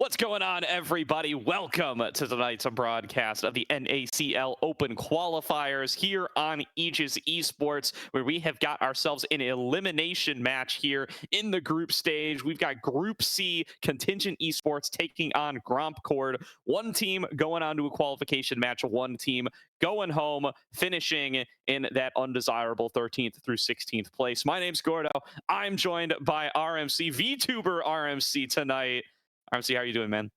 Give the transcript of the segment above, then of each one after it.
What's going on, everybody? Welcome to tonight's broadcast of the NACL Open Qualifiers here on Aegis Esports, where we have got ourselves an elimination match here in the group stage. We've got Group C, Contingent Esports taking on grompcord. One team going on to a qualification match, one team going home, finishing in that undesirable 13th through 16th place. My name's Gordo. I'm joined by RMC, VTuber RMC tonight. RMC, how are you doing, man?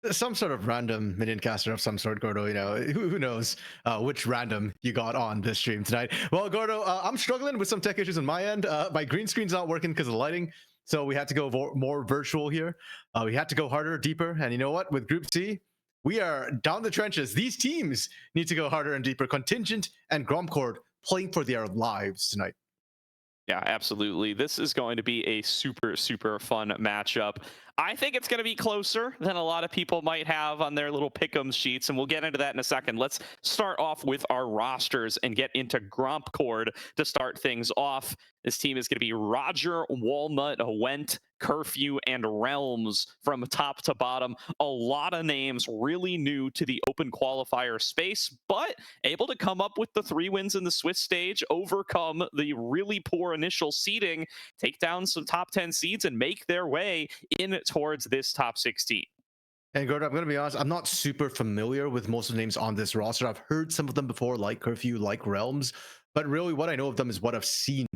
Some sort of random minion caster of some sort, Gordo. Who knows which random you got on this stream tonight. Well, Gordo, I'm struggling with some tech issues on my end. My green screen's not working because of the lighting, so we had to go more virtual here. We had to go harder, deeper, and you know what? With Group C, we are down the trenches. These teams need to go harder and deeper. Contingent and grompcord playing for their lives tonight. Yeah, absolutely. This is going to be a super, super fun matchup. I think it's going to be closer than a lot of people might have on their little pick'em sheets, and we'll get into that in a second. Let's start off with our rosters and get into grompcord to start things off. This team is going to be Roger, Walnut, Went, Curfew, and Realms from top to bottom. A lot of names really new to the open qualifier space, but able to come up with the 3 wins in the Swiss stage, overcome the really poor initial seeding, take down some top 10 seeds, and make their way in towards this top 16. And Gordo, I'm going to be honest, I'm not super familiar with most of the names on this roster. I've heard some of them before, like Curfew, like Realms, but really what I know of them is what I've seen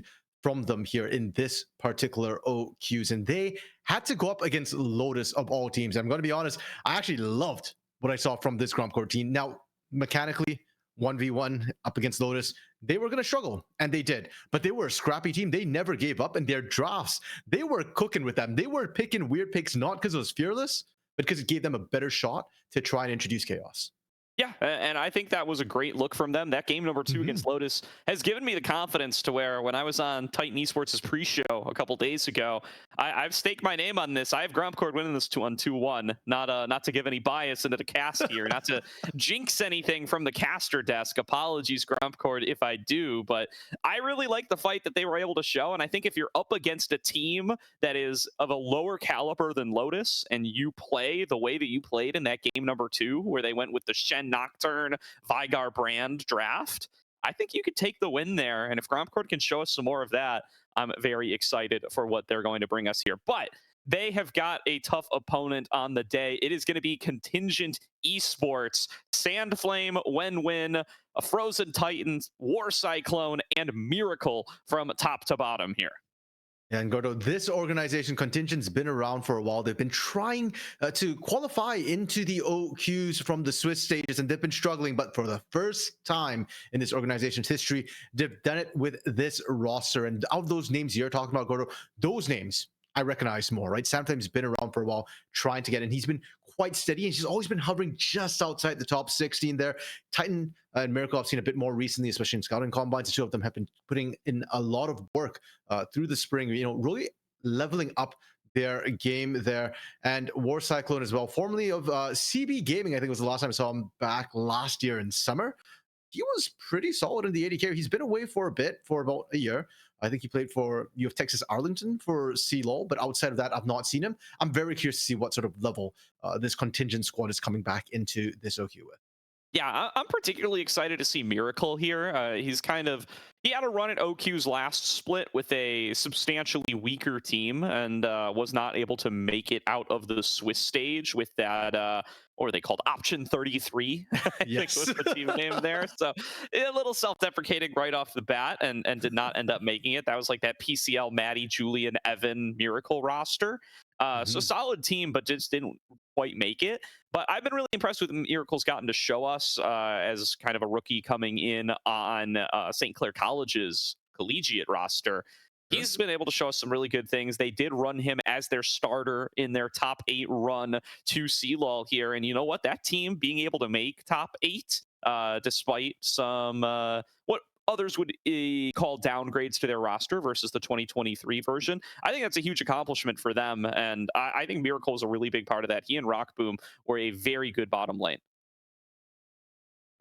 from them here in this particular OQs. And they had to go up against Lotus of all teams. I'm going to be honest, I actually loved what I saw from this grompcord team. Now, mechanically, 1v1 up against Lotus, they were going to struggle, and they did. But they were a scrappy team. They never gave up, and their drafts, they were cooking with them. They were picking weird picks, not because it was fearless, but because it gave them a better shot to try and introduce chaos. Yeah, and I think that was a great look from them. That game number 2 against Lotus has given me the confidence to where when I was on Titan Esports' pre-show a couple days ago, I've staked my name on this. I have grompcord winning this 2-1, not to give any bias into the cast here, not to jinx anything from the caster desk. Apologies, grompcord, if I do, but I really like the fight that they were able to show, and I think if you're up against a team that is of a lower caliber than Lotus, and you play the way that you played in that game number 2, where they went with the Shen Nocturne Vigar brand draft, I think you could take the win there. And if grompcord can show us some more of that, I'm very excited for what they're going to bring us here. But they have got a tough opponent on the day. It is going to be Contingent Esports, Sandflame, Win, a Frozen Titans, War Cyclone, and Miracle from top to bottom here. And Gordo, this organization, Contingent's been around for a while. They've been trying to qualify into the OQs from the Swiss stages, and they've been struggling. But for the first time in this organization's history, they've done it with this roster. And out of those names you're talking about, Gordo, those names I recognize more, right? Samflame's been around for a while trying to get in. He's been quite steady, and she's always been hovering just outside the top 16 there. Titan and Miracle I've seen a bit more recently, especially in scouting combines. The two of them have been putting in a lot of work through the spring, really leveling up their game there. And War Cyclone as well, formerly of CB Gaming, I think was the last time I saw him back last year in summer. He was pretty solid in the 80k. He's been away for a bit, for about a year. I think he played for U of Texas Arlington for CLOL, but outside of that, I've not seen him. I'm very curious to see what sort of level this contingent squad is coming back into this OQ with. Yeah, I'm particularly excited to see Miracle here. He had a run at OQ's last split with a substantially weaker team and was not able to make it out of the Swiss stage with that, what were they called? Option 33, I Yes. think was the team name there. So a little self-deprecating right off the bat and did not end up making it. That was like that PCL, Maddie, Julian, Evan, Miracle roster. So solid team, but just didn't quite make it. But I've been really impressed with Miracle's gotten to show us as kind of a rookie coming in on St. Clair College's collegiate roster. He's been able to show us some really good things. They did run him as their starter in their top 8 run to CLOL here. And you know what? That team being able to make top 8, despite some what others would call downgrades to their roster versus the 2023 version. I think that's a huge accomplishment for them, and I think Miracle is a really big part of that. He and Rockboom were a very good bottom lane.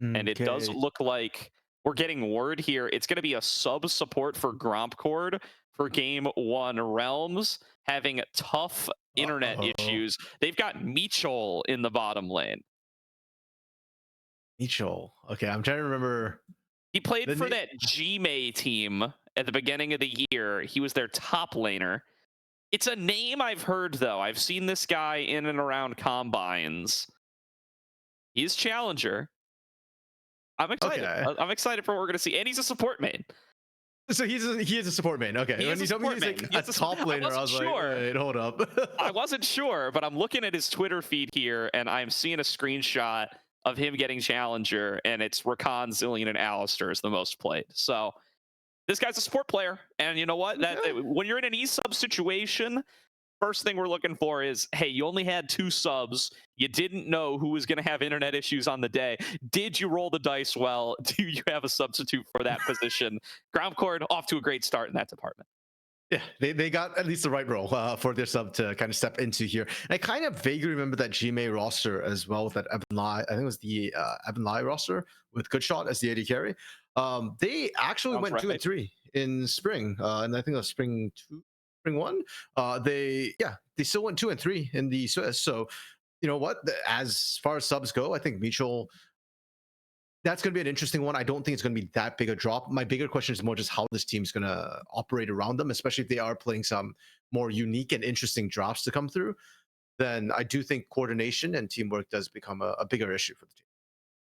And it does look like we're getting word here. It's going to be a sub support for grompcord for game one. Realms having tough internet Uh-oh. issues. They've got Mitchell in the bottom lane. Mitchell. Okay, I'm trying to remember He played the for name. that Gmay team at the beginning of the year. He was their top laner. It's a name I've heard, though. I've seen this guy in and around combines. He's challenger. I'm excited. Okay. I'm excited for what we're going to see. And he's a support main. So he is a support main. Okay. He When is a you told me he support was main. like a top laner, I was like, wait, hold up. I wasn't sure, but I'm looking at his Twitter feed here, and I'm seeing a screenshot of him getting challenger, and it's Rakan, Zillion, and Alistair is the most played. So this guy's a support player, and you know what? That Okay. when you're in an E-sub situation, first thing we're looking for is, hey, you only had 2 subs. You didn't know who was going to have internet issues on the day. Did you roll the dice well? Do you have a substitute for that position? Groundcord off to a great start in that department. Yeah, they got at least the right role for their sub to kind of step into here. And I kind of vaguely remember that GMA roster as well with that Evan Lai. I think it was the Evan Lai roster with Good Shot as the AD carry. They actually Sounds went 2 and right. 3 in spring, and I think it was spring 2, spring 1. They still went 2 and 3 in the Swiss. So you know what? As far as subs go, I think Mitchell, that's going to be an interesting one. I don't think it's going to be that big a drop. My bigger question is more just how this team's going to operate around them, especially if they are playing some more unique and interesting drops to come through. Then I do think coordination and teamwork does become a bigger issue for the team.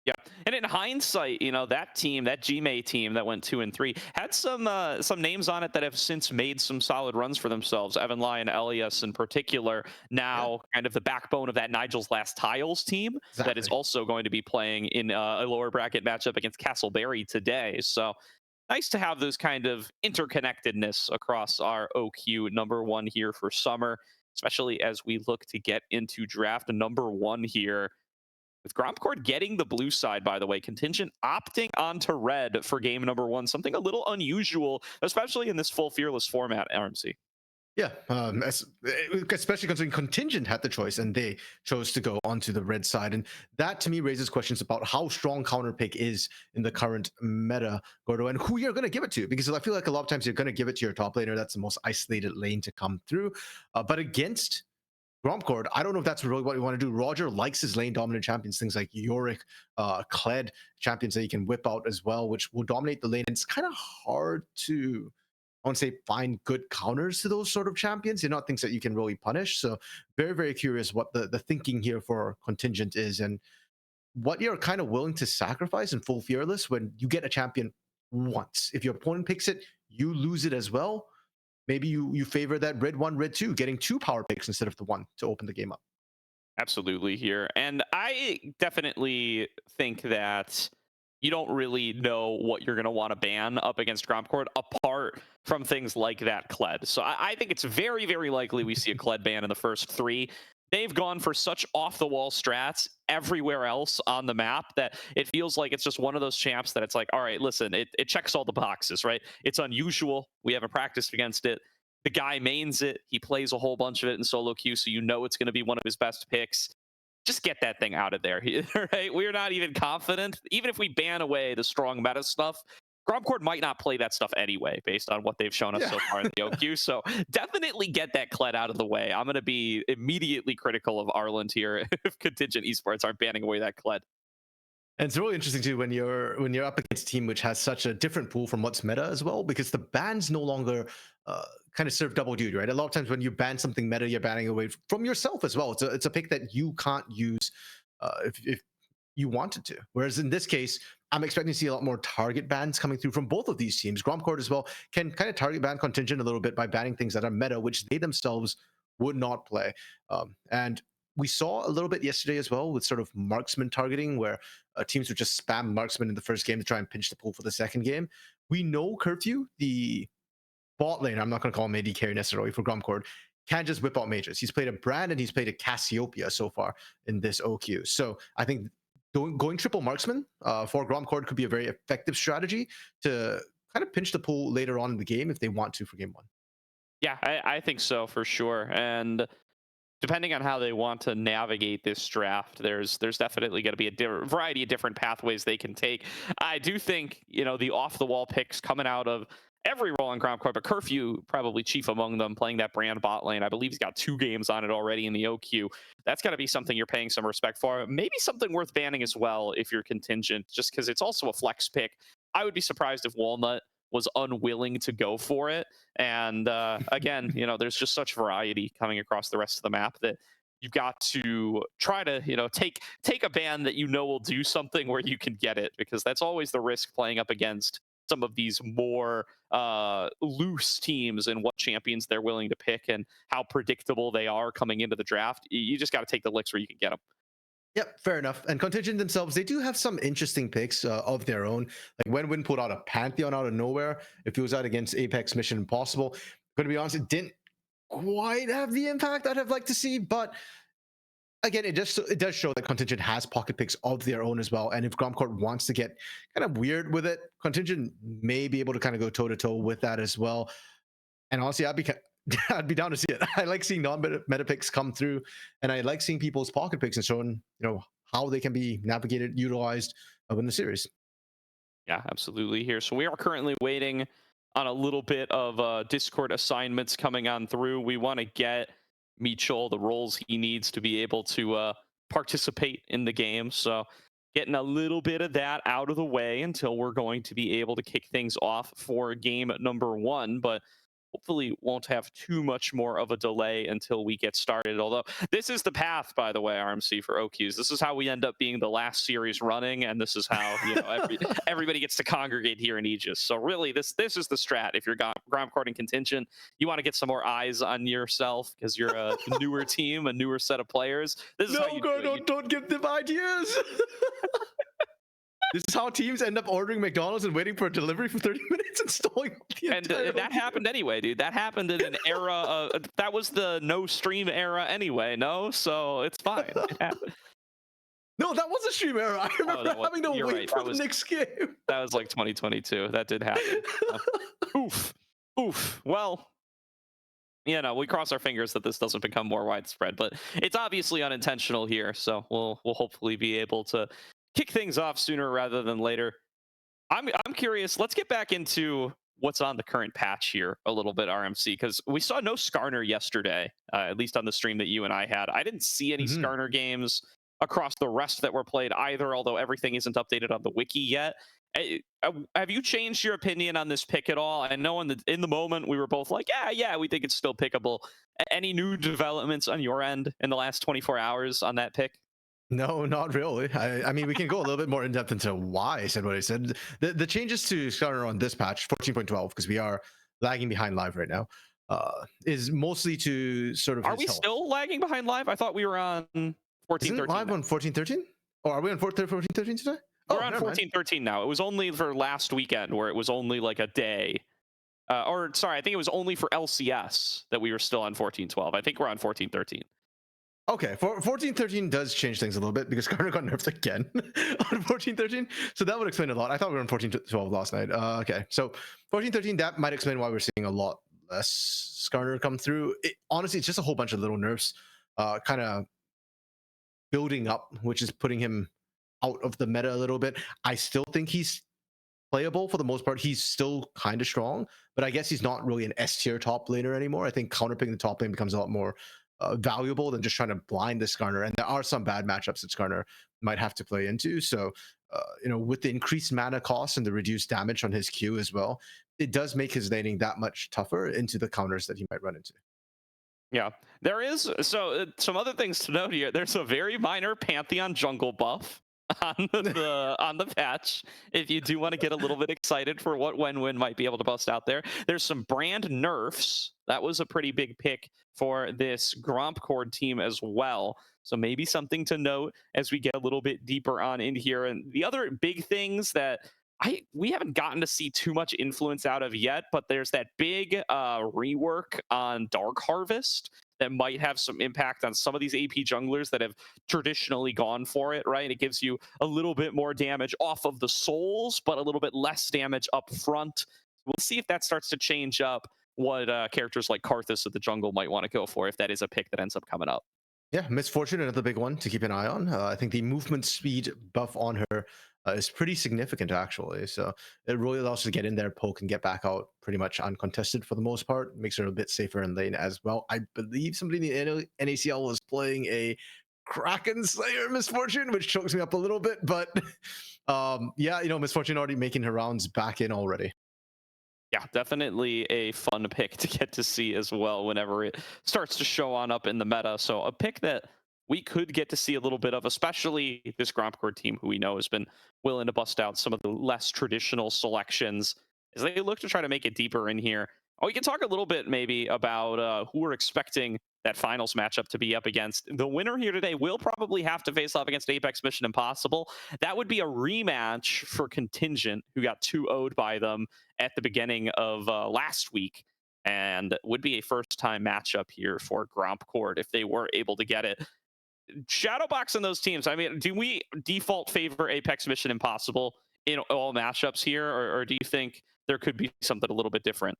Yeah, and in hindsight, you know, that team, that Gmay team that went 2 and 3, had some names on it that have since made some solid runs for themselves. Evan Lai and Elias in particular, Yeah, now kind of the backbone of that Nigel's Last Tiles team that is exactly. also going to be playing in a lower bracket matchup against Castleberry today. So nice to have those kind of interconnectedness across our OQ number 1 here for summer, especially as we look to get into draft number 1 here. With grompcord getting the blue side, by the way, Contingent opting onto red for game number 1, something a little unusual, especially in this full fearless format, RMC. Yeah, especially considering Contingent had the choice and they chose to go onto the red side. And that to me raises questions about how strong counter pick is in the current meta, Gordo, and who you're going to give it to. Because I feel like a lot of times you're going to give it to your top laner. That's the most isolated lane to come through. But against grompcord, I don't know if that's really what we want to do. Roger likes his lane dominant champions, things like Yorick, Kled, champions that he can whip out as well, which will dominate the lane. And it's kind of hard to, I want to say, find good counters to those sort of champions. They're not things that you can really punish. So very, very curious what the thinking here for Contingent is and what you're kind of willing to sacrifice in full fearless when you get a champion once. If your opponent picks it, you lose it as well. Maybe you favor that red 1, red 2, getting 2 power picks instead of the 1 to open the game up. Absolutely here. And I definitely think that you don't really know what you're going to want to ban up against grompcord apart from things like that Kled. So I think it's very, very likely we see a Kled ban in the first 3. They've gone for such off-the-wall strats everywhere else on the map that it feels like it's just one of those champs that it's like, all right, listen, it checks all the boxes, right? It's unusual. We haven't practiced against it. The guy mains it. He plays a whole bunch of it in solo queue, so you know it's going to be one of his best picks. Just get that thing out of there, right? We're not even confident. Even if we ban away the strong meta stuff, grompcord might not play that stuff anyway, based on what they've shown us Yeah. so far in the OQ. So definitely get that Kled out of the way. I'm going to be immediately critical of Arland here if Contingent Esports aren't banning away that Kled. And it's really interesting too when you're up against a team which has such a different pool from what's meta as well, because the bans no longer kind of serve double duty, right? A lot of times when you ban something meta, you're banning away from yourself as well. It's a pick that you can't use if you wanted to. Whereas in this case, I'm expecting to see a lot more target bans coming through from both of these teams. grompcord as well can kind of target ban Contingent a little bit by banning things that are meta, which they themselves would not play. And we saw a little bit yesterday as well with sort of marksman targeting, where teams would just spam marksman in the first game to try and pinch the pool for the second game. We know Curfew, the bot lane, I'm not going to call him AD carry necessarily for grompcord, can just whip out mages. He's played a Brand and he's played a Cassiopeia so far in this OQ. So I think going triple marksman for grompcord could be a very effective strategy to kind of pinch the pool later on in the game if they want to for game 1. Yeah, I think so for sure. And depending on how they want to navigate this draft, there's definitely going to be a variety of different pathways they can take. I do think, the off the wall picks coming out of every role on grompcord, but Curfew probably chief among them, playing that brand bot lane. I believe he's got 2 games on it already in the OQ. That's got to be something you're paying some respect for. Maybe something worth banning as well if you're Contingent, just because it's also a flex pick. I would be surprised if Walnut was unwilling to go for it. And again, there's just such variety coming across the rest of the map that you've got to try to, take a ban that will do something where you can get it, because that's always the risk playing up against some of these more loose teams and what champions they're willing to pick and how predictable they are coming into the draft. You just got to take the licks where you can get them. Yep, fair enough. And Contingent themselves, they do have some interesting picks of their own. Like when Win put out a Pantheon out of nowhere, it was out against Apex Mission Impossible. But to be honest, it didn't quite have the impact I'd have liked to see. But again, it does show that Contingent has pocket picks of their own as well. And if grompcord wants to get kind of weird with it, Contingent may be able to kind of go toe to toe with that as well. And honestly, I'd be down to see it. I like seeing non-meta picks come through, and I like seeing people's pocket picks and showing, how they can be navigated, utilized in the series. Yeah, absolutely here. So we are currently waiting on a little bit of Discord assignments coming on through. We want to get Mitchell the roles he needs to be able to participate in the game. So getting a little bit of that out of the way until we're going to be able to kick things off for game number 1. But hopefully won't have too much more of a delay until we get started. Although this is the path, by the way, RMC, for OQs. This is how we end up being the last series running, and this is how everybody gets to congregate here in Aegis. So really, this is the strat. If you're grompcord and Contingent, you want to get some more eyes on yourself because you're a newer team, a newer set of players. This is how you don't give them ideas. This is how teams end up ordering McDonald's and waiting for a delivery for 30 minutes and stalling. And that happened anyway, dude. That happened in an era that was the no stream era anyway. No, so it's fine. No, that was a stream era. I remember having to wait for the next game. That was like 2022. That did happen. Oof. Well, we cross our fingers that this doesn't become more widespread, but it's obviously unintentional here. So we'll hopefully be able to kick things off sooner rather than later. I'm curious. Let's get back into what's on the current patch here a little bit, RMC, because we saw no Skarner yesterday, at least on the stream that you and I had. I didn't see any Skarner games across the rest that were played either, although everything isn't updated on the wiki yet. Have you changed your opinion on this pick at all? I know in the moment we were both like, yeah, we think it's still pickable. Any new developments on your end in the last 24 hours on that pick? No, not really. I mean, we can go a little bit more in depth into why I said what I said. The changes to Skarner on this patch, 14.12, because we are lagging behind live right now, is mostly to sort of. Are we still lagging behind live? I thought we were on 14.13. Isn't it live on 14.13? Or are we on 14.13 today? We're on 14.13 now. It was only for last weekend where it was only like a day. I think it was only for LCS that we were still on 14.12. I think we're on 14.13. Okay, 14.13 does change things a little bit because Skarner got nerfed again on 14.13. So that would explain a lot. I thought we were on 14.12 last night. Okay, so 14.13, that might explain why we're seeing a lot less Skarner come through. Honestly, it's just a whole bunch of little nerfs kind of building up, which is putting him out of the meta a little bit. I still think he's playable for the most part. He's still kind of strong, but I guess he's not really an S tier top laner anymore. I think counterpicking the top lane becomes a lot more valuable than just trying to blind the Skarner. And there are some bad matchups that Skarner might have to play into. So, with the increased mana cost and the reduced damage on his Q as well, it does make his laning that much tougher into the counters that he might run into. Yeah, there is. So some other things to note here. There's a very minor Pantheon jungle buff on the patch. If you do want to get a little bit excited for what Wenwin might be able to bust out there, there's some brand nerfs. That was a pretty big pick for this grompcord team as well. So maybe something to note as we get a little bit deeper on in here. And the other big things that we haven't gotten to see too much influence out of yet, but there's that big rework on Dark Harvest that might have some impact on some of these AP junglers that have traditionally gone for it, right? It gives you a little bit more damage off of the souls, but a little bit less damage up front. We'll see if that starts to change up what characters like Karthus of the jungle might want to go for if that is a pick that ends up coming up. Yeah, Misfortune, another big one to keep an eye on. I think the movement speed buff on her is pretty significant, actually. So it really allows her to get in there, poke, and get back out pretty much uncontested for the most part. Makes her a bit safer in lane as well. I believe somebody in the NACL was playing a Kraken Slayer Misfortune, which chokes me up a little bit. But yeah, Misfortune already making her rounds back in already. Yeah, definitely a fun pick to get to see as well whenever it starts to show on up in the meta. So a pick that we could get to see a little bit of, especially this grompcord team who we know has been willing to bust out some of the less traditional selections as they look to try to make it deeper in here. Oh, we can talk a little bit maybe about who we're expecting that finals matchup to be up against. The winner here today will probably have to face off against Apex Mission Impossible. That would be a rematch for Contingent, who got 2-0'd by them at the beginning of last week, and would be a first-time matchup here for grompcord if they were able to get it. Shadowbox and those teams, I mean, do we default favor Apex Mission Impossible in all matchups here, or do you think there could be something a little bit different?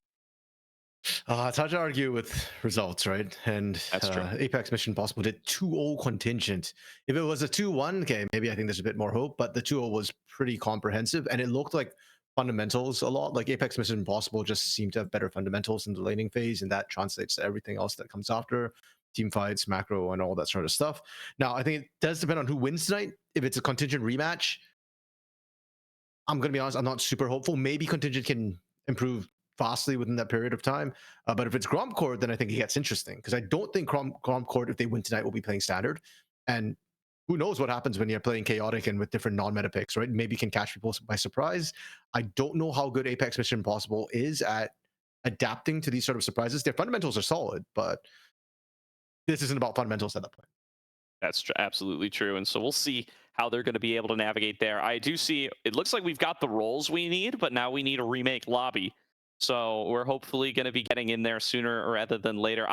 It's hard to argue with results, right? And That's true. Apex Mission Possible did 2-0 Contingent. If it was a 2-1, okay, maybe I think there's a bit more hope, but the 2-0 was pretty comprehensive, and it looked like fundamentals a lot. Like Apex Mission Impossible just seemed to have better fundamentals in the laning phase, and that translates to everything else that comes after team fights, macro, and all that sort of stuff. Now, I think it does depend on who wins tonight. If it's a Contingent rematch, I'm going to be honest, I'm not super hopeful. Maybe Contingent can improve vastly within that period of time. But if it's grompcord, then I think it gets interesting because I don't think grompcord, if they win tonight, will be playing standard. And who knows what happens when you're playing chaotic and with different non-meta picks, right? Maybe can catch people by surprise. I don't know how good Apex Mission Impossible is at adapting to these sort of surprises. Their fundamentals are solid, but this isn't about fundamentals at that point. That's absolutely true. And so we'll see how they're going to be able to navigate there. I do see it looks like we've got the roles we need, but now we need a remake lobby. So we're hopefully going to be getting in there sooner rather than later.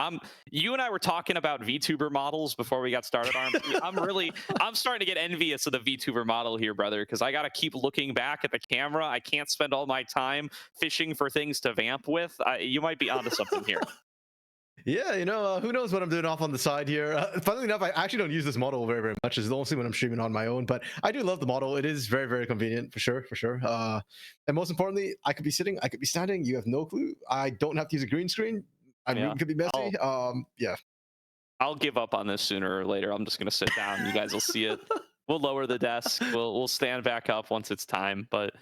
You and I were talking about VTuber models before we got started. I'm starting to get envious of the VTuber model here, brother, because I got to keep looking back at the camera. I can't spend all my time fishing for things to vamp with. You might be onto something here. Yeah, who knows what I'm doing off on the side here. Funnily enough, I actually don't use this model very, very much. It's mostly when I'm streaming on my own, but I do love the model. It is very, very convenient for sure, for sure. And most importantly, I could be sitting, I could be standing. You have no clue. I don't have to use a green screen. I mean, Yeah. it could be messy. Yeah. I'll give up on this sooner or later. I'm just gonna sit down. You guys will see it. We'll lower the desk. We'll stand back up once it's time. But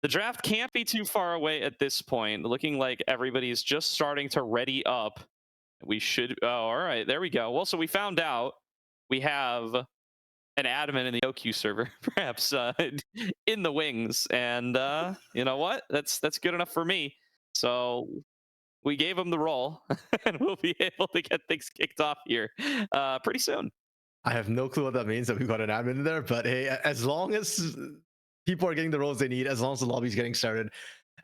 the draft can't be too far away at this point. Looking like everybody's just starting to ready up. We should. Oh, all right. There we go. Well, so we found out we have an admin in the OQ server, perhaps in the wings. And you know what? That's good enough for me. So we gave him the role, and we'll be able to get things kicked off here pretty soon. I have no clue what that means that we've got an admin in there, but hey, as long as people are getting the roles they need, as long as the lobby's getting started,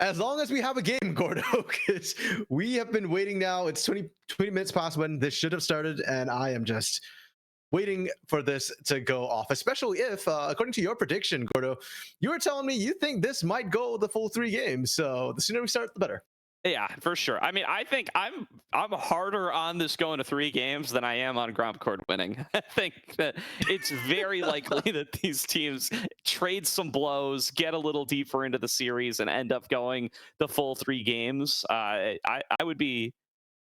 as long as we have a game, Gordo, because we have been waiting now. It's 20 minutes past when this should have started, and I am just waiting for this to go off, especially if, according to your prediction, Gordo, you were telling me you think this might go the full 3 games. So the sooner we start, the better. Yeah, for sure. I mean, I think I'm harder on this going to 3 games than I am on grompcord winning. I think that it's very likely that these teams trade some blows, get a little deeper into the series, and end up going the full 3 games. I would be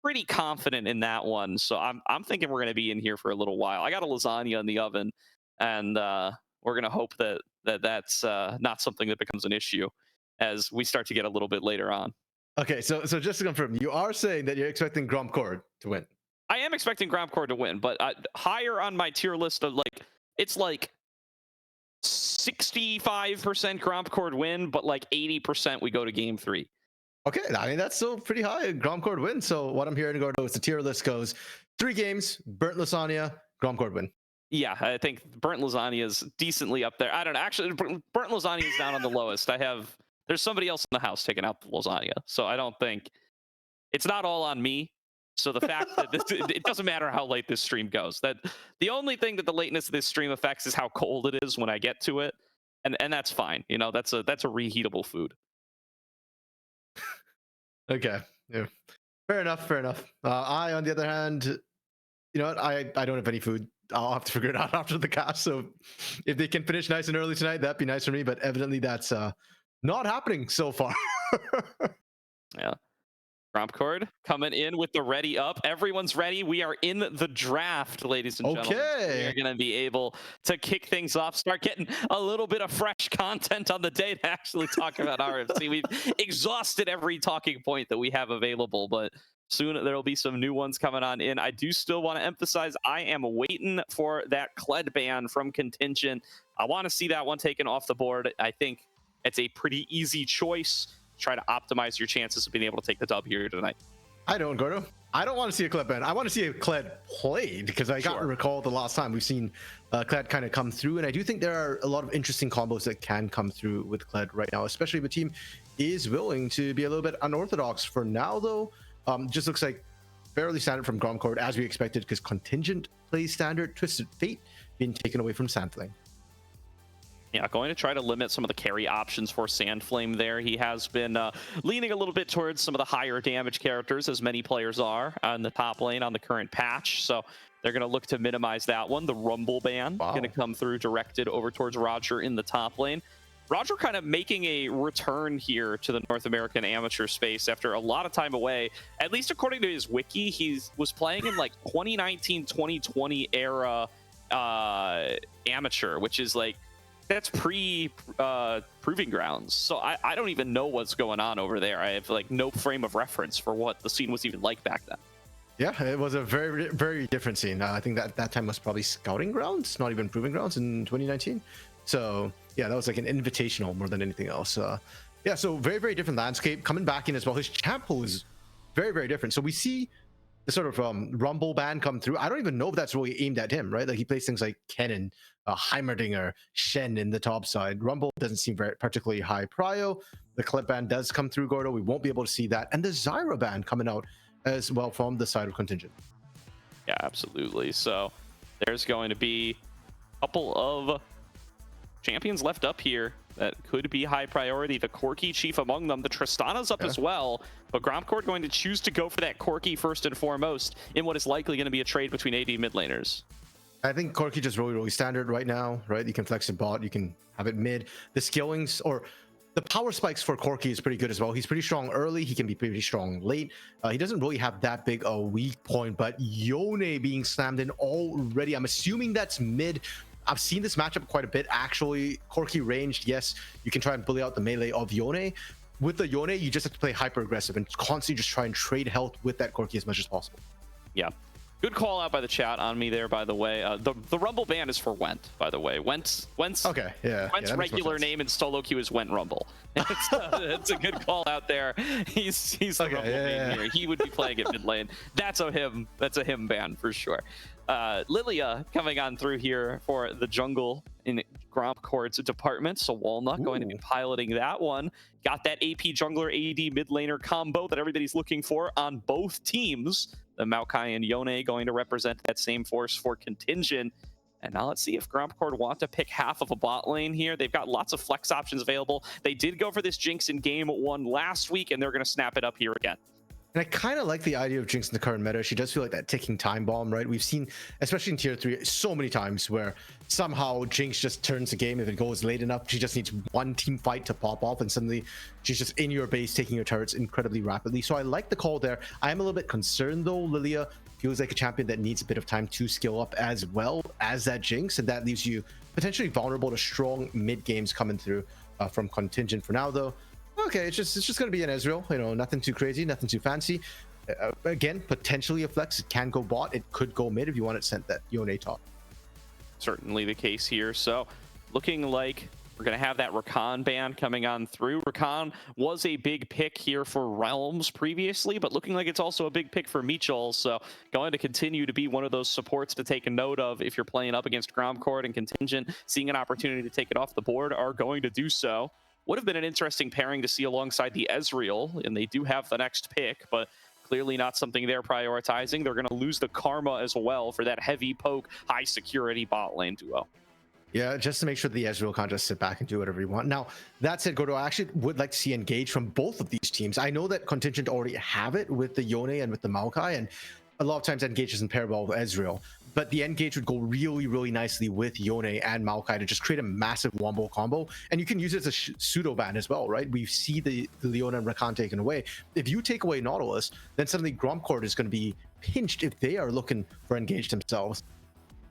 pretty confident in that one. So I'm thinking we're going to be in here for a little while. I got a lasagna in the oven, and we're going to hope that's not something that becomes an issue as we start to get a little bit later on. Okay, so just to confirm, you are saying that you're expecting grompcord to win. I am expecting grompcord to win, but higher on my tier list of it's like 65% grompcord win, but like 80% we go to game 3. Okay, I mean that's still pretty high. Gromcord win. So what I'm hearing, Gordo, is the tier list goes 3 games, burnt lasagna, Gromcord win. Yeah, I think burnt lasagna is decently up there. I don't know. Actually, burnt lasagna is down on the lowest. There's somebody else in the house taking out the lasagna, so I don't think it's not all on me. So the fact that it doesn't matter how late this stream goes. That the only thing that the lateness of this stream affects is how cold it is when I get to it, and that's fine. That's a reheatable food. Okay, yeah, fair enough, fair enough. I, on the other hand, you know what? I don't have any food. I'll have to figure it out after the cast. So if they can finish nice and early tonight, that'd be nice for me. But evidently that's not happening so far. Yeah. grompcord coming in with the ready up. Everyone's ready. We are in the draft, ladies and gentlemen. We are Okay. going to be able to kick things off, start getting a little bit of fresh content on the day to actually talk about RFC. We've exhausted every talking point that we have available, but soon there'll be some new ones coming on in. I do still want to emphasize I am waiting for that Kled ban from Contingent. I want to see that one taken off the board. I think it's a pretty easy choice. Try to optimize your chances of being able to take the dub here tonight. I don't, Gordo. I don't want to see a Kled ban. I want to see a Kled played because I got to recall the last time we've seen Kled kind of come through. And I do think there are a lot of interesting combos that can come through with Kled right now, especially if the team is willing to be a little bit unorthodox. For now, though, just looks like fairly standard from grompcord as we expected because Contingent plays standard. Twisted Fate being taken away from Sandflame. Yeah, going to try to limit some of the carry options for Sandflame there. He has been leaning a little bit towards some of the higher damage characters, as many players are on the top lane on the current patch. So they're going to look to minimize that one. The Rumble ban going to come through directed over towards Roger in the top lane. Roger kind of making a return here to the North American amateur space after a lot of time away. At least according to his wiki, he was playing in like 2019-2020 era amateur, which is like, that's proving grounds. So I don't even know what's going on over there. I have like no frame of reference for what the scene was even like back then. Yeah, it was a very, very different scene. I think that time was probably scouting grounds, not even proving grounds in 2019. So yeah, that was like an invitational more than anything else. Yeah, so very, very different landscape coming back in as well. His champ pool is very, very different. So we see the sort of Rumble ban come through. I don't even know if that's really aimed at him, right? Like he plays things like Kennen, Heimerdinger, Shen in the top side. Rumble doesn't seem very particularly high prio. The Kled ban does come through, Gordo. We won't be able to see that. And the Zyra ban coming out as well from the side of Contingent. Yeah, absolutely. So there's going to be a couple of champions left up here that could be high priority. The Corki chief among them. The Tristana's up as well, but grompcord going to choose to go for that Corki first and foremost in what is likely going to be a trade between AD mid laners. I think Corki just really, really standard right now, right? You can flex it bot, you can have it mid. The skillings or the power spikes for Corki is pretty good as well. He's pretty strong early. He can be pretty strong late. He doesn't really have that big a weak point, but Yone being slammed in already. I'm assuming that's mid. I've seen this matchup quite a bit, actually. Corki ranged, yes, you can try and bully out the melee of Yone. With the Yone, you just have to play hyper aggressive and constantly just try and trade health with that Corki as much as possible. Yeah. Good call out by the chat on me there, by the way. The Rumble ban is for Went, by the way. Went's okay, yeah. Went's regular name in solo queue is Went Rumble. It's a good call out there. He's the Rumble main here. He would be playing it mid lane. That's a him ban for sure. Lilia coming on through here for the jungle in grompcord's department. So Walnut going to be piloting that one. Got that AP jungler AD mid laner combo that everybody's looking for on both teams. The Maokai and Yone going to represent that same force for Contingent. And now let's see if grompcord want to pick half of a bot lane here. They've got lots of flex options available. They did go for this Jinx in game 1 last week, and they're going to snap it up here again. And I kind of like the idea of Jinx in the current meta. She does feel like that ticking time bomb, right? We've seen, especially in tier 3, so many times where somehow Jinx just turns the game. If it goes late enough, she just needs one team fight to pop off, and suddenly she's just in your base, taking your turrets incredibly rapidly. So I like the call there. I am a little bit concerned, though. Lilia feels like a champion that needs a bit of time to skill up as well as that Jinx, and that leaves you potentially vulnerable to strong mid games coming through from Contingent. For now, though, okay, it's just gonna be an Ezreal, you know, nothing too crazy, nothing too fancy. Again, potentially a flex. It can go bot, it could go mid if you want it sent that Yone top. Certainly the case here. So looking like we're gonna have that Rakan ban coming on through. Rakan was a big pick here for Realms previously, but looking like it's also a big pick for Mitchell. So going to continue to be one of those supports to take a note of if you're playing up against grompcord and Contingent, seeing an opportunity to take it off the board, are going to do so. Would have been an interesting pairing to see alongside the Ezreal, and they do have the next pick, but clearly not something they're prioritizing. They're going to lose the Karma as well for that heavy poke, high security bot lane duo. Yeah, just to make sure the Ezreal can't just sit back and do whatever you want. Now, that said, Gordo, I actually would like to see engage from both of these teams. I know that Contingent already have it with the Yone and with the Maokai, and a lot of times Engage doesn't pair well with Ezreal, but the Engage would go really, really nicely with Yone and Maokai to just create a massive wombo combo. And you can use it as a pseudo ban as well, right? We see the Leona and Rakan taken away. If you take away Nautilus, then suddenly grompcord is going to be pinched if they are looking for Engage themselves.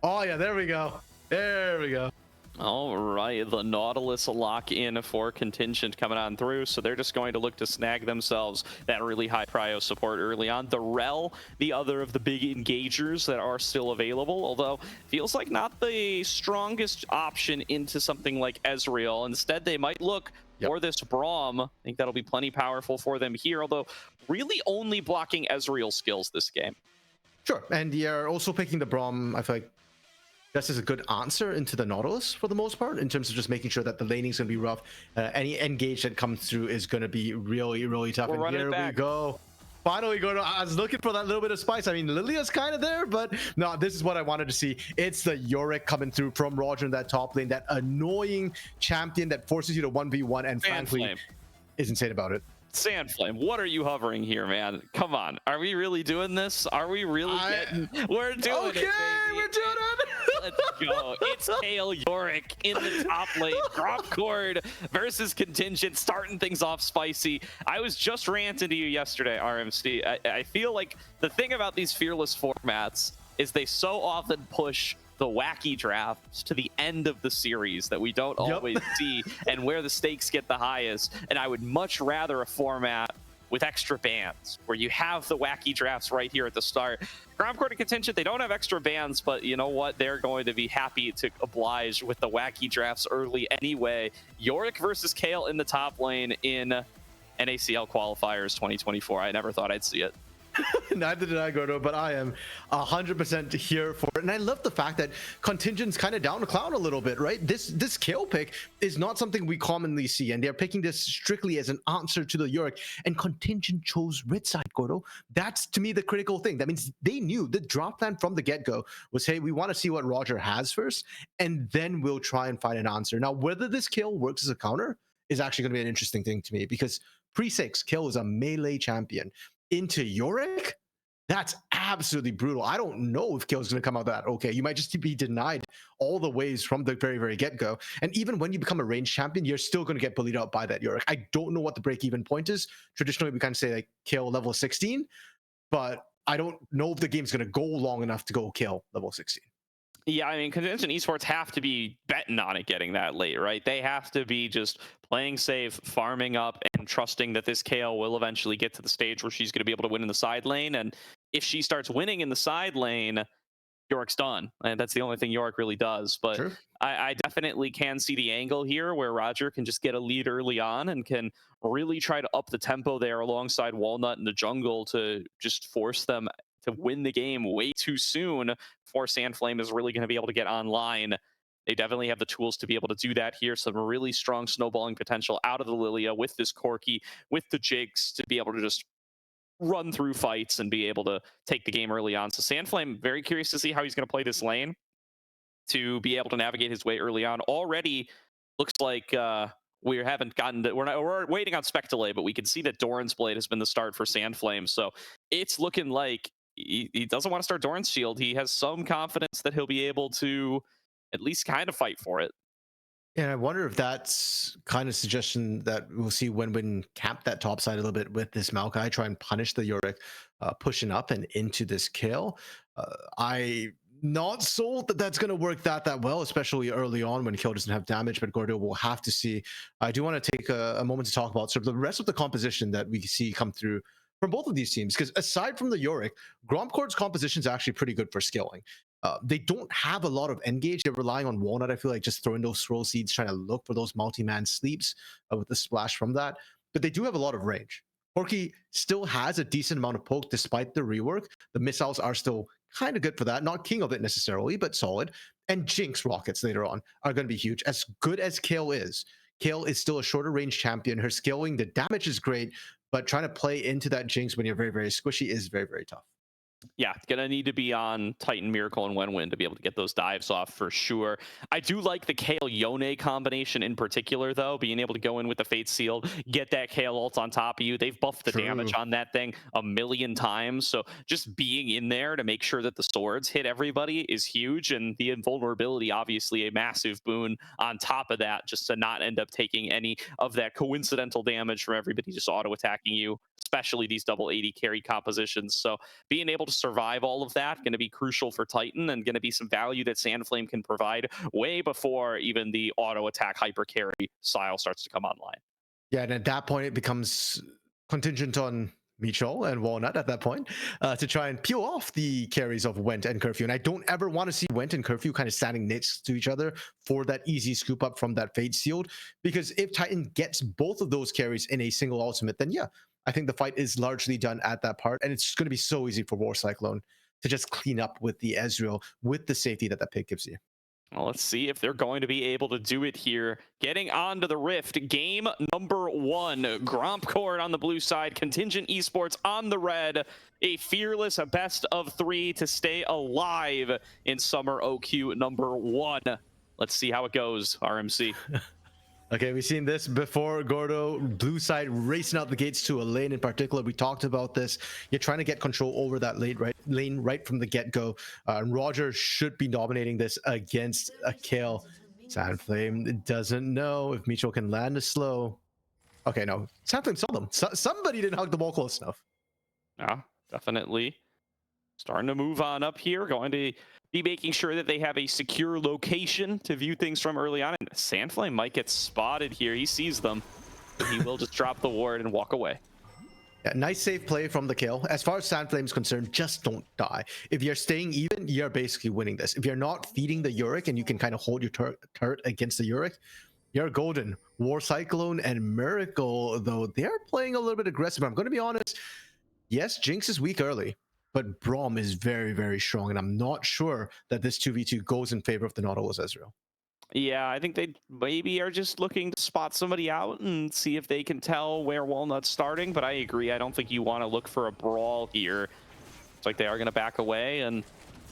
Oh yeah, there we go. There we go. All right, the Nautilus lock in for Contingent coming on through, so they're just going to look to snag themselves that really high prio support early on. The Rel, the other of the big engagers that are still available, although feels like not the strongest option into something like Ezreal. Instead, they might look for this Braum. I think that'll be plenty powerful for them here, although really only blocking Ezreal skills this game. Sure, and you're also picking the Braum, I feel like, this is a good answer into the Nautilus for the most part, in terms of just making sure that the laning is going to be rough. Any engage that comes through is going to be really, really tough. And here we go. Finally, I was looking for that little bit of spice. I mean, Lilia's kind of there, but no, this is what I wanted to see. It's the Yorick coming through from Roger in that top lane, that annoying champion that forces you to 1v1 and frankly is insane about it. Sandflame, what are you hovering here, man? Come on. Are we really doing this? Are we really getting... We're doing it, baby. We're doing it. Let's go. It's Kale Yorick in the top lane. grompcord versus Contingent, starting things off spicy. I was just ranting to you yesterday, RMC. I feel like the thing about these fearless formats is they so often push the wacky drafts to the end of the series that we don't always see, and where the stakes get the highest. And I would much rather a format with extra bans where you have the wacky drafts right here at the start. grompcord and Contingent, they don't have extra bans, but you know what? They're going to be happy to oblige with the wacky drafts early anyway. Yorick versus Kale in the top lane in NACL qualifiers 2024. I never thought I'd see it. Neither did I, Gordo, but I am 100% here for it. And I love the fact that Contingent's kind of down to clown a little bit, right? This kill pick is not something we commonly see, and they're picking this strictly as an answer to the Yorick. And Contingent chose red side, Gordo. That's, to me, the critical thing. That means they knew the drop plan from the get-go was, hey, we want to see what Roger has first, and then we'll try and find an answer. Now, whether this kill works as a counter is actually going to be an interesting thing to me, because pre-6, Kill is a melee champion. Into Yorick, that's absolutely brutal. I don't know if Kill is going to come out that okay. You might just be denied all the ways from the very, very get-go. And even when you become a ranged champion, you're still going to get bullied out by that Yorick. I don't know what the break-even point is. Traditionally, we kind of say like Kill level 16, but I don't know if the game's going to go long enough to go Kill level 16. Yeah, I mean, Contingent Esports have to be betting on it getting that late, right? They have to be just playing safe, farming up, and trusting that this KO will eventually get to the stage where she's going to be able to win in the side lane. And if she starts winning in the side lane, Yorick's done. And that's the only thing Yorick really does. But sure. I definitely can see the angle here where Roger can just get a lead early on and can really try to up the tempo there alongside Walnut in the jungle to just force them to win the game way too soon before Sandflame is really going to be able to get online. They definitely have the tools to be able to do that here. Some really strong snowballing potential out of the Lilia with this Corki, with the Jigs, to be able to just run through fights and be able to take the game early on. So Sandflame, very curious to see how he's going to play this lane to be able to navigate his way early on. Already looks like we haven't gotten to, we're waiting on spec delay, but we can see that Doran's Blade has been the start for Sandflame. So it's looking like he doesn't want to start Doran's Shield. He has some confidence that he'll be able to at least kind of fight for it. And I wonder if that's kind of suggestion that we'll see when cap that top side a little bit with this Maokai, try and punish the Yorick pushing up and into this kill. I not sold that that's going to work that well, especially early on when Kill doesn't have damage, but Gordo will have to see. I do want to take a moment to talk about sort of the rest of the composition that we see come through from both of these teams, because aside from the Yorick, grompcord's composition is actually pretty good for skilling. They don't have a lot of engage. They're relying on Walnut, I feel like, just throwing those scroll seeds, trying to look for those multi-man sleeps with the splash from that. But they do have a lot of range. Corki still has a decent amount of poke despite the rework. The missiles are still kind of good for that. Not king of it necessarily, but solid. And Jinx rockets later on are going to be huge. As good as Kale is still a shorter range champion. Her skilling, the damage is great, but trying to play into that Jinx when you're very, very squishy is very, very tough. Yeah, gonna need to be on Titan, Miracle, and Wenwin to be able to get those dives off for sure. I do like the Kale Yone combination in particular, though. Being able to go in with the Fate Seal, get that Kale ult on top of you. They've buffed the damage True. on that thing a million times. So just being in there to make sure that the swords hit everybody is huge. And the invulnerability, obviously, a massive boon on top of that, just to not end up taking any of that coincidental damage from everybody just auto attacking you, especially these double 80 carry compositions. So being able to survive all of that going to be crucial for Titan and going to be some value that Sandflame can provide way before even the auto attack hyper carry style starts to come online. Yeah, and at that point, it becomes contingent on Mitchell and Walnut at that point to try and peel off the carries of Went and Curfew. And I don't ever want to see Went and Curfew kind of standing next to each other for that easy scoop up from that Fade Sealed. Because if Titan gets both of those carries in a single ultimate, then yeah, I think the fight is largely done at that part. And it's going to be so easy for War Cyclone to just clean up with the Ezreal with the safety that that pick gives you. Well, let's see if they're going to be able to do it here. Getting onto the Rift, game number 1. Grompcord on the blue side, Contingent Esports on the red. A fearless, a best of 3 to stay alive in summer OQ number 1. Let's see how it goes, RMC. Okay, we've seen this before, Gordo. Blue side racing out the gates to a lane in particular. We talked about this. You're trying to get control over that lane right from the get-go. Roger should be dominating this against a Kale. Sandflame doesn't know if Mitchell can land a slow. Okay, no. Sandflame saw them. Somebody didn't hug the ball close enough. Yeah, definitely. Starting to move on up here. Going to be making sure that they have a secure location to view things from early on. And Sandflame might get spotted here. He sees them. But he will just drop the ward and walk away. Yeah, nice safe play from the Kill. As far as Sandflame is concerned, just don't die. If you're staying even, you're basically winning this. If you're not feeding the Yorick and you can kind of hold your turret against the Yorick, you're golden. War Cyclone and Miracle, though, they're playing a little bit aggressive. I'm going to be honest. Yes, Jinx is weak early, but Braum is very, very strong. And I'm not sure that this 2v2 goes in favor of the Nautilus Ezreal. Yeah, I think they maybe are just looking to spot somebody out and see if they can tell where Walnut's starting. But I agree. I don't think you want to look for a brawl here. It's like they are going to back away and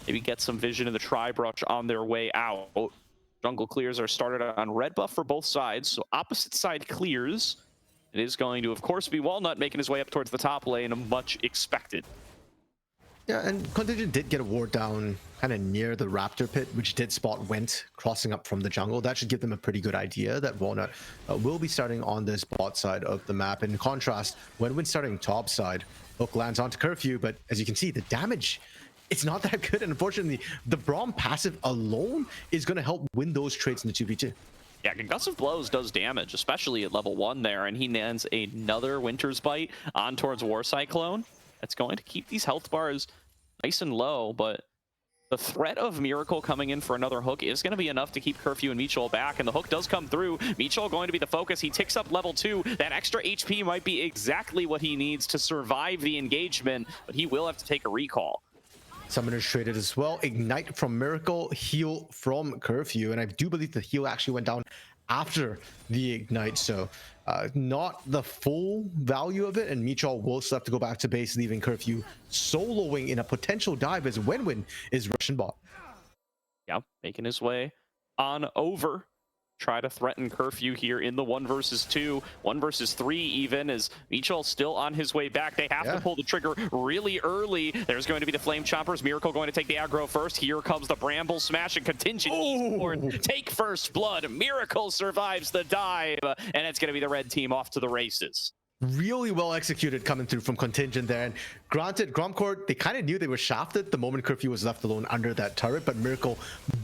maybe get some vision of the Tri-Brush on their way out. Jungle clears are started on red buff for both sides. So opposite side clears. It is going to, of course, be Walnut making his way up towards the top lane, much expected. Yeah, and Contingent did get a ward down kind of near the Raptor pit, which did spot Went crossing up from the jungle. That should give them a pretty good idea that Walnut will be starting on this bot side of the map. In contrast, when Went's starting top side, Hook lands onto Curfew, but as you can see, the damage, it's not that good. And unfortunately, the Braum passive alone is going to help win those trades in the 2v2. Yeah, Concussive Blows does damage, especially at level 1 there, and he lands another Winter's Bite on towards War Cyclone. That's going to keep these health bars nice and low, but the threat of Miracle coming in for another hook is going to be enough to keep Curfew and Michel back, and the hook does come through. Michel going to be the focus. He ticks up level 2. That extra HP might be exactly what he needs to survive the engagement, but he will have to take a recall. Summoners traded as well. Ignite from Miracle, heal from Curfew, and I do believe the heal actually went down after the Ignite, so not the full value of it, and Michal will still have to go back to base, leaving Curfew soloing in a potential dive as Wenwin is Russian bot. Yeah, making his way on over. Try to threaten Curfew here in the 1 versus 2, 1 versus 3 even, as Michel still on his way back. They have to pull the trigger really early. There's going to be the Flame Chompers. Miracle going to take the aggro first. Here comes the Bramble Smash and Contingent Esports take first blood. Miracle survives the dive, and it's going to be the red team off to the races. Really well executed coming through from Contingent there. And granted, grompcord, they kind of knew they were shafted the moment Curfew was left alone under that turret, but Miracle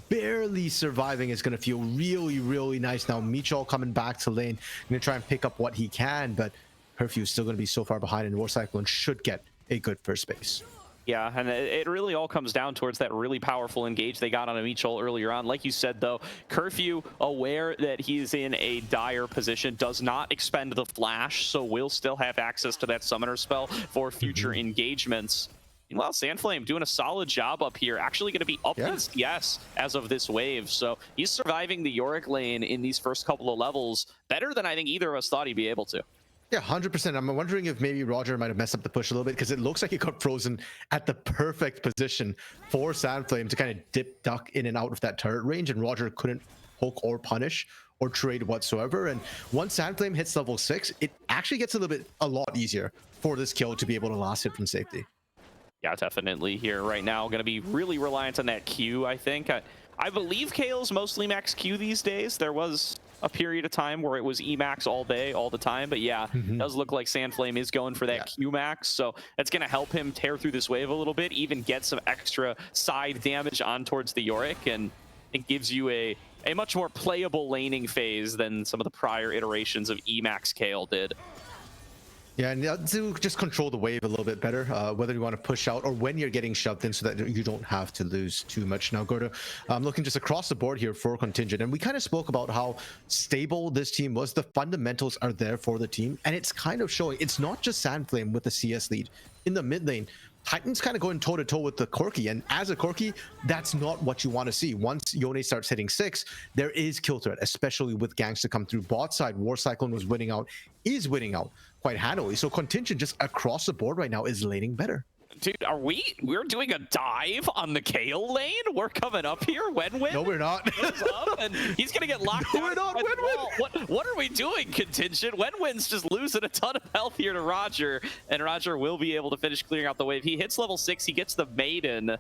barely surviving is going to feel really, really nice now. Michal coming back to lane, going to try and pick up what he can, but Curfew is still going to be so far behind, and War Cyclone should get a good first base. Yeah, and it really all comes down towards that really powerful engage they got on a Michel earlier on. Like you said, though, Curfew, aware that he's in a dire position, does not expend the flash, so will still have access to that summoner spell for future engagements. Meanwhile, Sandflame doing a solid job up here, actually going to be up in CS as of this wave. So he's surviving the Yorick lane in these first couple of levels better than I think either of us thought he'd be able to. Yeah, 100%. I'm wondering if maybe Roger might have messed up the push a little bit because it looks like he got frozen at the perfect position for Sandflame to kind of dip, duck in and out of that turret range, and Roger couldn't poke or punish or trade whatsoever. And once Sandflame hits level 6, it actually gets a lot easier for this kill to be able to last hit from safety. Yeah, definitely here right now. Going to be really reliant on that Q, I think. I believe Kale's mostly max Q these days. There was a period of time where it was Emax all day, all the time. But yeah, it does look like Sandflame is going for that Q max. So that's going to help him tear through this wave a little bit, even get some extra side damage on towards the Yorick. And it gives you a much more playable laning phase than some of the prior iterations of Emax Kale did. Yeah, and to just control the wave a little bit better, whether you want to push out or when you're getting shoved in so that you don't have to lose too much. Now, Gordo, I'm looking just across the board here for Contingent, and we kind of spoke about how stable this team was. The fundamentals are there for the team, and it's kind of showing. It's not just Sandflame with the CS lead. In the mid lane, Titan's kind of going toe-to-toe with the Corki, and as a Corki, that's not what you want to see. Once Yone starts hitting 6, there is kill threat, especially with ganks to come through. Bot side, War Cyclone was winning out, is winning out quite handily. So Contingent just across the board right now is laning better. Dude, we're doing a dive on the Kale lane? We're coming up here, Wenwin? No, we're not. And he's gonna get locked no, down. We're not, what are we doing, Contingent? Wenwin's just losing a ton of health here to Roger, and Roger will be able to finish clearing out the wave. He hits level 6, he gets the Maiden.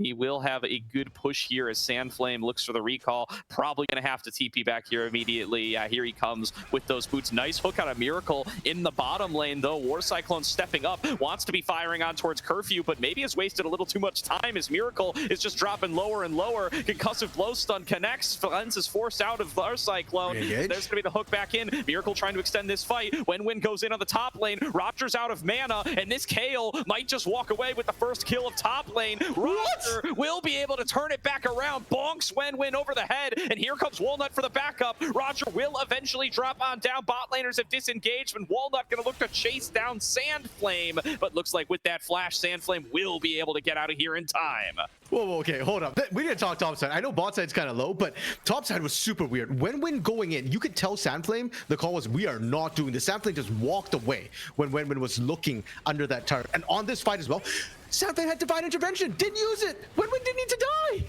He will have a good push here as Sandflame looks for the recall. Probably going to have to TP back here immediately. Here he comes with those boots. Nice hook out of Miracle in the bottom lane, though. War Cyclone stepping up, wants to be firing on towards Curfew, but maybe has wasted a little too much time as Miracle is just dropping lower and lower. Concussive Blow Stun connects. Lens is forced out of War Cyclone. There's going to be the hook back in. Miracle trying to extend this fight. Wenwin goes in on the top lane. Roger's out of mana, and this Kale might just walk away with the first kill of top lane. Roger will be able to turn it back around. Bonks Wenwin over the head, and here comes Walnut for the backup. Roger will eventually drop on down. Bot laners have disengaged, and Walnut gonna look to chase down Sandflame, but looks like with that flash, Sandflame will be able to get out of here in time. Whoa, okay, hold up. We need to talk topside. I know bot side's kind of low, but topside was super weird. Wenwin going in, you could tell Sandflame, the call was, we are not doing this. Sandflame just walked away when Wenwin was looking under that turret. And on this fight as well, Sandflame had divine intervention, didn't use it. Wenwin didn't need to die.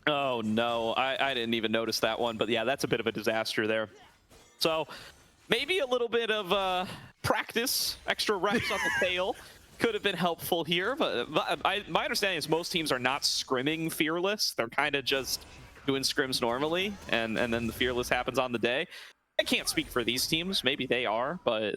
Oh no, I didn't even notice that one, but yeah, that's a bit of a disaster there. So maybe a little bit of practice, extra reps on the tail could have been helpful here, but my understanding is most teams are not scrimming Fearless. They're kind of just doing scrims normally, and then the Fearless happens on the day. I can't speak for these teams. Maybe they are, but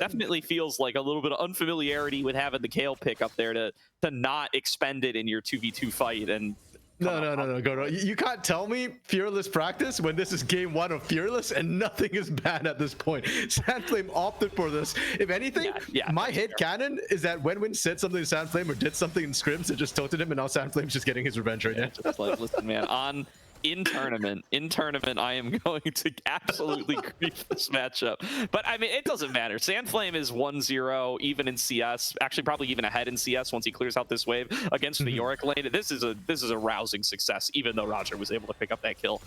definitely feels like a little bit of unfamiliarity with having the Kale pick up there to not expend it in your 2v2 fight. And No, Gordo. You can't tell me Fearless practice when this is game 1 of Fearless and nothing is banned at this point. Sandflame opted for this. If anything, my head canon is that Wenwin said something to Sandflame or did something in scrims that just tilted him, and now Sandflame's just getting his revenge right now. Just like, listen, man, in tournament, I am going to absolutely grief this matchup. But I mean, it doesn't matter. Sandflame is 1-0 even in CS, actually probably even ahead in CS once he clears out this wave against the Yorick lane. This is a rousing success, even though Roger was able to pick up that kill.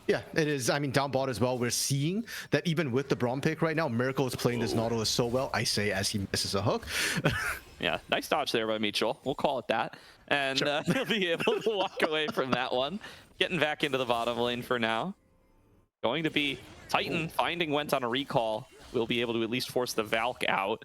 Yeah, it is. I mean, down bot as well, we're seeing that even with the Braum pick right now, Miracle is playing this Nautilus so well, I say, as he misses a hook. Yeah, nice dodge there by Mitchell. We'll call it that. And he'll be able to walk away from that one. Getting back into the bottom lane for now. Going to be Titan finding Went on a recall. Will be able to at least force the Valk out.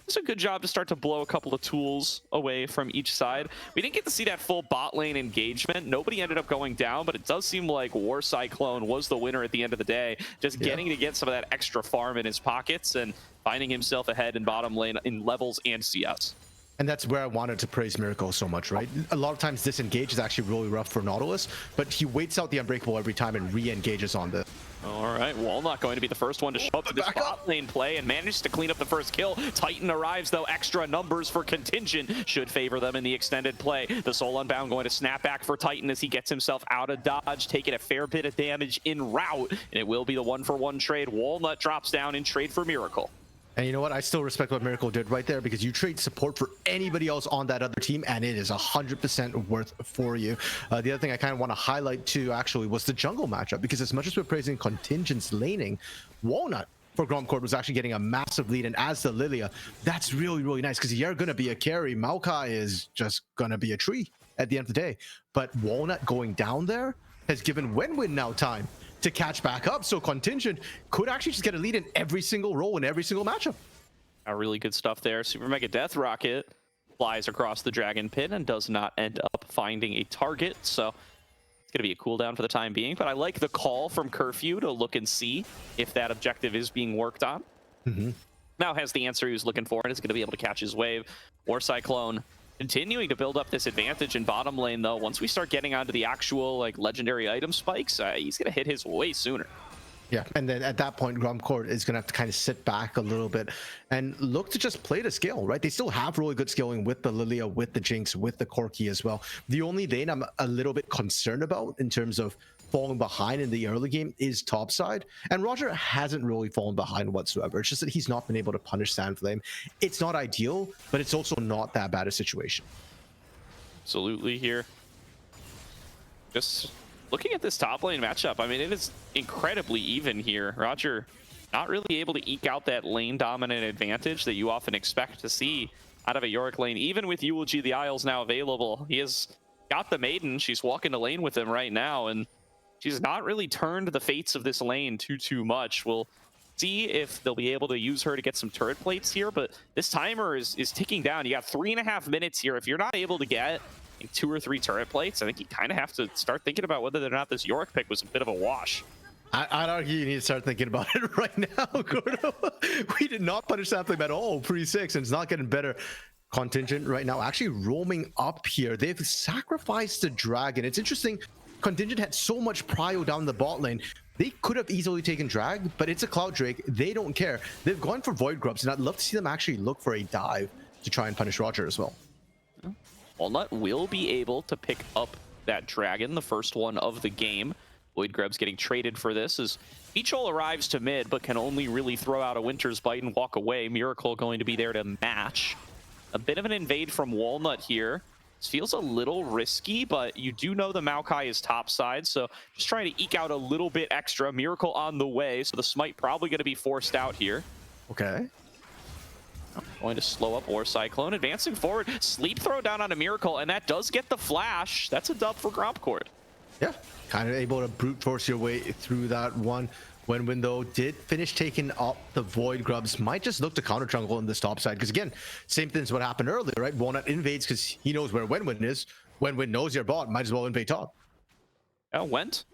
It's a good job to start to blow a couple of tools away from each side. We didn't get to see that full bot lane engagement. Nobody ended up going down, but it does seem like War Cyclone was the winner at the end of the day. Just getting to get some of that extra farm in his pockets and finding himself ahead in bottom lane in levels and CS. And that's where I wanted to praise Miracle so much, right? A lot of times disengage is actually really rough for Nautilus, but he waits out the Unbreakable every time and re-engages on this. All right, Walnut going to be the first one to show up to this bot lane play and managed to clean up the first kill. Titan arrives, though. Extra numbers for Contingent should favor them in the extended play. The Soul Unbound going to snap back for Titan as he gets himself out of dodge, taking a fair bit of damage en route, and it will be the 1-for-1 trade. Walnut drops down in trade for Miracle. And you know what? I still respect what Miracle did right there, because you trade support for anybody else on that other team, and it is 100% worth for you. The other thing I kind of want to highlight too, actually, was the jungle matchup, because as much as we're praising Contingent's laning, Walnut for grompcord was actually getting a massive lead, and as the Lilia, that's really nice because you're gonna be a carry. Maokai is just gonna be a tree at the end of the day. But Walnut going down there has given Wenwin now time to catch back up, so Contingent could actually just get a lead in every single role in every single matchup. Really good stuff there. Super Mega Death Rocket flies across the Dragon Pit and does not end up finding a target, so it's going to be a cooldown for the time being. But I like the call from Curfew to look and see if that objective is being worked on. Now has the answer he was looking for and is going to be able to catch his wave. War Cyclone continuing to build up this advantage in bottom lane, though. Once we start getting onto the actual like legendary item spikes, he's going to hit his way sooner. Yeah, and then at that point, grompcord is going to have to kind of sit back a little bit and look to just play the skill, right? They still have really good skilling with the Lilia, with the Jinx, with the Corki as well. The only lane I'm a little bit concerned about in terms of falling behind in the early game is topside. And Roger hasn't really fallen behind whatsoever. It's just that he's not been able to punish Sandflame. It's not ideal, but it's also not that bad a situation. Absolutely here. Just looking at this top lane matchup, I mean, it is incredibly even here. Roger not really able to eke out that lane dominant advantage that you often expect to see out of a Yorick lane. Even with Eulogy, the Isles now available, he has got the Maiden. She's walking the lane with him right now, and she's not really turned the fates of this lane too much. We'll see if they'll be able to use her to get some turret plates here, but this timer is ticking down. You got 3.5 minutes here. If you're not able to get 2 or 3 turret plates, I think you kind of have to start thinking about whether or not this Yorick pick was a bit of a wash. I'd argue you need to start thinking about it right now, Gordo. We did not punish Sandflame at all pre-6, and it's not getting better. Contingent right now actually roaming up here. They've sacrificed the dragon. It's interesting. Contingent had so much prio down the bot lane. They could have easily taken drag, but it's a Cloud Drake. They don't care. They've gone for Void Grubs, and I'd love to see them actually look for a dive to try and punish Roger as well. Walnut will be able to pick up that dragon, the first one of the game. Void Grub's getting traded for this as Beachol arrives to mid, but can only really throw out a Winter's Bite and walk away. Miracle going to be there to match. A bit of an invade from Walnut here. This feels a little risky, but you do know the Maokai is topside, so just trying to eke out a little bit extra. Miracle on the way, so the smite probably going to be forced out here. Okay. Going to slow up War Cyclone, advancing forward. Sleep throw down on a Miracle, and that does get the flash. That's a dub for grompcord. Yeah, kind of able to brute force your way through that one. Wenwin, though, did finish taking up the Void Grubs. Might just look to counter jungle in this top side, because again, same thing as what happened earlier, right? Walnut invades because he knows where Wenwin is. Wenwin knows your bot, might as well invade top. Went.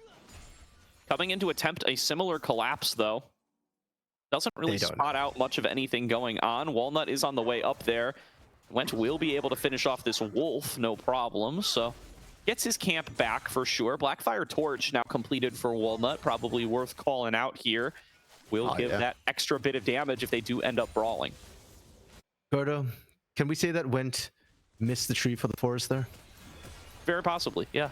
Coming in to attempt a similar collapse, though. Doesn't really spot out much of anything going on. Walnut is on the way up there. Went will be able to finish off this Wolf, no problem. So gets his camp back for sure. Blackfire Torch now completed for Walnut. Probably worth calling out here. Will give that extra bit of damage if they do end up brawling. Gordo, can we say that Went missed the tree for the forest there? Very possibly, yeah.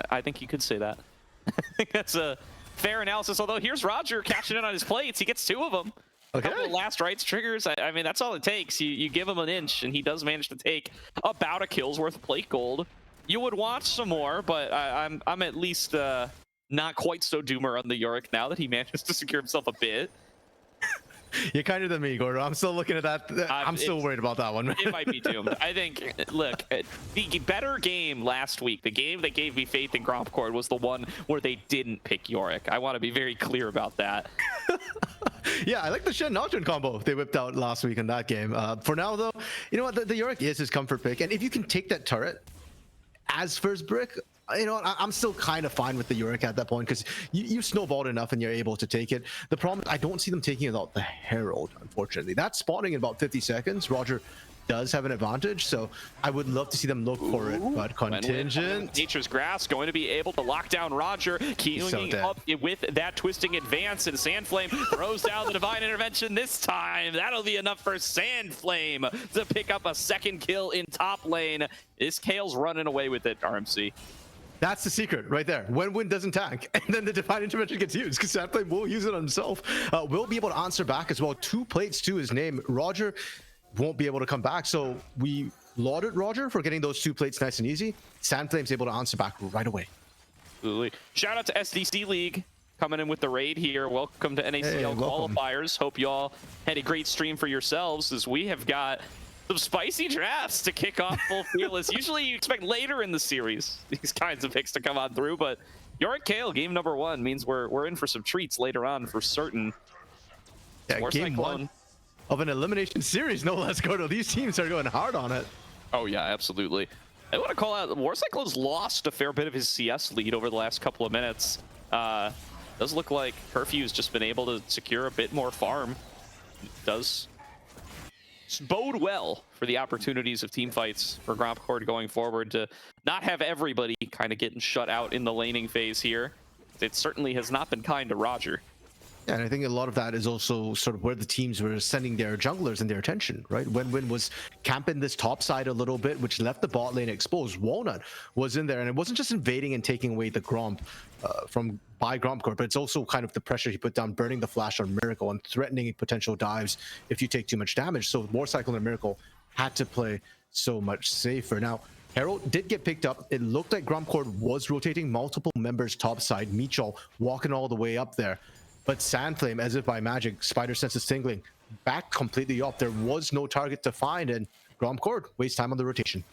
I think you could say that. I think that's a fair analysis, although here's Roger cashing in on his plates. He gets 2 of them. Okay. A couple of last rites triggers. I mean, that's all it takes. You give him an inch, and he does manage to take about a kill's worth of plate gold. You would want some more, but I'm at least not quite so doomer on the Yorick now that he manages to secure himself a bit. You're kinder than me, Gordo. I'm still looking at that. I'm still worried about that one. It might be doomed. I think, look, the better game last week, the game that gave me faith in grompcord, was the one where they didn't pick Yorick. I want to be very clear about that. Yeah, I like the Shen Nocturne combo they whipped out last week in that game. For now, though, you know what? The Yorick is his comfort pick. And if you can take that turret as first brick, you know, I'm still kind of fine with the Yorick at that point because you snowballed enough and you're able to take it. The problem is I don't see them taking it out the Herald, unfortunately. That's spawning in about 50 seconds. Roger does have an advantage, so I would love to see them look for it, but Contingent... Nature's Grass going to be able to lock down Roger, queuing up with that twisting advance, and Sandflame throws down the Divine Intervention this time. That'll be enough for Sandflame to pick up a second kill in top lane. This Kale's running away with it, RMC. That's the secret right there. When Win doesn't tank, and then the Divine Intervention gets used, because Sandflame will use it on himself. Will be able to answer back as well. 2 plates to his name. Roger won't be able to come back, so we lauded Roger for getting those 2 plates nice and easy. Sandflame's able to answer back right away. Absolutely. Shout out to SDC League. coming in with the raid here. Welcome to NACL welcome. qualifiers. Hope you all had a great stream for yourselves, as we have got some spicy drafts to kick off full fearless. Usually you expect later in the series these kinds of picks to come on through, but Yorick Kale, game number 1 means we're in for some treats later on for certain. Yeah, game 1 of an elimination series, no less, Gordo. These teams are going hard on it. Oh yeah, absolutely. I want to call out, War Cyclone's lost a fair bit of his CS lead over the last couple of minutes. Does look like Curfew's just been able to secure a bit more farm. Does bode well for the opportunities of team fights for grompcord going forward, to not have everybody kind of getting shut out in the laning phase here. It certainly has not been kind to Roger. Yeah, and I think a lot of that is also sort of where the teams were sending their junglers and their attention, right? Win was camping this top side a little bit, which left the bot lane exposed. Walnut was in there, and it wasn't just invading and taking away the Gromp by grompcord, but it's also kind of the pressure he put down, burning the flash on Miracle and threatening potential dives if you take too much damage. So War Cyclone and Miracle had to play so much safer. Now, Herald did get picked up. It looked like grompcord was rotating multiple members top side. Michal walking all the way up there. But Sandflame, as if by magic, Spider Senses tingling, back completely up. There was no target to find, and grompcord wastes time on the rotation.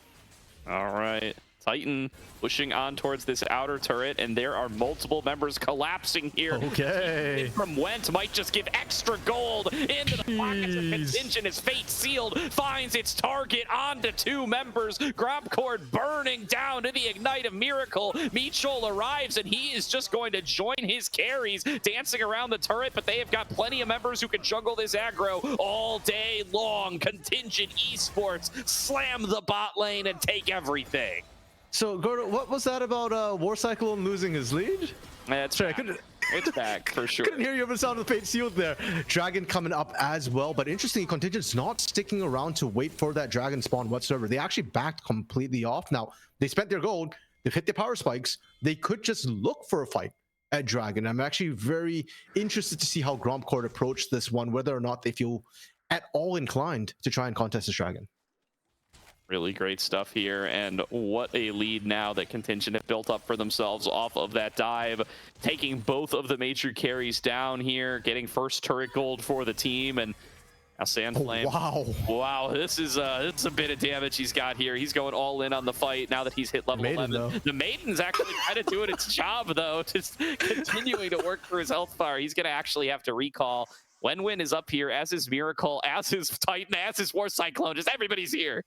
All right. Titan pushing on towards this outer turret, and there are multiple members collapsing here. Okay. From Went might just give extra gold into the pockets of Contingent as fate sealed finds its target onto 2 members. Grompcord burning down to the ignite of Miracle. Michal arrives, and he is just going to join his carries, dancing around the turret, but they have got plenty of members who can juggle this aggro all day long. Contingent Esports slam the bot lane and take everything. So, Gordo, what was that about War Cyclone losing his lead? That's Sorry, it's back for sure. Couldn't hear you over the sound of the fate sealed there. Dragon coming up as well, but interestingly, Contingent's not sticking around to wait for that dragon spawn whatsoever. They actually backed completely off. Now, they spent their gold, they've hit their power spikes. They could just look for a fight at dragon. I'm actually very interested to see how grompcord approach this one, whether or not they feel at all inclined to try and contest this dragon. Really great stuff here, and what a lead now that Contingent have built up for themselves off of that dive, taking both of the major carries down here, getting first turret gold for the team. And now Sandflame, wow, this is a bit of damage he's got here. He's going all in on the fight now that he's hit level 11. The Maiden's actually kind of doing its job though, just continuing to work through his health bar. He's gonna actually have to recall. Wenwin is up here, as is Miracle, as is Titan, as is War Cyclone. Just everybody's here.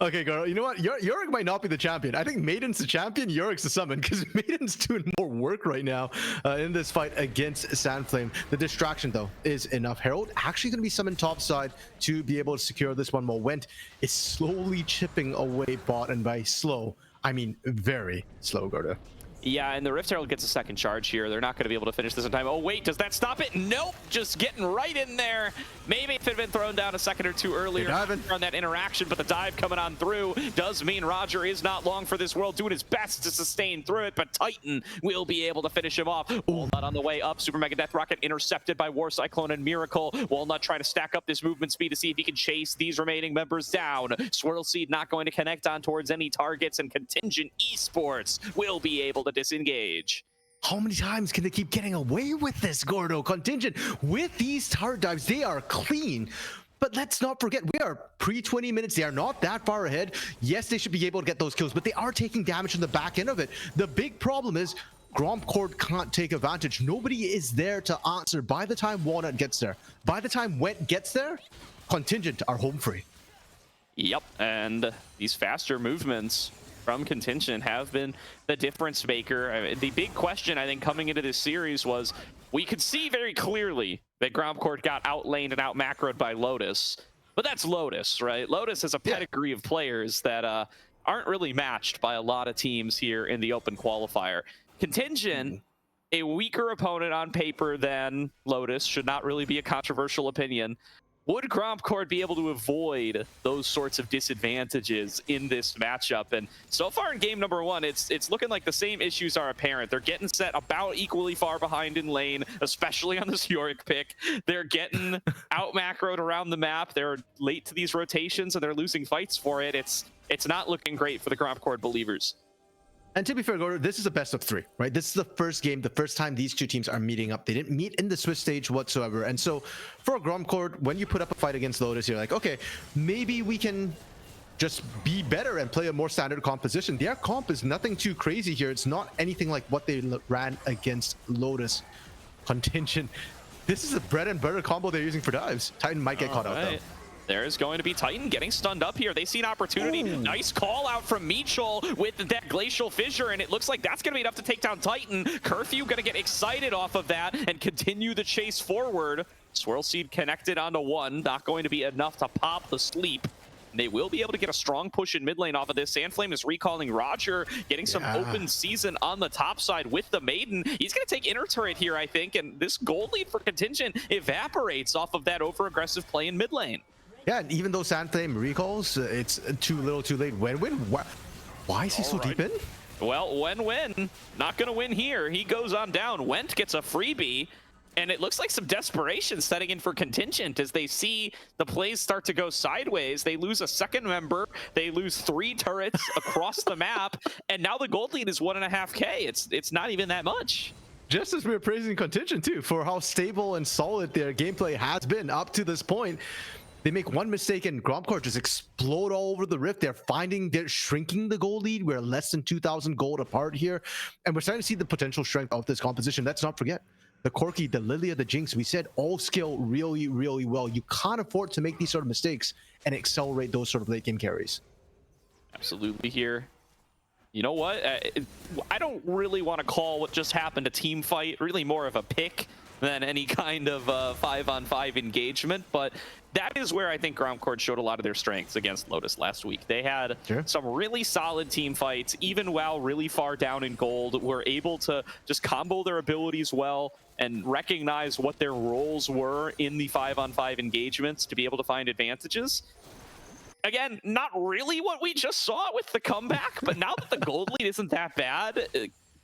Okay, girl, you know what? Yorick might not be the champion. I think Maiden's the champion, Yorick's the summon, because Maiden's doing more work right now in this fight against Sandflame. The distraction, though, is enough. Herald actually going to be summoned topside to be able to secure this one, while Went is slowly chipping away bot, and by slow, I mean very slow, Gordo. Yeah, and the Rift Herald gets a second charge here. They're not going to be able to finish this in time. Oh, wait, does that stop it? Nope, just getting right in there. Maybe if it had been thrown down a second or two earlier on that interaction, but the dive coming on through does mean Roger is not long for this world, doing his best to sustain through it, but Titan will be able to finish him off. Walnut on the way up. Super Mega Death Rocket intercepted by War Cyclone and Miracle. Walnut trying to stack up this movement speed to see if he can chase these remaining members down. Swirl Seed not going to connect on towards any targets, and Contingent Esports will be able to disengage. How many times can they keep getting away with this, Gordo? Contingent, with these turret dives, they are clean. But let's not forget, we are pre-20 minutes. They are not that far ahead. Yes, they should be able to get those kills, but they are taking damage on the back end of it. The big problem is grompcord can't take advantage. Nobody is there to answer by the time Walnut gets there. By the time Went gets there, Contingent are home free. Yep, and these faster movements from Contingent have been the difference maker. I mean, the big question, I think, coming into this series was, we could see very clearly that grompcord got outlaned and out-macroed by Lotus, but that's Lotus, right? Lotus has a pedigree of players that aren't really matched by a lot of teams here in the open qualifier. Contingent, a weaker opponent on paper than Lotus, should not really be a controversial opinion. Would grompcord be able to avoid those sorts of disadvantages in this matchup? And so far in game number 1, it's looking like the same issues are apparent. They're getting set about equally far behind in lane, especially on this Yorick pick. They're getting out macroed around the map. They're late to these rotations and they're losing fights for it. It's not looking great for the grompcord believers. And to be fair, Gordo, this is a best of 3, right? This is the first game, the first time these two teams are meeting up. They didn't meet in the Swiss stage whatsoever. And so for grompcord, when you put up a fight against Lotus, you're like, okay, maybe we can just be better and play a more standard composition. Their comp is nothing too crazy here. It's not anything like what they ran against Lotus. Contingent. This is the bread and butter combo they're using for dives. Titan might get caught out though. There's going to be Titan getting stunned up here. They see an opportunity. Ooh. Nice call out from Mitchell with that glacial fissure, and it looks like that's going to be enough to take down Titan. Curfew going to get excited off of that and continue the chase forward. Swirl Seed connected onto 1, not going to be enough to pop the sleep. They will be able to get a strong push in mid lane off of this. Sandflame is recalling Roger, getting some open season on the top side with the Maiden. He's going to take inner turret here, I think, and this gold lead for Contingent evaporates off of that over-aggressive play in mid lane. Yeah, and even though Sandflame recalls, it's too little too late. Win. Why is he so deep in? Well, Win not going to win here. He goes on down. Went gets a freebie. And it looks like some desperation setting in for Contingent as they see the plays start to go sideways. They lose a second member. They lose 3 turrets across the map. And now the gold lead is 1.5K. It's not even that much. Just as we were praising Contingent too for how stable and solid their gameplay has been up to this point. They make one mistake and grompcord just explode all over the rift. They're shrinking the gold lead. We're less than 2,000 gold apart here. And we're starting to see the potential strength of this composition. Let's not forget. The Corki, the Lilia, the Jinx, we said all scale really, really well. You can't afford to make these sort of mistakes and accelerate those sort of late game carries. Absolutely here. You know what? I don't really want to call what just happened a team fight, really more of a pick than any kind of 5-on-5 engagement, but that is where I think grompcord showed a lot of their strengths against Lotus last week. They had some really solid team fights, even while really far down in gold, were able to just combo their abilities well and recognize what their roles were in the 5-on-5 engagements to be able to find advantages. Again, not really what we just saw with the comeback, but now that the gold lead isn't that bad,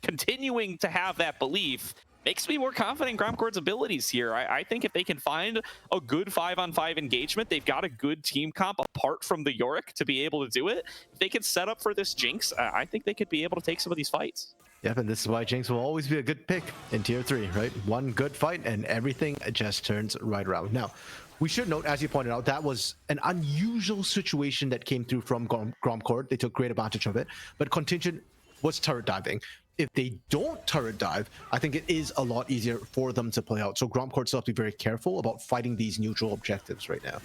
continuing to have that belief makes me more confident in grompcord's abilities here. I think if they can find a good 5-on-5 engagement, they've got a good team comp apart from the Yorick to be able to do it. If they can set up for this Jinx, I think they could be able to take some of these fights. Yep, and this is why Jinx will always be a good pick in tier 3, right? One good fight and everything just turns right around. Now, we should note, as you pointed out, that was an unusual situation that came through from grompcord. They took great advantage of it, but Contingent was turret diving. If they don't turret dive, I think it is a lot easier for them to play out. So grompcord still have to be very careful about fighting these neutral objectives right now.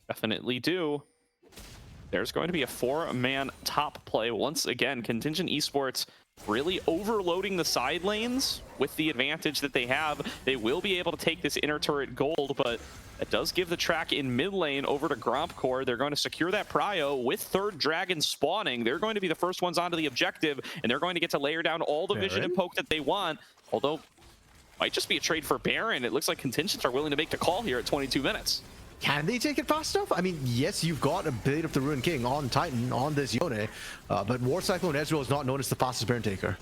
Definitely do. There's going to be a 4-man top play. Once again, Contingent Esports really overloading the side lanes with the advantage that they have. They will be able to take this inner turret gold, but it does give the track in mid lane over to grompcord. They're going to secure that prio with 3rd dragon spawning. They're going to be the first ones onto the objective, and they're going to get to layer down all the vision and poke that they want. Although, might just be a trade for Baron. It looks like Contingents are willing to make the call here at 22 minutes. Can they take it fast enough? I mean, yes, you've got a Blade of the Ruined King on Titan, on this Yone, but War Cyclone Ezreal is not known as the fastest Baron taker.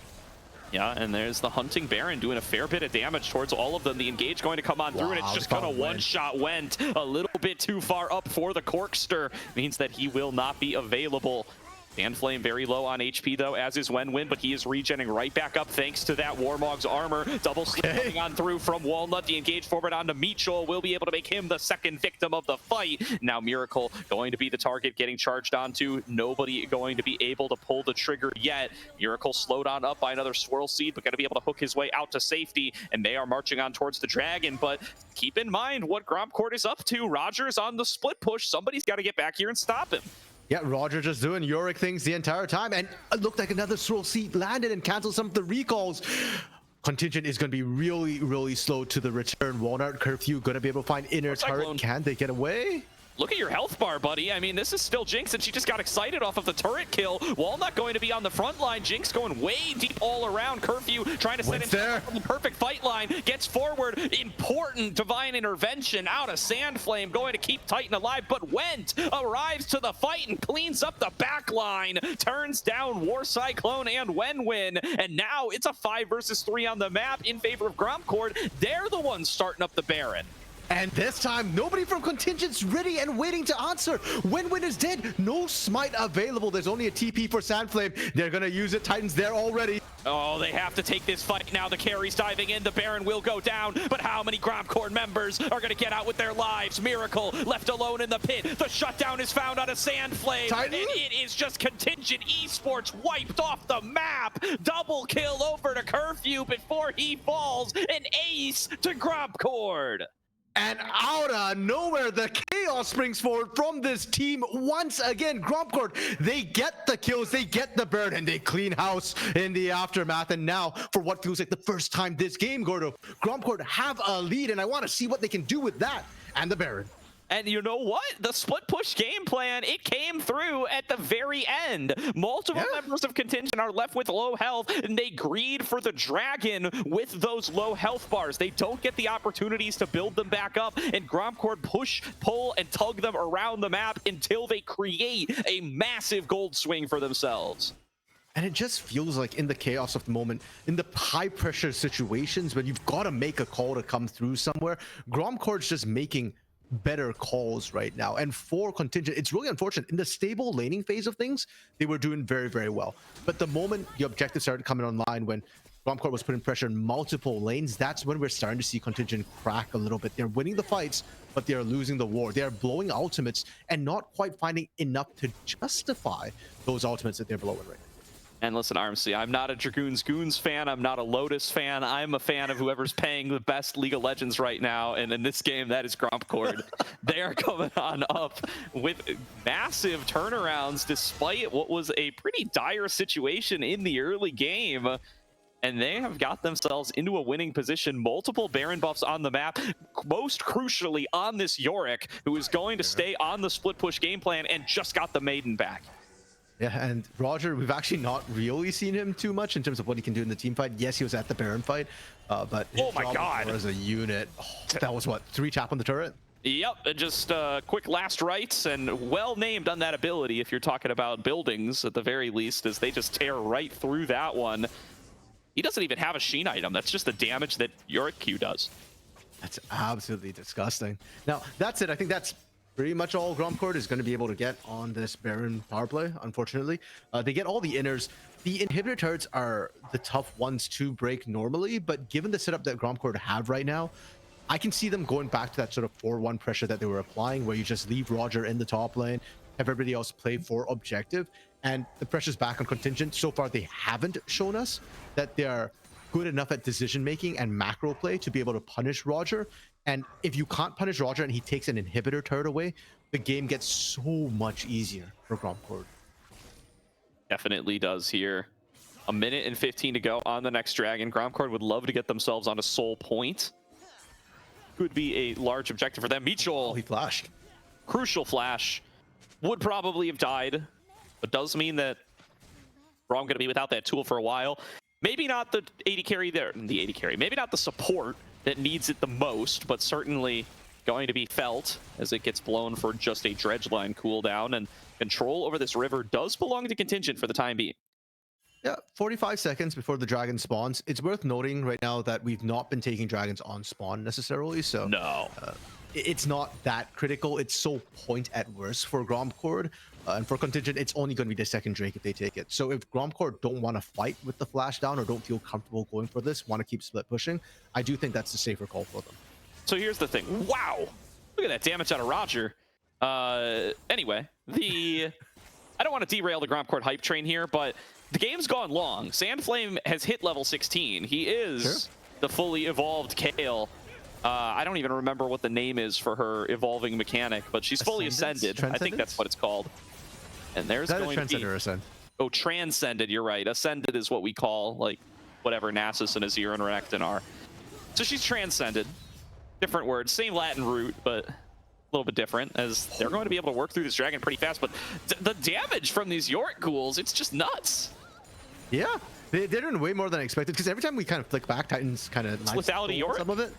Yeah, and there's the Hunting Baron doing a fair bit of damage towards all of them. The Engage going to come on through, and it's just going to one-shot Went a little bit too far up for the Corkster. Means that he will not be available. Sandflame very low on HP though, as is Win, but he is regenning right back up thanks to that Warmog's armor. Double slip coming on through from Walnut. The engage forward onto Mitchell will be able to make him the second victim of the fight. Now Miracle going to be the target getting charged onto. Nobody going to be able to pull the trigger yet. Miracle slowed on up by another Swirl Seed, but going to be able to hook his way out to safety, and they are marching on towards the Dragon. But keep in mind what grompcord is up to. Roger's on the split push. Somebody's got to get back here and stop him. Yeah, Roger just doing Yorick things the entire time, and it looked like another Swirl Seed landed and canceled some of the recalls. Contingent is going to be really, really slow to the return. Walnut Curfew going to be able to find inner turret. Can they get away? Look at your health bar, buddy. I mean, this is still Jinx, and she just got excited off of the turret kill. Walnut going to be on the front line. Jinx going way deep all around. Curfew trying to set him on the perfect fight line. Gets forward. Important divine intervention out of Sandflame. Going to keep Titan alive, but Went arrives to the fight and cleans up the back line. Turns down War Cyclone and Win. And now it's a 5 versus 3 on the map in favor of grompcord. They're the ones starting up the Baron. And this time, nobody from Contingent's ready and waiting to answer. Win is dead. No smite available. There's only a TP for Sandflame. They're going to use it. Titans there already. Oh, they have to take this fight now. The carry's diving in. The Baron will go down. But how many grompcord members are going to get out with their lives? Miracle left alone in the pit. The shutdown is found on a Sandflame. Titan? And it is just Contingent Esports wiped off the map. Double kill over to Curfew before he falls. An ace to grompcord. And out of nowhere, the chaos springs forward from this team once again. grompcord, they get the kills, they get the burn, and they clean house in the aftermath. And now, for what feels like the first time this game, Gordo, grompcord have a lead, and I want to see what they can do with that and the Baron. And you know what? The split push game plan, it came through at the very end. Multiple members of Contingent are left with low health, and they greed for the dragon with those low health bars. They don't get the opportunities to build them back up, and grompcord push, pull, and tug them around the map until they create a massive gold swing for themselves. And it just feels like in the chaos of the moment, in the high pressure situations when you've got to make a call to come through somewhere, grompcord's just making better calls right now. And for Contingent, it's really unfortunate. In the stable laning phase of things, they were doing very, very well. But the moment the objectives started coming online, when grompcord was putting pressure in multiple lanes, that's when we're starting to see Contingent crack a little bit. They're winning the fights, but they're losing the war. They're blowing ultimates and not quite finding enough to justify those ultimates that they're blowing right now. And listen, RMC, I'm not a Dragoons Goons fan. I'm not a Lotus fan. I'm a fan of whoever's paying the best League of Legends right now. And in this game, that is grompcord. They are coming on up with massive turnarounds despite what was a pretty dire situation in the early game. And they have got themselves into a winning position. Multiple Baron buffs on the map, most crucially on this Yorick, who is going to stay on the split push game plan and just got the Maiden back. Yeah, and Roger, we've actually not really seen him too much in terms of what he can do in the team fight. Yes, he was at the Baron fight, but oh my god, as a unit, that was what, 3 tap on the turret? Yep, just quick last rites, and well named on that ability if you're talking about buildings at the very least, as they just tear right through that one. He doesn't even have a Sheen item. That's just the damage that Yorick Q does. That's absolutely disgusting. Now, that's it. I think that's pretty much all grompcord is going to be able to get on this Baron power play, unfortunately. They get all the inners. The inhibitor turrets are the tough ones to break normally, but given the setup that grompcord have right now, I can see them going back to that sort of 4-1 pressure that they were applying, where you just leave Roger in the top lane, have everybody else play for objective, and the pressure's back on Contingent. So far, they haven't shown us that they're good enough at decision making and macro play to be able to punish Roger. And if you can't punish Roger and he takes an inhibitor turret away, the game gets so much easier for grompcord. Definitely does here. 1 minute and 15 to go on the next dragon. grompcord would love to get themselves on a soul point. Could be a large objective for them. Mitchell, Oh, he flashed. crucial flash. Would probably have died, but does mean that Braum going to be without that tool for a while. Maybe not the AD carry there, maybe not the support that needs it the most, but certainly going to be felt as it gets blown for just a dredge line cooldown, and control over this river does belong to Contingent for the time being. Yeah, 45 seconds before the dragon spawns. It's worth noting right now that we've not been taking dragons on spawn necessarily, so No. It's not that critical. It's so point at worst for grompcord, and for Contingent, it's only going to be the second Drake if they take it. So if grompcord don't want to fight with the flash down or don't feel comfortable going for this, want to keep split pushing, I do think that's the safer call for them. So here's the thing. Wow, look at that damage out of Roger. Anyway, I don't want to derail the grompcord hype train here, but the game's gone long. Sandflame has hit level 16. He is the fully evolved Kale. I don't even remember what the name is for her evolving mechanic, but she's fully ascended. I think that's what it's called. And there's going to be... Ascend? Oh, transcended, you're right. Ascended is what we call, like, whatever Nasus and Azir and Renekton are. So she's transcended. Different words, same Latin root, but a little bit different, as they're going to be able to work through this dragon pretty fast. But the damage from these Yorick ghouls, it's just nuts. Yeah, they're doing way more than I expected, because every time we kind of flick back, Titans kind of lethality Yorick? Some of it.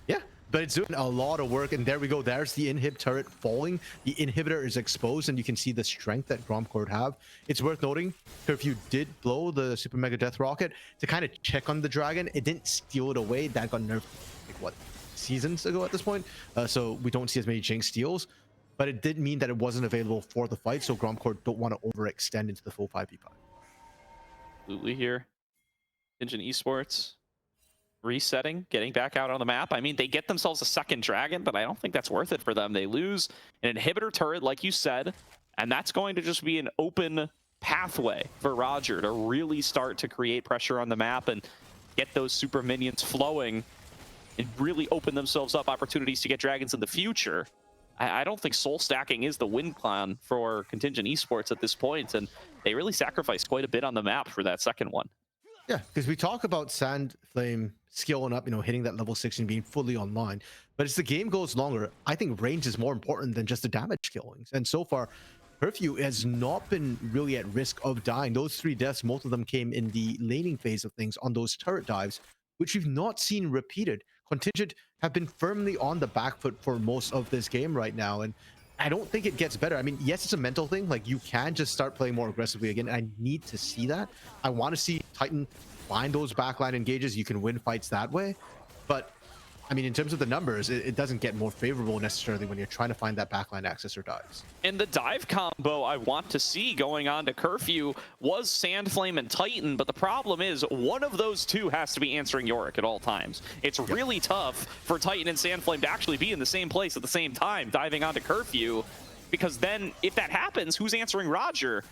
Yeah, but it's doing a lot of work, and there we go. There's the inhib turret falling. The inhibitor is exposed, and you can see the strength that grompcord have. It's worth noting, Curfew did blow the Super Mega Death Rocket to kind of check on the dragon. It didn't steal it away. That got nerfed, like, what, seasons ago at this point, so we don't see as many Jinx steals. But it did mean that it wasn't available for the fight, so grompcord don't want to overextend into the full 5v5. Absolutely here. Contingent Esports resetting, getting back out on the map. I mean, they get themselves a second dragon, but I don't think that's worth it for them. They lose an inhibitor turret, like you said, and that's going to just be an open pathway for Roger to really start to create pressure on the map and get those super minions flowing and really open themselves up opportunities to get dragons in the future. I don't think soul stacking is the win plan for Contingent Esports at this point, and they really sacrificed quite a bit on the map for that second one. Yeah, because we talk about Sand Flame scaling up, hitting that level 16, being fully online. But as the game goes longer, I think range is more important than just the damage killings. And so far, Curfew has not been really at risk of dying. Those 3 deaths, most of them came in the laning phase of things on those turret dives, which we've not seen repeated. Contingent have been firmly on the back foot for most of this game right now, and I don't think it gets better. I mean, yes, it's a mental thing. Like, you can just start playing more aggressively again, and I need to see that. I want to see Titan find those backline engages. You can win fights that way. But, I mean, in terms of the numbers, it doesn't get more favorable necessarily when you're trying to find that backline access or dives. And the dive combo I want to see going on to Curfew was Sandflame and Titan, but the problem is one of those two has to be answering Yorick at all times. It's really tough for Titan and Sandflame to actually be in the same place at the same time, diving onto Curfew, because then if that happens, who's answering Roger?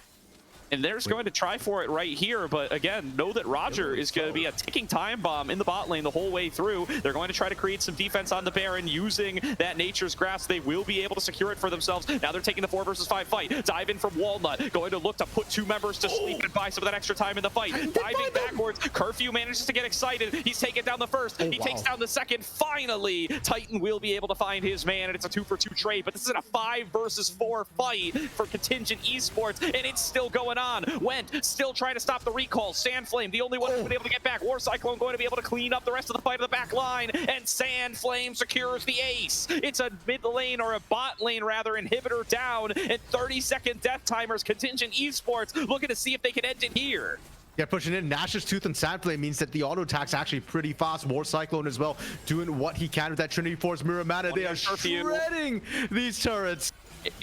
And they're just going to try for it right here, but again, know that Roger is going to be a ticking time bomb in the bot lane the whole way through. They're going to try to create some defense on the Baron using that Nature's Grasp. They will be able to secure it for themselves. Now they're taking the 4 versus 5 fight. Dive in from Walnut, going to look to put 2 members to sleep and buy some of that extra time in the fight. Diving backwards, Curfew manages to get excited. He's taken down the first, he takes down the second. Finally, Titan will be able to find his man, and it's a 2-for-2 trade, but this is a 5 versus 4 fight for Contingent Esports, and it's still going on. Went, still trying to stop the recall. Sandflame, the only one who's been able to get back. War Cyclone going to be able to clean up the rest of the fight of the back line, and Sandflame secures the ace. It's a mid lane, or a bot lane rather, inhibitor down, and 30-second death timers. Contingent Esports looking to see if they can end it here. Yeah, pushing in. Nash's Tooth and Sandflame means that the auto attack's actually pretty fast. War Cyclone as well, doing what he can with that Trinity Force Mirror Mana. They are shredding these turrets.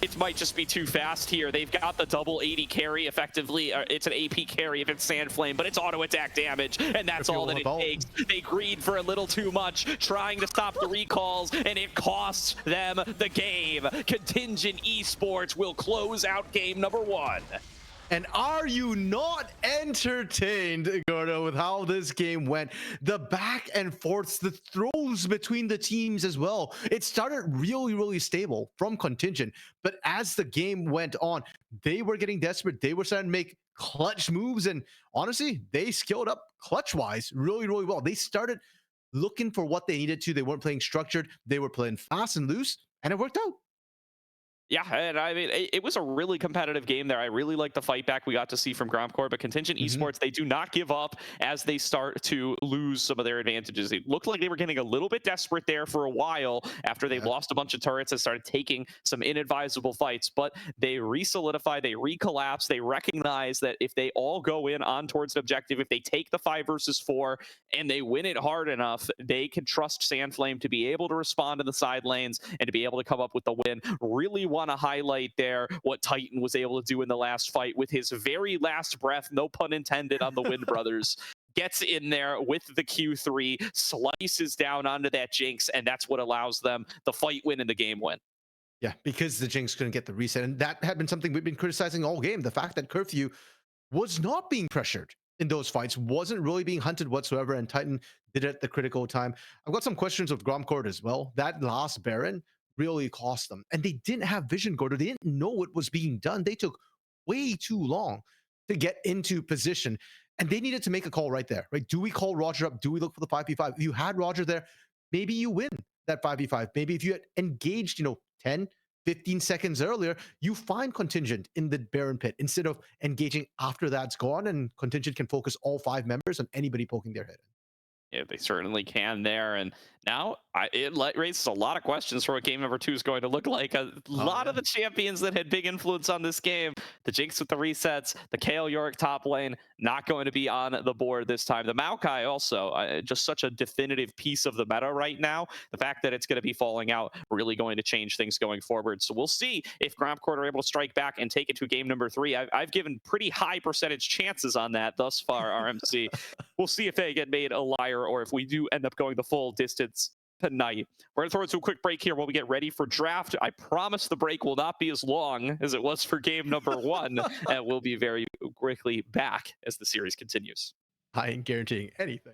It might just be too fast here. They've got the double 80 carry effectively. It's an AP carry if it's Sandflame, but it's auto attack damage, and that's all that it takes. They greed for a little too much, trying to stop the recalls, and it costs them the game. Contingent Esports will close out game number 1. And are you not entertained, Gordo, with how this game went? The back and forths, the throws between the teams as well. It started really, really stable from Contingent, but as the game went on, they were getting desperate. They were starting to make clutch moves, and honestly, they skilled up clutch-wise really, really well. They started looking for what they needed to. They weren't playing structured. They were playing fast and loose, and it worked out. Yeah, and I mean, it was a really competitive game there. I really like the fight back we got to see from grompcord, but Contingent Esports, they do not give up as they start to lose some of their advantages. It looked like they were getting a little bit desperate there for a while after they lost a bunch of turrets and started taking some inadvisable fights, but they re-solidify, they recollapse, they recognize that if they all go in on towards an objective, if they take the 5 versus 4 and they win it hard enough, they can trust Sandflame to be able to respond in the side lanes and to be able to come up with the win. Really want to highlight there what Titan was able to do in the last fight with his very last breath, no pun intended, on the Wind Brothers. Gets in there with the Q3, slices down onto that Jinx, and that's what allows them the fight win and the game win. Yeah, because the Jinx couldn't get the reset, and that had been something we've been criticizing all game. The fact that Curfew was not being pressured in those fights, wasn't really being hunted whatsoever, and Titan did it at the critical time. I've got some questions with grompcord as well. That last Baron really cost them, and they didn't have vision, Gordo. They didn't know what was being done. They took way too long to get into position, and they needed to make a call right there, right? Do we call Roger up? Do we look for the 5v5? If you had Roger there, maybe you win that 5v5. Maybe if you had engaged, 10, 15 seconds earlier, you find Contingent in the Baron pit instead of engaging after that's gone, and Contingent can focus all 5 members on anybody poking their head in. Yeah, they certainly can there, and Now, raises a lot of questions for what game number 2 is going to look like. A Oh lot yeah. of the champions that had big influence on this game, the Jinx with the resets, the Kayle Yorick top lane, not going to be on the board this time. The Maokai also, just such a definitive piece of the meta right now. The fact that it's going to be falling out, really going to change things going forward. So we'll see if grompcord are able to strike back and take it to game number 3. I've given pretty high percentage chances on that thus far, RMC. We'll see if they get made a liar or if we do end up going the full distance tonight. We're going to throw it to a quick break here while we get ready for draft. I promise the break will not be as long as it was for game number 1, and we'll be very quickly back as the series continues. I ain't guaranteeing anything.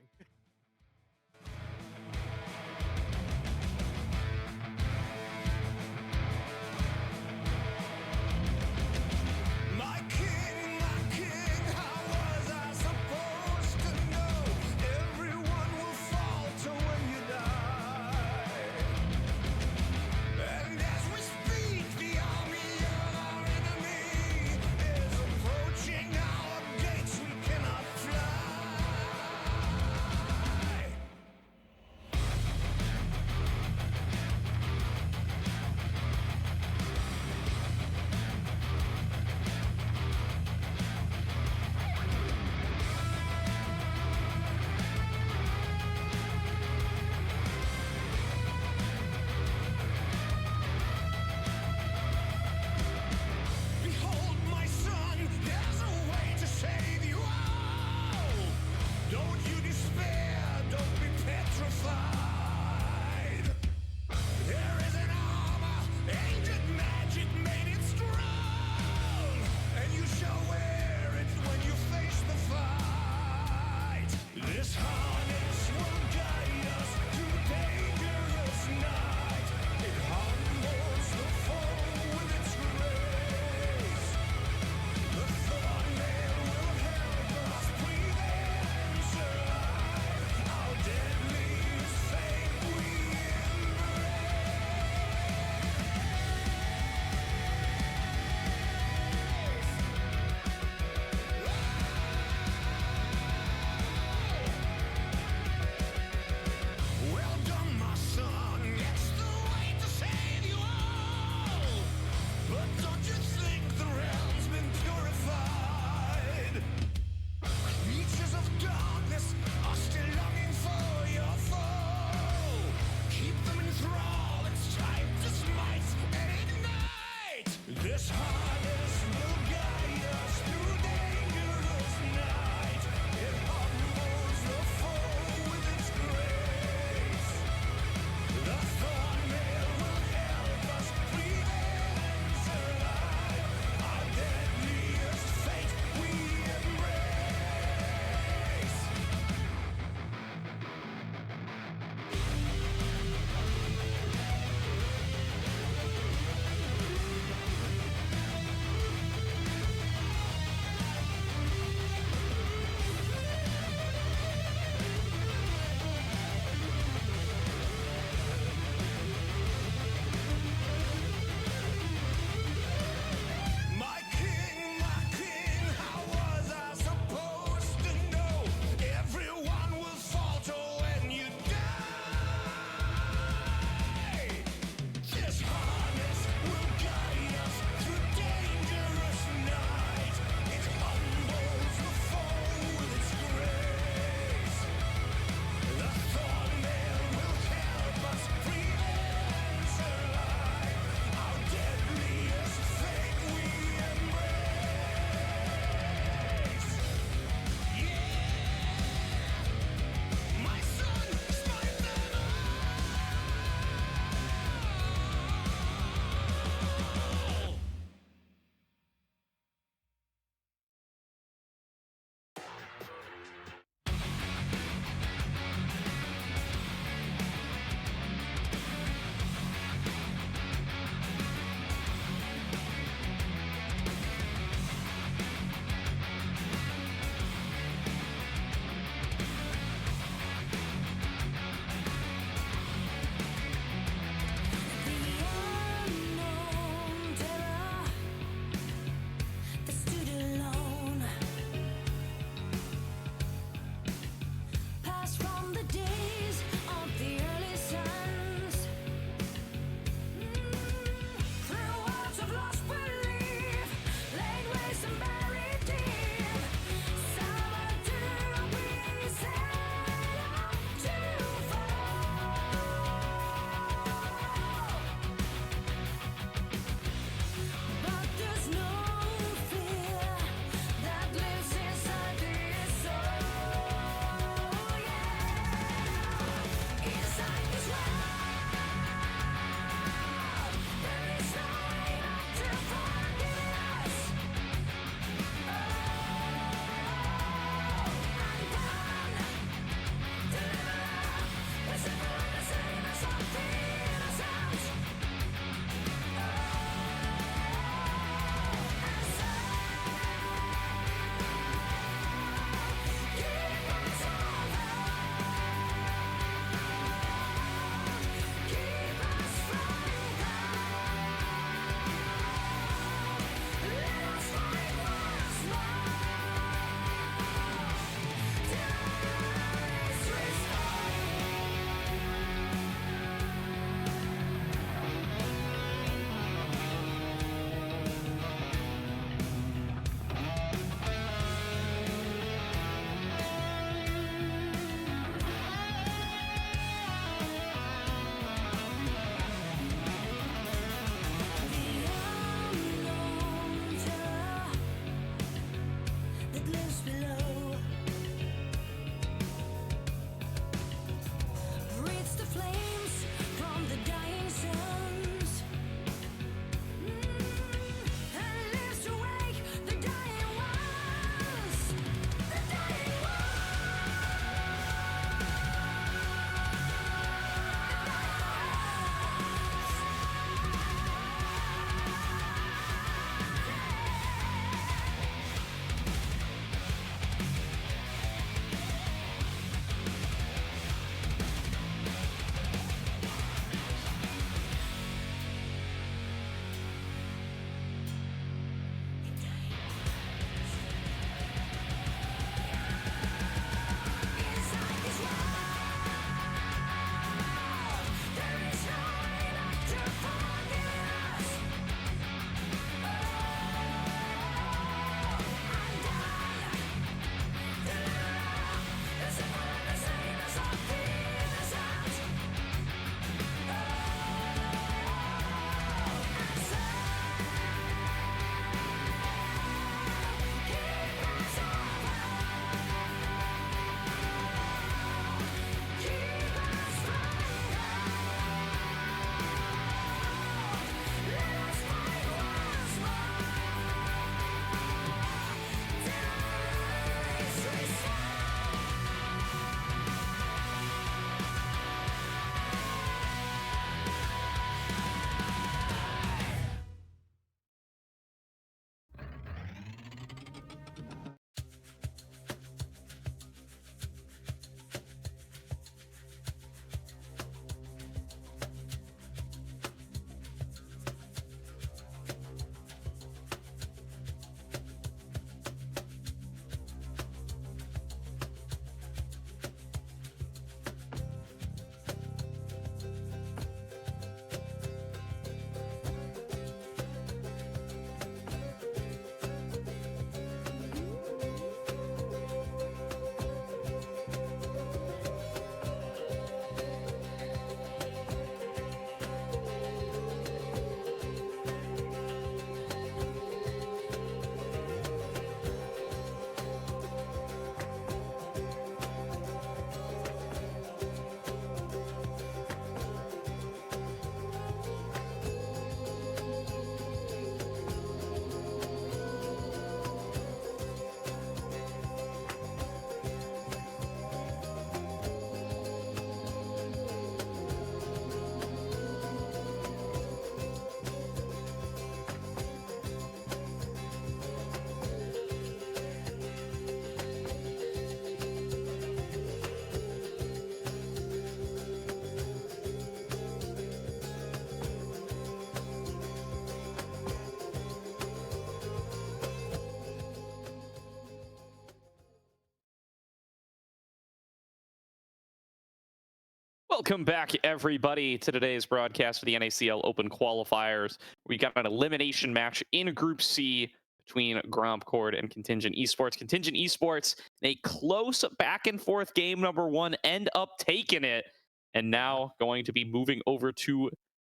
Welcome back, everybody, to today's broadcast for the NACL Open Qualifiers. We got an elimination match in Group C between grompcord and Contingent Esports. Contingent Esports, in a close back and forth game number one, end up taking it, and now going to be moving over to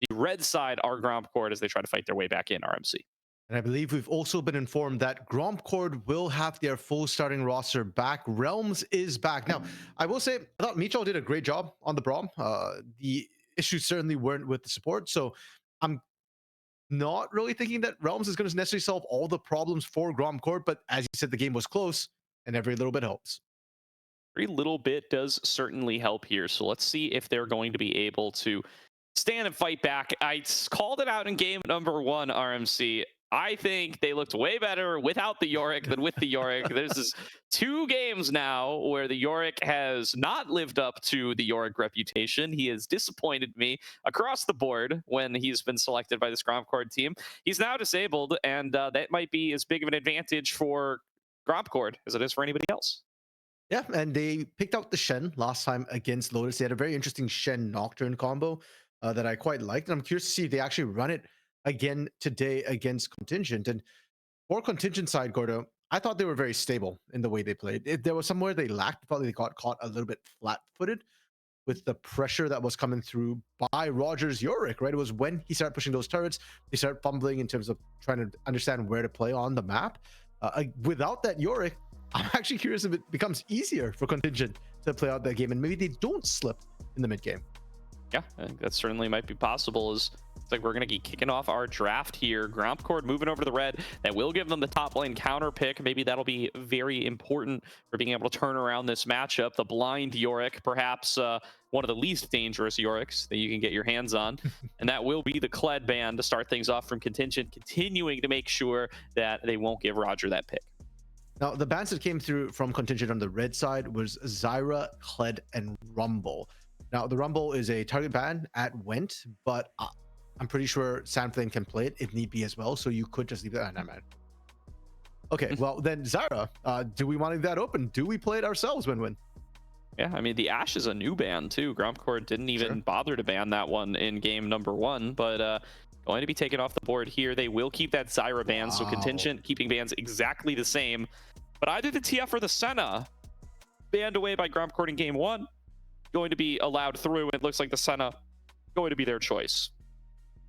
the red side, our grompcord, as they try to fight their way back in RMC. And I believe we've also been informed that grompcord will have their full starting roster back. Realms is back. Now, I will say, I thought Micho did a great job on the Braum. The issues certainly weren't with the support. So I'm not really thinking that Realms is going to necessarily solve all the problems for grompcord. But as you said, the game was close and every little bit helps. Every little bit does certainly help here. So let's see if they're going to be able to stand and fight back. I called it out in game number one, RMC. I think they looked way better without the Yorick than with the Yorick. There's this 2 games now where the Yorick has not lived up to the Yorick reputation. He has disappointed me across the board when he's been selected by this grompcord team. He's now disabled, and that might be as big of an advantage for grompcord as it is for anybody else. Yeah, and they picked out the Shen last time against Lotus. They had a very interesting Shen Nocturne combo that I quite liked. And I'm curious to see if they actually run it again today against Contingent. And for Contingent side, Gordo, I thought they were very stable in the way they played. If there was somewhere they lacked, probably they got caught a little bit flat-footed with the pressure that was coming through by Rogers Yorick, right? It was when he started pushing those turrets, they started fumbling in terms of trying to understand where to play on the map. Without that Yorick, I'm actually curious if it becomes easier for Contingent to play out that game, and maybe they don't slip in the mid game. Yeah, I think that certainly might be possible. It's like we're going to be kicking off our draft here. grompcord moving over to the red. That will give them the top lane counter pick. Maybe that'll be very important for being able to turn around this matchup. The blind Yorick, perhaps one of the least dangerous Yoricks that you can get your hands on. And that will be the Kled band to start things off from Contingent, continuing to make sure that they won't give Roger that pick. Now, the bans that came through from Contingent on the red side was Zyra, Kled, and Rumble. Now, the Rumble is a target ban at Went, but I'm pretty sure Sandflame can play it if need be as well, so you could just leave that. Nah, man. Okay, well, then Zyra, do we want to leave that open? Do we play it ourselves, Win-Win? Yeah, I mean, the Ashe is a new ban, too. grompcord didn't even bother to ban that one in game number one, but going to be taken off the board here. They will keep that Zyra ban, so Contingent keeping bans exactly the same. But either the TF or the Senna, banned away by grompcord in game one, going to be allowed through. It looks like the Senna going to be their choice.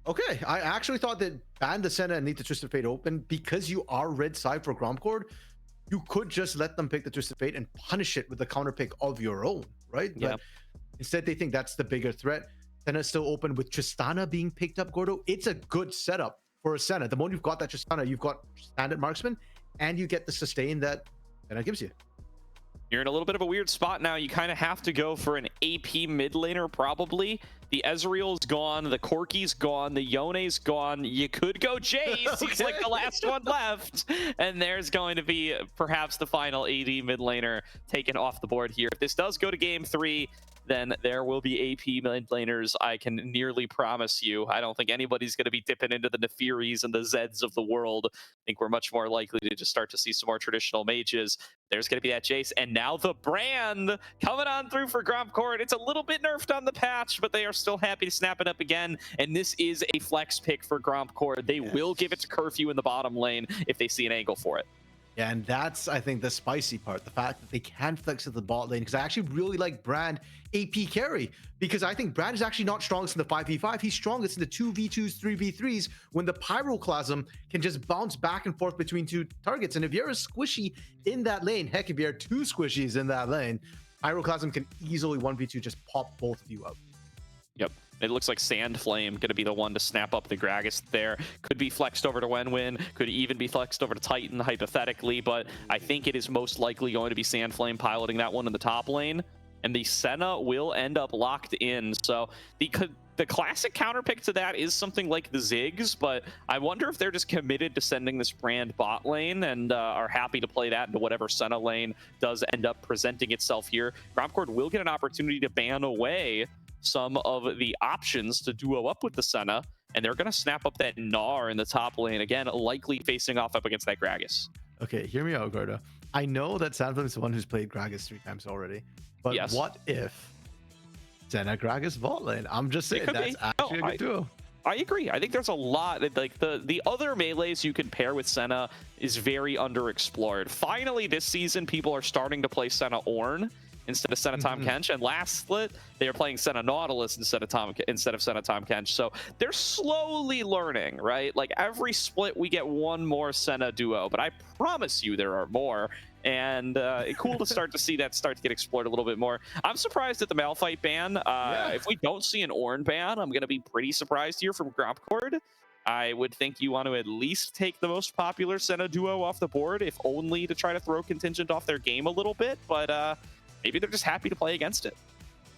Okay, I actually thought that ban the Senna and leave the Twisted Fate open because you are red side for grompcord. You could just let them pick the Twisted Fate and punish it with a counter pick of your own, right? Yeah. But instead, they think that's the bigger threat. Senna's still open with Tristana being picked up, Gordo. It's a good setup for a Senna. The moment you've got that Tristana, you've got standard marksman, and you get the sustain that Senna gives you. You're in a little bit of a weird spot now. You kind of have to go for an AP mid laner, probably. The Ezreal's gone, the Corki's gone, the Yone's gone. You could go Jace. Okay. He's like the last one left. And there's going to be perhaps the final AD mid laner taken off the board here. If this does go to game 3, then there will be AP mid laners, I can nearly promise you. I don't think anybody's going to be dipping into the Nefiris and the Zeds of the world. I think we're much more likely to just start to see some more traditional mages. There's going to be that Jace, and now the brand coming on through for grompcord. It's a little bit nerfed on the patch, but they are still happy to snap it up again, and this is a flex pick for grompcord. They will give it to Curfew in the bottom lane if they see an angle for it. Yeah, and that's, I think, the spicy part, the fact that they can flex at the bot lane, because I actually really like Brand AP carry, because I think Brand is actually not strongest in the 5v5. He's strongest in the 2v2s, 3v3s, when the Pyroclasm can just bounce back and forth between 2 targets. And if you're a squishy in that lane, heck, if you're 2 squishies in that lane, Pyroclasm can easily 1v2 just pop both of you up. Yep. It looks like Sandflame going to be the one to snap up the Gragas there. Could be flexed over to Wenwin. Could even be flexed over to Titan, hypothetically. But I think it is most likely going to be Sandflame piloting that one in the top lane. And the Senna will end up locked in. So the classic counter pick to that is something like the Ziggs. But I wonder if they're just committed to sending this brand bot lane and are happy to play that into whatever Senna lane does end up presenting itself here. grompcord will get an opportunity to ban away some of the options to duo up with the Senna, and they're going to snap up that Gnar in the top lane, again, likely facing off up against that Gragas. Okay, hear me out, Gordo. I know that Sandflame is the one who's played Gragas 3 times already, but yes. What if Senna Gragas bot lane. I'm just It saying could that's be. No, actually a good duo. I agree. I think there's a lot like the other melees you can pair with Senna is very underexplored. Finally, this season, people are starting to play Senna Ornn instead of Senna Tom Mhm. Kench, and last split they are playing Senna Nautilus instead of Senna Tom Kench. So they're slowly learning, right? Like every split, we get one more Senna duo, but I promise you there are more. And cool to start to see that start to get explored a little bit more. I'm surprised at the Malphite ban. Yeah. If we don't see an Ornn ban, I'm going to be pretty surprised here from grompcord. I would think you want to at least take the most popular Senna duo off the board, if only to try to throw Contingent off their game a little bit. But maybe they're just happy to play against it.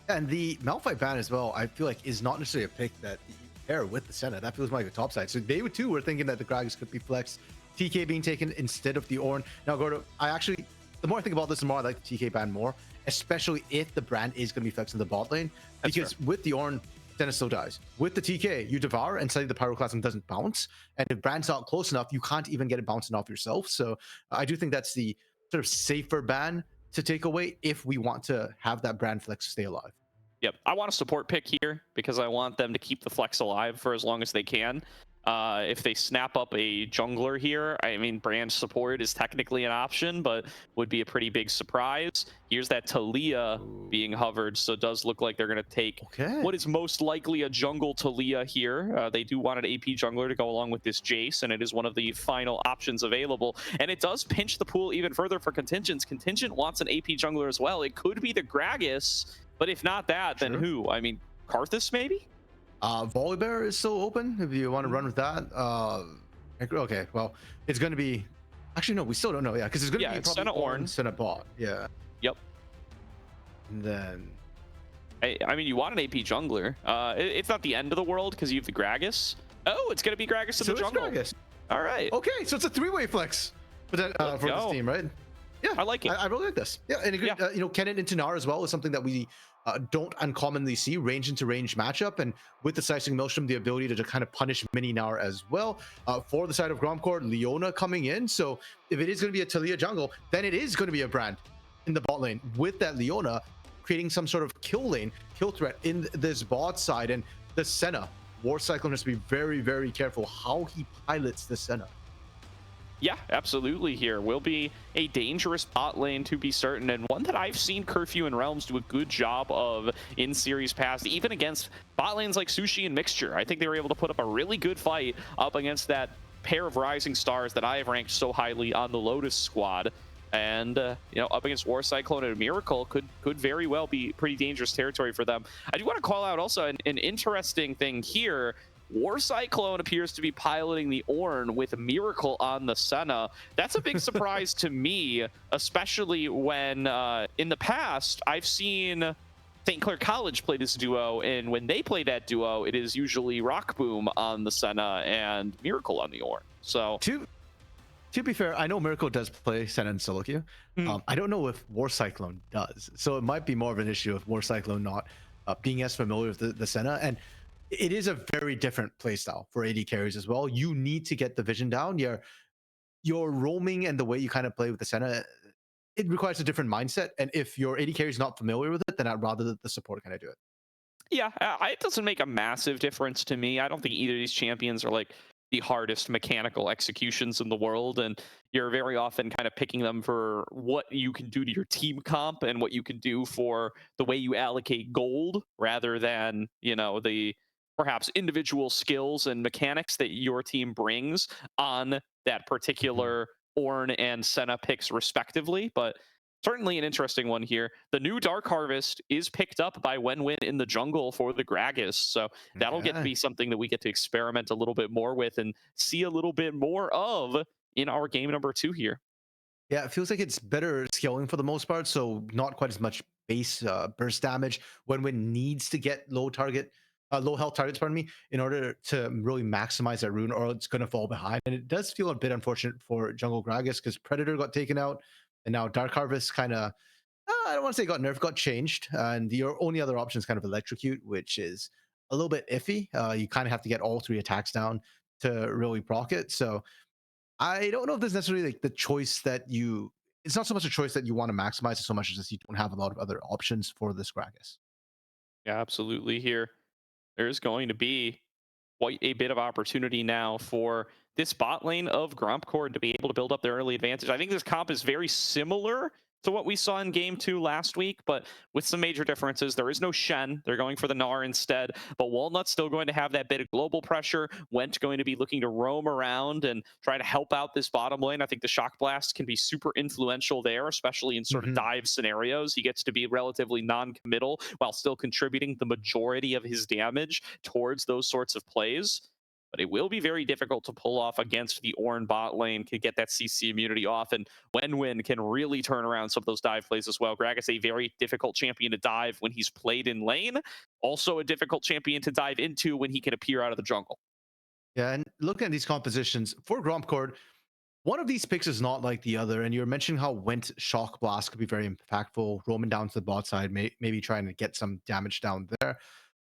And the Malphite ban as well, I feel like is not necessarily a pick that you pair with the Senna. That feels like a top side. So they too were thinking that the Gragas could be flexed. TK being taken instead of the Ornn. Now, Gordo, the more I think about this, the more I like the TK ban more, especially if the brand is going to be flexed in the bot lane. That's Because with the Ornn, Senna still dies. With the TK, you devour and suddenly the Pyroclasm doesn't bounce. And if brand's not close enough, you can't even get it bouncing off yourself. So I do think that's the sort of safer ban to take away if we want to have that brand flex stay alive. Yep, I want a support pick here because I want them to keep the flex alive for as long as they can. If they snap up a jungler here, I mean, brand support is technically an option, but would be a pretty big surprise. Here's that Talia being hovered, so it does look like they're going to take Okay. what is most likely a jungle Talia here. They do want an AP jungler to go along with this Jace, and it is one of the final options available. And it does pinch the pool even further for Contingents. Contingent wants an AP jungler as well. It could be the Gragas, but if not that, then who? I mean, Karthus maybe? Volibear is still open if you want to run with that. Okay, well, it's going to be. Actually, no, we still don't know. Yeah, because it's going to be probably Senna Ornn. Senna bot. Yeah. Yep. And then. I mean, you want an AP jungler. It's not the end of the world because you have the Gragas. Oh, it's going to be Gragas in So the jungle. Gragas. All right. Okay, so it's a three-way flex for this team, right? Yeah, I like it. I really like this. Yeah, and Kennen into Nar as well is something that we don't uncommonly see, range into range matchup, and with the Slicing Maelstrom, the ability to kind of punish mini Nar as well. For the side of grompcord, Leona coming in, so if it is going to be a Talia jungle, then it is going to be a brand in the bot lane with that Leona creating some sort of kill threat in this bot side, and the Senna. War Cyclone has to be very, very careful how he pilots the Senna. Yeah, absolutely. Here will be a dangerous bot lane to be certain, and one that I've seen Curfew and Realms do a good job of in series past, even against bot lanes like Sushi and Mixture. I think they were able to put up a really good fight up against that pair of Rising Stars that I have ranked so highly on the Lotus squad. And up against War Cyclone and Miracle could very well be pretty dangerous territory for them. I do want to call out also an interesting thing here. War Cyclone appears to be piloting the Ornn with Miracle on the Senna. That's a big surprise to me, especially when in the past I've seen St. Clair College play this duo, and when they play that duo, it is usually Rock Boom on the Senna and Miracle on the Ornn. So to be fair, I know Miracle does play Senna and solo queue. I don't know if War Cyclone does, so it might be more of an issue of War Cyclone not being as familiar with the Senna. And it is a very different playstyle for AD carries as well. You need to get the vision down. Your roaming and the way you kind of play with the Senna, it requires a different mindset. And if your AD carry is not familiar with it, then I'd rather the support kind of do it. Yeah, it doesn't make a massive difference to me. I don't think either of these champions are like the hardest mechanical executions in the world, and you're very often kind of picking them for what you can do to your team comp and what you can do for the way you allocate gold rather than, the perhaps individual skills and mechanics that your team brings on that particular Ornn and Senna picks respectively. But certainly an interesting one here. The new Dark Harvest is picked up by Wenwin in the jungle for the Gragas. So that'll get to be something that we get to experiment a little bit more with and see a little bit more of in our game number 2 here. Yeah, it feels like it's better scaling for the most part, so not quite as much base burst damage. Wenwin needs to get low health targets, pardon me, in order to really maximize that rune, or it's going to fall behind. And it does feel a bit unfortunate for Jungle Gragas because Predator got taken out, and now Dark Harvest kind of, I don't want to say got nerfed, got changed. And your only other option is kind of Electrocute, which is a little bit iffy. You kind of have to get all 3 attacks down to really proc it. So I don't know if there's necessarily like the choice that you. It's not so much a choice that you want to maximize it so much as just you don't have a lot of other options for this Gragas. Yeah, absolutely. Here, there's going to be quite a bit of opportunity now for this bot lane of grompcord to be able to build up their early advantage. I think this comp is very similar to what we saw in game 2 last week, but with some major differences. There is no Shen. They're going for the Gnar instead, but Walnut's still going to have that bit of global pressure. Went going to be looking to roam around and try to help out this bottom lane. I think the Shock Blast can be super influential there, especially in sort of Mhm. dive scenarios. He gets to be relatively non-committal while still contributing the majority of his damage towards those sorts of plays. But it will be very difficult to pull off against the Ornn bot lane, can get that CC immunity off, and Wenwin can really turn around some of those dive plays as well. Gragas, a very difficult champion to dive when he's played in lane, also a difficult champion to dive into when he can appear out of the jungle. Yeah, and looking at these compositions for grompcord, one of these picks is not like the other, and you're mentioning how Went Shock Blast could be very impactful, roaming down to the bot side, maybe trying to get some damage down there.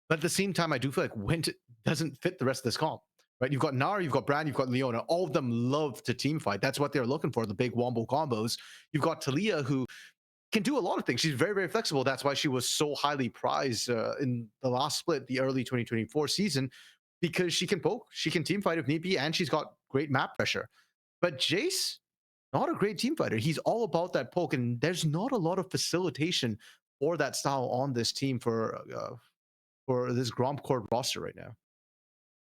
But at the same time, I do feel like Went doesn't fit the rest of this comp, right? You've got Nara, you've got Brand, you've got Leona. All of them love to team fight. That's what they're looking for, the big wombo combos. You've got Talia, who can do a lot of things. She's very, very flexible. That's why she was so highly prized in the last split, the early 2024 season, because she can poke, she can team fight if need be, and she's got great map pressure. But Jace, not a great team fighter. He's all about that poke, and there's not a lot of facilitation for that style on this team for this grompcord roster right now.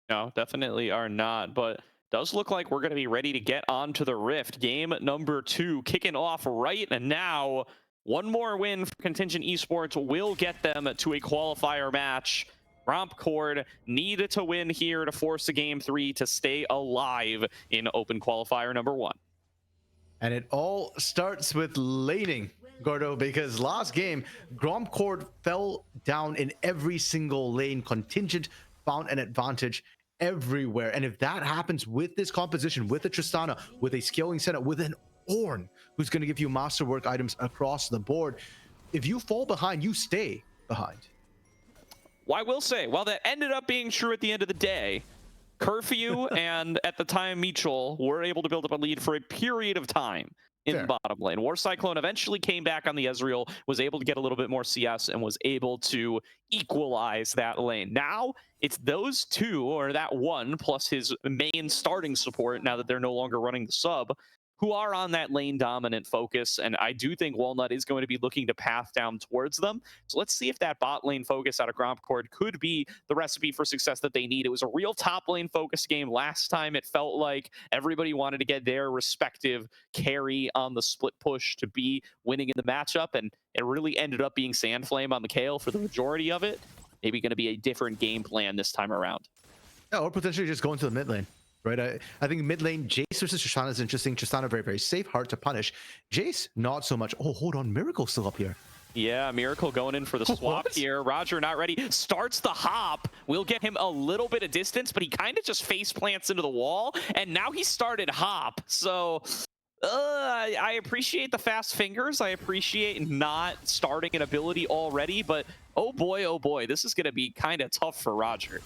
No, definitely are not, but does look like we're going to be ready to get onto the Rift. Game number 2 kicking off right and now. One more win for Contingent Esports will get them to a qualifier match. Grompcord needed to win here to force a game 3 to stay alive in open qualifier number 1. And it all starts with laning, Gordo, because last game, grompcord fell down in every single lane. Contingent found an advantage everywhere. And if that happens with this composition, with a Tristana, with a scaling setup, with an Ornn, who's going to give you masterwork items across the board, if you fall behind, you stay behind. Well, I will say, while that ended up being true at the end of the day, Curfew and at the time Mitchell were able to build up a lead for a period of time in Fair. the bottom lane. War Cyclone eventually came back on the Ezreal, was able to get a little bit more CS, and was able to equalize that lane. Now it's those two, or that one, plus his main starting support, now that they're no longer running the sub, who are on that lane dominant focus. And I do think Walnut is going to be looking to path down towards them. So let's see if that bot lane focus out of grompcord could be the recipe for success that they need. It was a real top lane focus game last time. It felt like everybody wanted to get their respective carry on the split push to be winning in the matchup, and it really ended up being Sandflame on the Kayle for the majority of it. Maybe going to be a different game plan this time around. Yeah, or potentially just going to the mid lane. Right, I think mid lane, Jace versus Tristana is interesting. Tristana very, very safe, hard to punish. Jace, not so much. Oh, hold on, Miracle's still up here. Yeah, Miracle going in for the swap What? here. Roger not ready. Starts the hop. We'll get him a little bit of distance, but he kind of just face plants into the wall, and now he started hop. So I appreciate the fast fingers. I appreciate not starting an ability already, but oh boy, this is going to be kind of tough for Roger.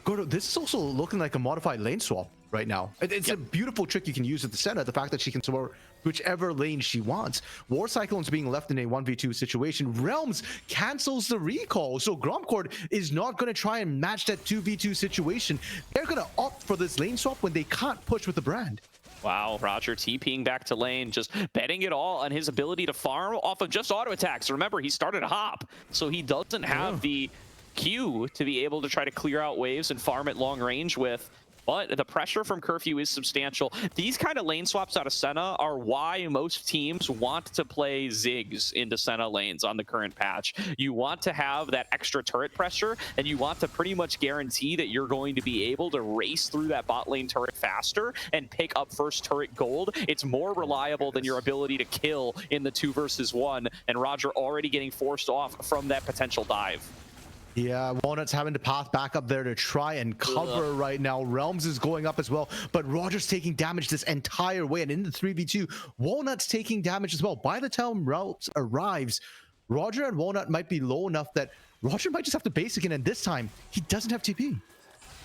Gordo, this is also looking like a modified lane swap right now. It's a beautiful trick you can use at the center, the fact that she can swap whichever lane she wants. War Cyclone's being left in a 1v2 situation. Realms cancels the recall, so grompcord is not going to try and match that 2v2 situation. They're going to opt for this lane swap when they can't push with the brand. Wow, Roger TPing back to lane, just betting it all on his ability to farm off of just auto attacks. Remember, he started a hop, so he doesn't have the Q to be able to try to clear out waves and farm at long range with. But the pressure from Curfew is substantial. These kind of lane swaps out of Senna are why most teams want to play Ziggs into Senna lanes on the current patch. You want to have that extra turret pressure, and you want to pretty much guarantee that you're going to be able to race through that bot lane turret faster and pick up first turret gold. It's more reliable than your ability to kill in the 2 versus 1, and Roger already getting forced off from that potential dive. Yeah, Walnut's having to path back up there to try and cover right now. Realms is going up as well, but Roger's taking damage this entire way, and in the 3v2, Walnut's taking damage as well. By the time Realms arrives, Roger and Walnut might be low enough that Roger might just have to base again, and this time, he doesn't have TP.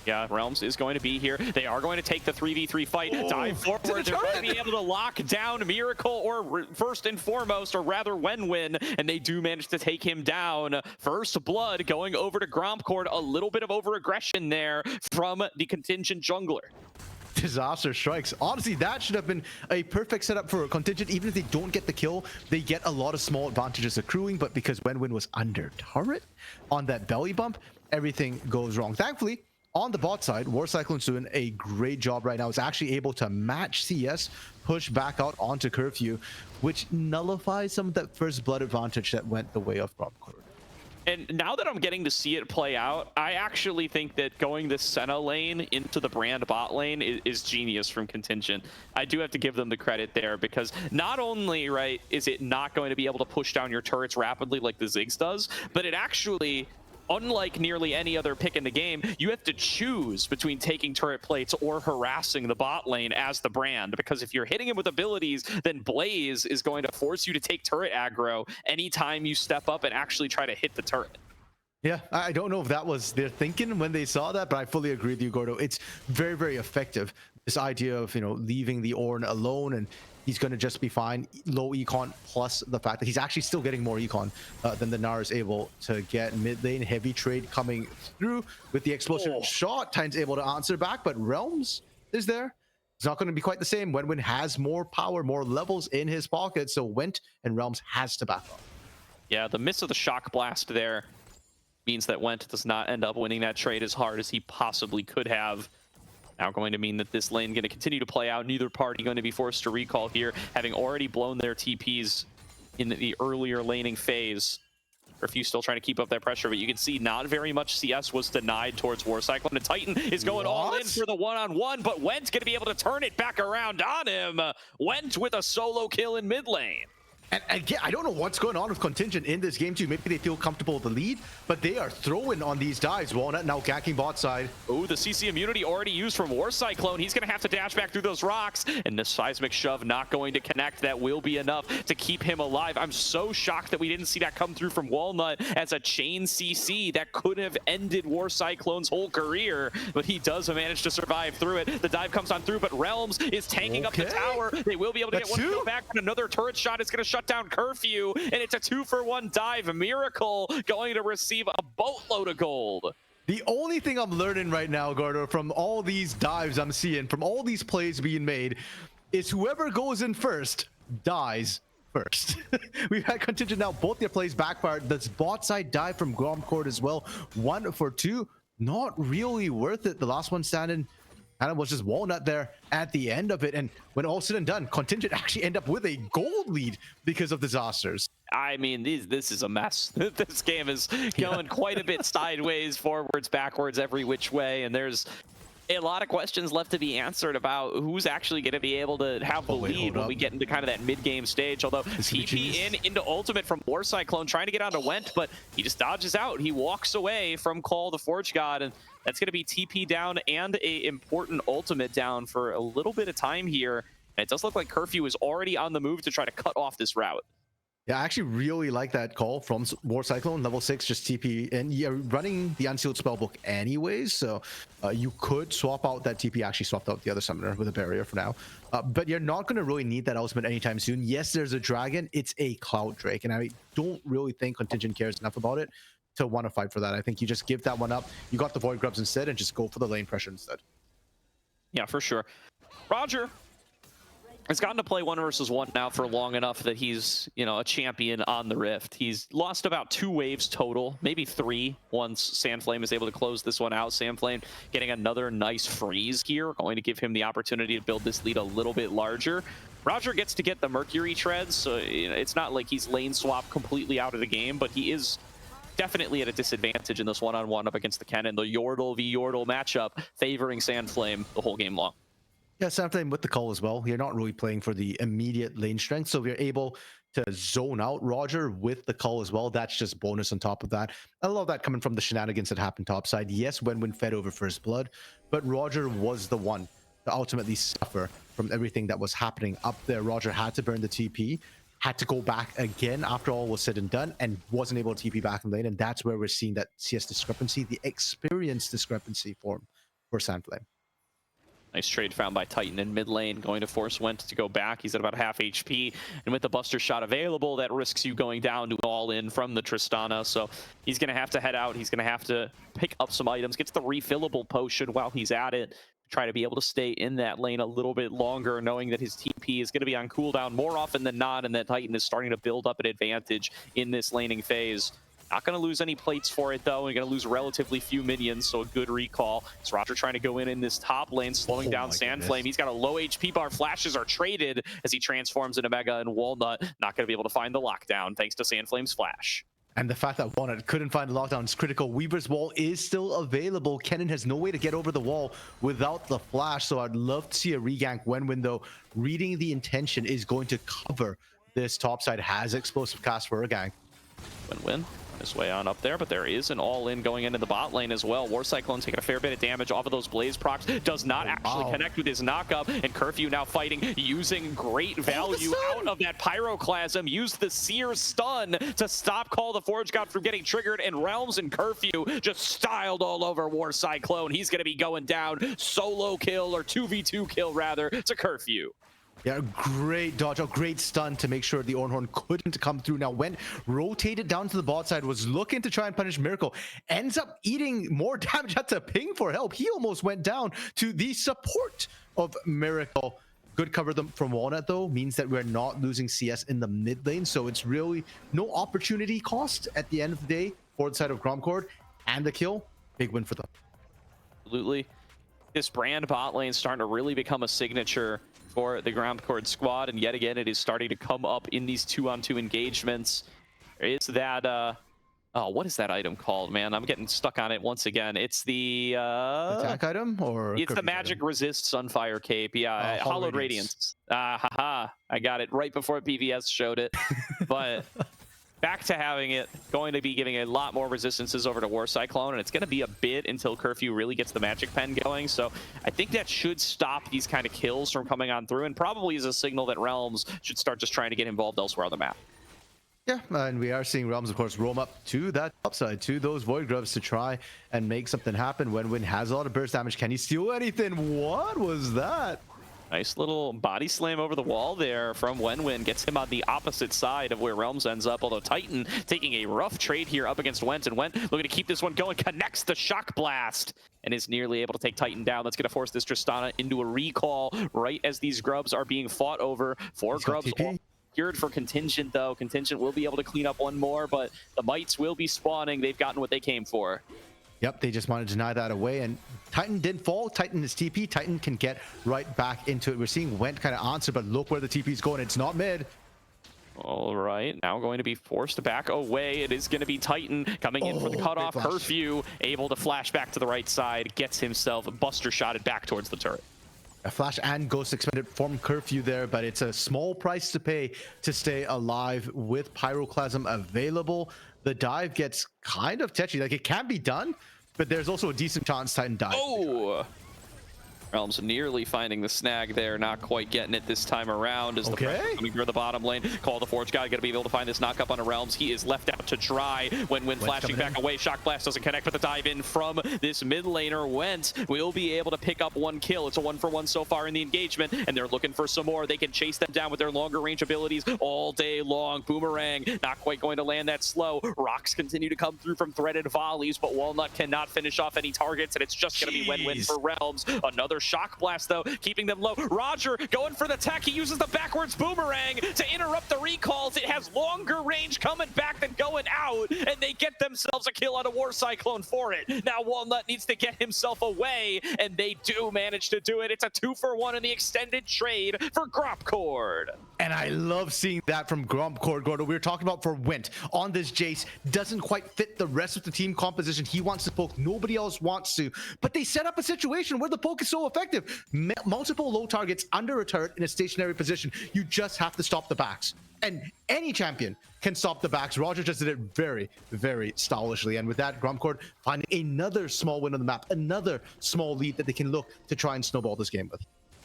Yeah, Realms is going to be here. They are going to take the 3v3 fight, dive forward. They're going to be able to lock down Miracle, or first and foremost, or rather Wenwin, and they do manage to take him down. First blood going over to grompcord. A little bit of over-aggression there from the Contingent jungler. Disaster strikes. Honestly, that should have been a perfect setup for Contingent. Even if they don't get the kill, they get a lot of small advantages accruing, but because Wenwin was under turret on that belly bump, everything goes wrong. Thankfully, on the bot side, War Cyclone's doing a great job right now. It's actually able to match CS, push back out onto Curfew, which nullifies some of that first blood advantage that went the way of grompcord. And now that I'm getting to see it play out, I actually think that going this Senna lane into the Brand bot lane is genius from Contingent. I do have to give them the credit there, because not only, right, is it not going to be able to push down your turrets rapidly like the Ziggs does, but it actually, unlike nearly any other pick in the game, you have to choose between taking turret plates or harassing the bot lane as the Brand, because if you're hitting him with abilities, then Blaze is going to force you to take turret aggro anytime you step up and actually try to hit the turret. Yeah, I don't know if that was their thinking when they saw that, but I fully agree with you, Gordo. It's very, very effective. This idea of, leaving the Ornn alone, and he's going to just be fine. Low econ, plus the fact that he's actually still getting more econ than the Gnar is able to get. Mid lane, heavy trade coming through with the explosive shot. Time's able to answer back, but Realms is there. It's not going to be quite the same. Wenwin has more power, more levels in his pocket, so Went and Realms has to back up. Yeah, the miss of the shock blast there means that Went does not end up winning that trade as hard as he possibly could have. Now going to mean that this lane going to continue to play out. Neither party going to be forced to recall here, having already blown their TPs in the earlier laning phase. Curfew still trying to keep up that pressure, but you can see not very much CS was denied towards War Cyclone. The Titan is going all in for the one-on-one, but Went's going to be able to turn it back around on him. Went with a solo kill in mid lane. And again, I don't know what's going on with Contingent in this game too. Maybe they feel comfortable with the lead, but they are throwing on these dives. Walnut now ganking bot side. Oh, the CC immunity already used from War Cyclone. He's going to have to dash back through those rocks, and this seismic shove not going to connect. That will be enough to keep him alive. I'm so shocked that we didn't see that come through from Walnut as a chain CC that could have ended War Cyclone's whole career, but he does manage to survive through it. The dive comes on through, but Realms is tanking up the tower. They will be able to get one kill back, and another turret shot is going to shut down Curfew, and it's a 2-for-1 dive. Miracle going to receive a boatload of gold. The only thing I'm learning right now, Gordo, from all these dives I'm seeing, from all these plays being made, is whoever goes in first dies first. We've had Contingent now, both their plays backfired. This bot side dive from grompcord as well. 1 for 2. Not really worth it. The last one standing kind of was just Walnut there at the end of it. And when all said and done, Contingent actually end up with a gold lead because of disasters. I mean, this is a mess. This game is going quite a bit sideways, forwards, backwards, every which way. And there's a lot of questions left to be answered about who's actually going to be able to have the lead when we get into kind of that mid-game stage. Although TP into ultimate from War Cyclone, trying to get onto Went, but he just dodges out. He walks away from Call the Forge God, and that's going to be TP down and a important ultimate down for a little bit of time here. And it does look like Curfew is already on the move to try to cut off this route. Yeah, I actually really like that call from War Cyclone, level 6, just TP, and you're running the Unsealed Spellbook anyways, so you could swap out that TP. Actually swapped out the other summoner with a barrier for now, but you're not going to really need that ultimate anytime soon. Yes, there's a dragon, it's a Cloud Drake, and I don't really think Contingent cares enough about it to want to fight for that. I think you just give that one up, you got the Void Grubs instead, and just go for the lane pressure instead. Yeah, for sure. Roger has gotten to play 1 versus 1 now for long enough that he's, a champion on the Rift. He's lost about 2 waves total, maybe 3 once Sandflame is able to close this one out. Sandflame getting another nice freeze here, going to give him the opportunity to build this lead a little bit larger. Roger gets to get the Mercury treads, so it's not like he's lane swap completely out of the game, but he is definitely at a disadvantage in this one-on-one up against the Kennen. The Yordle v Yordle matchup favoring Sandflame the whole game long. Yeah, Sandflame with the call as well. You're not really playing for the immediate lane strength, so we're able to zone out Roger with the call as well. That's just bonus on top of that. I love that coming from the shenanigans that happened topside. Yes, Wenwin fed over first blood, but Roger was the one to ultimately suffer from everything that was happening up there. Roger had to burn the TP, had to go back again after all was said and done, and wasn't able to TP back in lane, and that's where we're seeing that CS discrepancy, the experience discrepancy form for Sandflame. Nice trade found by Titan in mid lane, going to force Went to go back. He's at about half HP, and with the Buster Shot available, that risks you going down to all in from the Tristana. So he's going to have to head out. He's going to have to pick up some items, gets the refillable potion while he's at it. Try to be able to stay in that lane a little bit longer, knowing that his TP is going to be on cooldown more often than not, and that Titan is starting to build up an advantage in this laning phase. Not going to lose any plates for it, though. We're going to lose relatively few minions, so a good recall. It's Roger trying to go in this top lane, slowing down Sandflame. He's got a low HP bar. Flashes are traded as he transforms into Mega and Walnut. Not going to be able to find the lockdown, thanks to Sandflame's flash. And the fact that Walnut couldn't find the lockdown is critical. Weaver's wall is still available. Kennen has no way to get over the wall without the flash, so I'd love to see a regank. Wenwin, though, reading the intention, is going to cover this top side. Has explosive cast for a gank. Win his way on up there, but there is an all-in going into the bot lane as well. War Cyclone taking a fair bit of damage off of those Blaze procs. Does not actually connect with his knockup, and Curfew now fighting, using great value out of that Pyroclasm. Used the Seer stun to stop Call the Forge God from getting triggered, and Realms and Curfew just styled all over War Cyclone. He's going to be going down. Solo kill, or 2v2 kill rather, to Curfew. Yeah, great dodge, a great stun to make sure the Ornhorn couldn't come through. Now, Went rotated down to the bot side, was looking to try and punish Miracle, ends up eating more damage, had to ping for help. He almost went down to the support of Miracle. Good cover them from Walnut, though, means that we're not losing CS in the mid lane, so it's really no opportunity cost at the end of the day for the side of grompcord, and the kill, big win for them. Absolutely. This Brand bot lane starting to really become a signature for the grompcord squad, and yet again it is starting to come up in these 2-on-2 engagements. There is that oh, what is that item called, man? I'm getting stuck on it once again. It's the attack item, or it's the magic item? Resist Sunfire Cape. Yeah, Hollowed Radiance. Haha, I got it right before PVS showed it. But back to having it, going to be giving a lot more resistances over to War Cyclone, and it's going to be a bit until Curfew really gets the magic pen going. So I think that should stop these kind of kills from coming on through, and probably is a signal that Realms should start just trying to get involved elsewhere on the map. Yeah, and we are seeing Realms, of course, roam up to that upside, to those Void Grubs to try and make something happen. Wenwin has a lot of burst damage. Can he steal anything? What was that? Nice little body slam over the wall there from Wenwin. Gets him on the opposite side of where Realms ends up, although Titan taking a rough trade here up against Went, and Went looking to keep this one going, connects the Shock Blast, and is nearly able to take Titan down. That's going to force this Tristana into a recall right as these Grubs are being fought over. 4 Grubs secured for Contingent, though. Contingent will be able to clean up one more, but the Mites will be spawning. They've gotten what they came for. Yep, they just want to deny that away, and Titan didn't fall. Titan is TP. Titan can get right back into it. We're seeing Went kind of answer, but look where the TP is going. It's not mid. All right, now going to be forced back away. It is going to be Titan coming in for the cutoff. Curfew able to flash back to the right side, gets himself Buster shotted back towards the turret. A flash and ghost expended from Curfew there, but it's a small price to pay to stay alive with Pyroclasm available. The dive gets kind of touchy. Like, it can be done, but there's also a decent chance Titan dies. Oh! Realms nearly finding the snag there, not quite getting it this time around as the pressure coming through the bottom lane. Call the Forge God, gonna be able to find this knockup on a Realms. He is left out to dry when flashing back away. Shock Blast doesn't connect, but the dive in from this mid laner Went will be able to pick up 1 kill. It's a 1-for-1 so far in the engagement, and they're looking for some more. They can chase them down with their longer range abilities all day long. Boomerang not quite going to land that slow. Rocks continue to come through from threaded volleys, but Walnut cannot finish off any targets, and it's just gonna be win-win for Realms. Another Shock Blast, though, keeping them low. Roger going for the tech. He uses the backwards boomerang to interrupt the recalls. It has longer range coming back than going out, and they get themselves a kill on a War Cyclone for it. Now Walnut needs to get himself away, and they do manage to do it. It's a 2-for-1 in the extended trade for grompcord. And I love seeing that from grompcord. Gordo, we were talking about for Went on this Jace. Doesn't quite fit the rest of the team composition. He wants to poke. Nobody else wants to. But they set up a situation where the poke is so effective. Multiple low targets under a turret in a stationary position. You just have to stop the backs. And any champion can stop the backs. Roger just did it very, very stylishly. And with that, grompcord finding another small win on the map. Another small lead that they can look to try and snowball this game with.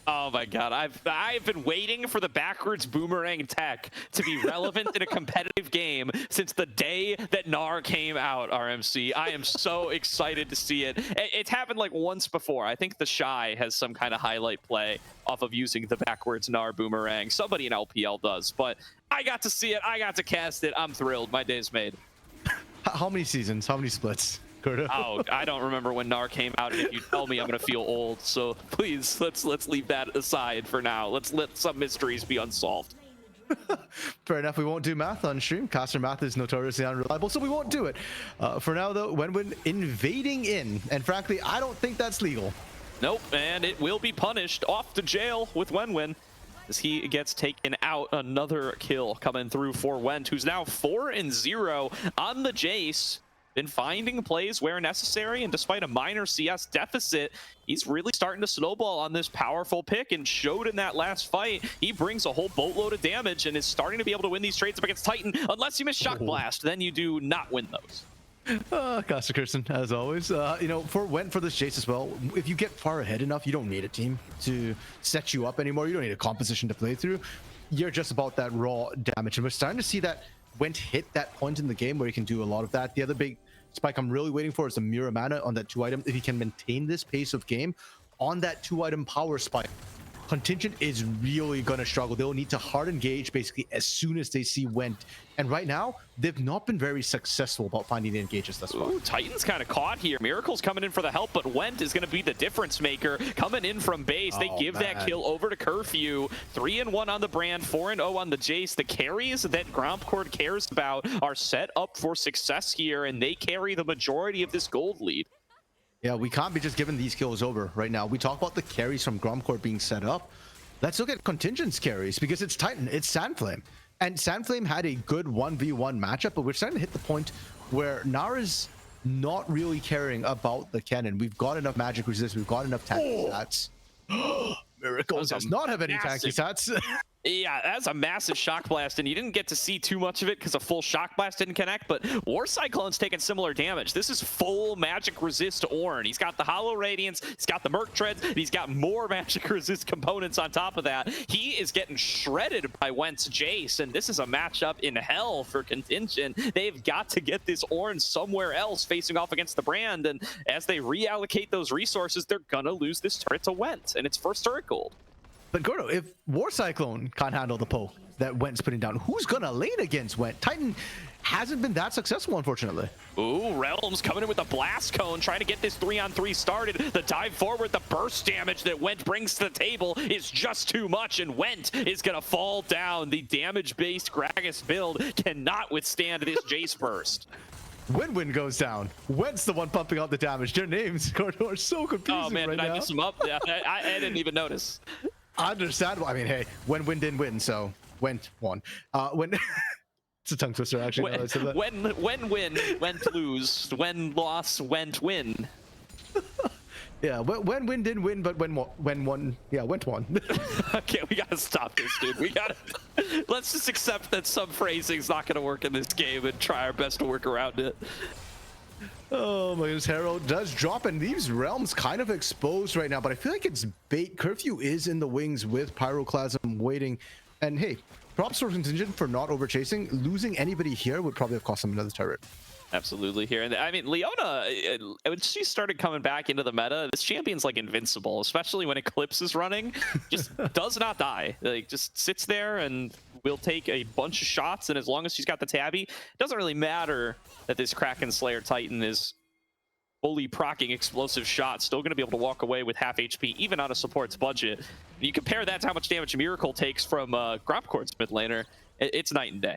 Oh my god, I've been waiting for the backwards boomerang tech to be relevant in a competitive game since the day that NAR came out, RMC. I am so excited to see it. It's happened like once before. I think the Shy has some kind of highlight play off of using the backwards NAR boomerang. Somebody in LPL does, but I got to see it. I got to cast it. I'm thrilled. My day's made. How many seasons? How many splits? Oh, I don't remember when NAR came out, and if you tell me, I'm gonna feel old. So please, let's leave that aside for now. Let's let some mysteries be unsolved. Fair enough. We won't do math on stream. Caster math is notoriously unreliable, so we won't do it. For now, though, when invading in, and frankly, I don't think that's legal. Nope, and it will be punished. Off to jail with Wenwen as he gets taken out. Another kill coming through for Went, who's now 4-0 on the Jace. Been finding plays where necessary, and despite a minor CS deficit, he's really starting to snowball on this powerful pick, and showed in that last fight. He brings a whole boatload of damage and is starting to be able to win these trades up against Titan. Unless you miss Shock Blast, then you do not win those. Caster Kirsten, as always. You know, for this Jace as well, if you get far ahead enough, you don't need a team to set you up anymore. You don't need a composition to play through. You're just about that raw damage, and we're starting to see that Went hit that point in the game where he can do a lot of that. The other big spike I'm really waiting for is the mirror mana on that 2-item. If he can maintain this pace of game on that 2-item power spike, Contingent is really going to struggle. They'll need to hard engage basically as soon as they see Went. And right now, they've not been very successful about finding the engages thus far. Ooh, Titan's kind of caught here. Miracle's coming in for the help, but Went is going to be the difference maker. Coming in from base, they give that kill over to Curfew. 3-1 on the Brand, 4-0 on the Jace. The carries that grompcord cares about are set up for success here, and they carry the majority of this gold lead. Yeah, we can't be just giving these kills over right now. We talk about the carries from grompcord being set up. Let's look at Contingent's carries, because it's Titan, it's Sandflame. And Sandflame had a good 1v1 matchup, but we're starting to hit the point where Nara's not really caring about the cannon. We've got enough magic resist, we've got enough tanky stats. Miracle does not have any tanky stats. Yeah, that's a massive shock blast, and you didn't get to see too much of it because a full shock blast didn't connect, but War Cyclone's taking similar damage. This is full magic resist Ornn. He's got the Hollow Radiance, he's got the Merc Treads, and he's got more magic resist components on top of that. He is getting shredded by Went's Jace, and this is a matchup in hell for Contingent. They've got to get this Ornn somewhere else facing off against the Brand, and as they reallocate those resources, they're gonna lose this turret to Went, and it's first turret gold. But Gordo, if War Cyclone can't handle the poke that Went's putting down, who's gonna lane against Went? Titan hasn't been that successful, unfortunately. Ooh, Realms coming in with a blast cone, trying to get this 3-on-3 started. The dive forward, the burst damage that Went brings to the table is just too much, and Went is gonna fall down. The damage-based Gragas build cannot withstand this Jace burst. When goes down, Went's the one pumping out the damage. Their names, Gordo, are so confusing. Oh man, right did now. I mix them up? Yeah, I didn't even notice. Understandable. I mean, hey, when didn't win, so Went won. When it's a tongue twister, actually. When win, Went lose. When loss, Went win. Yeah, when win didn't win, but when won, yeah, Went won. Okay, we gotta stop this, dude. We gotta. Let's just accept that some phrasing's not gonna work in this game and try our best to work around it. Oh my goodness, Herald does drop, and these Realms kind of exposed right now, but I feel like it's bait. Curfew is in the wings with Pyroclasm waiting, and hey, props for Contingent for not overchasing. Losing anybody here would probably have cost them another turret. Absolutely here. And I mean, Leona, when she started coming back into the meta, this champion's like invincible, especially when Eclipse is running. Just does not die. Like, just sits there and will take a bunch of shots, and as long as she's got the tabby, it doesn't really matter that this Kraken Slayer Titan is fully proccing explosive shots, still going to be able to walk away with half HP, even on a support's budget. You compare that to how much damage Miracle takes from grompcord's mid laner, it's night and day.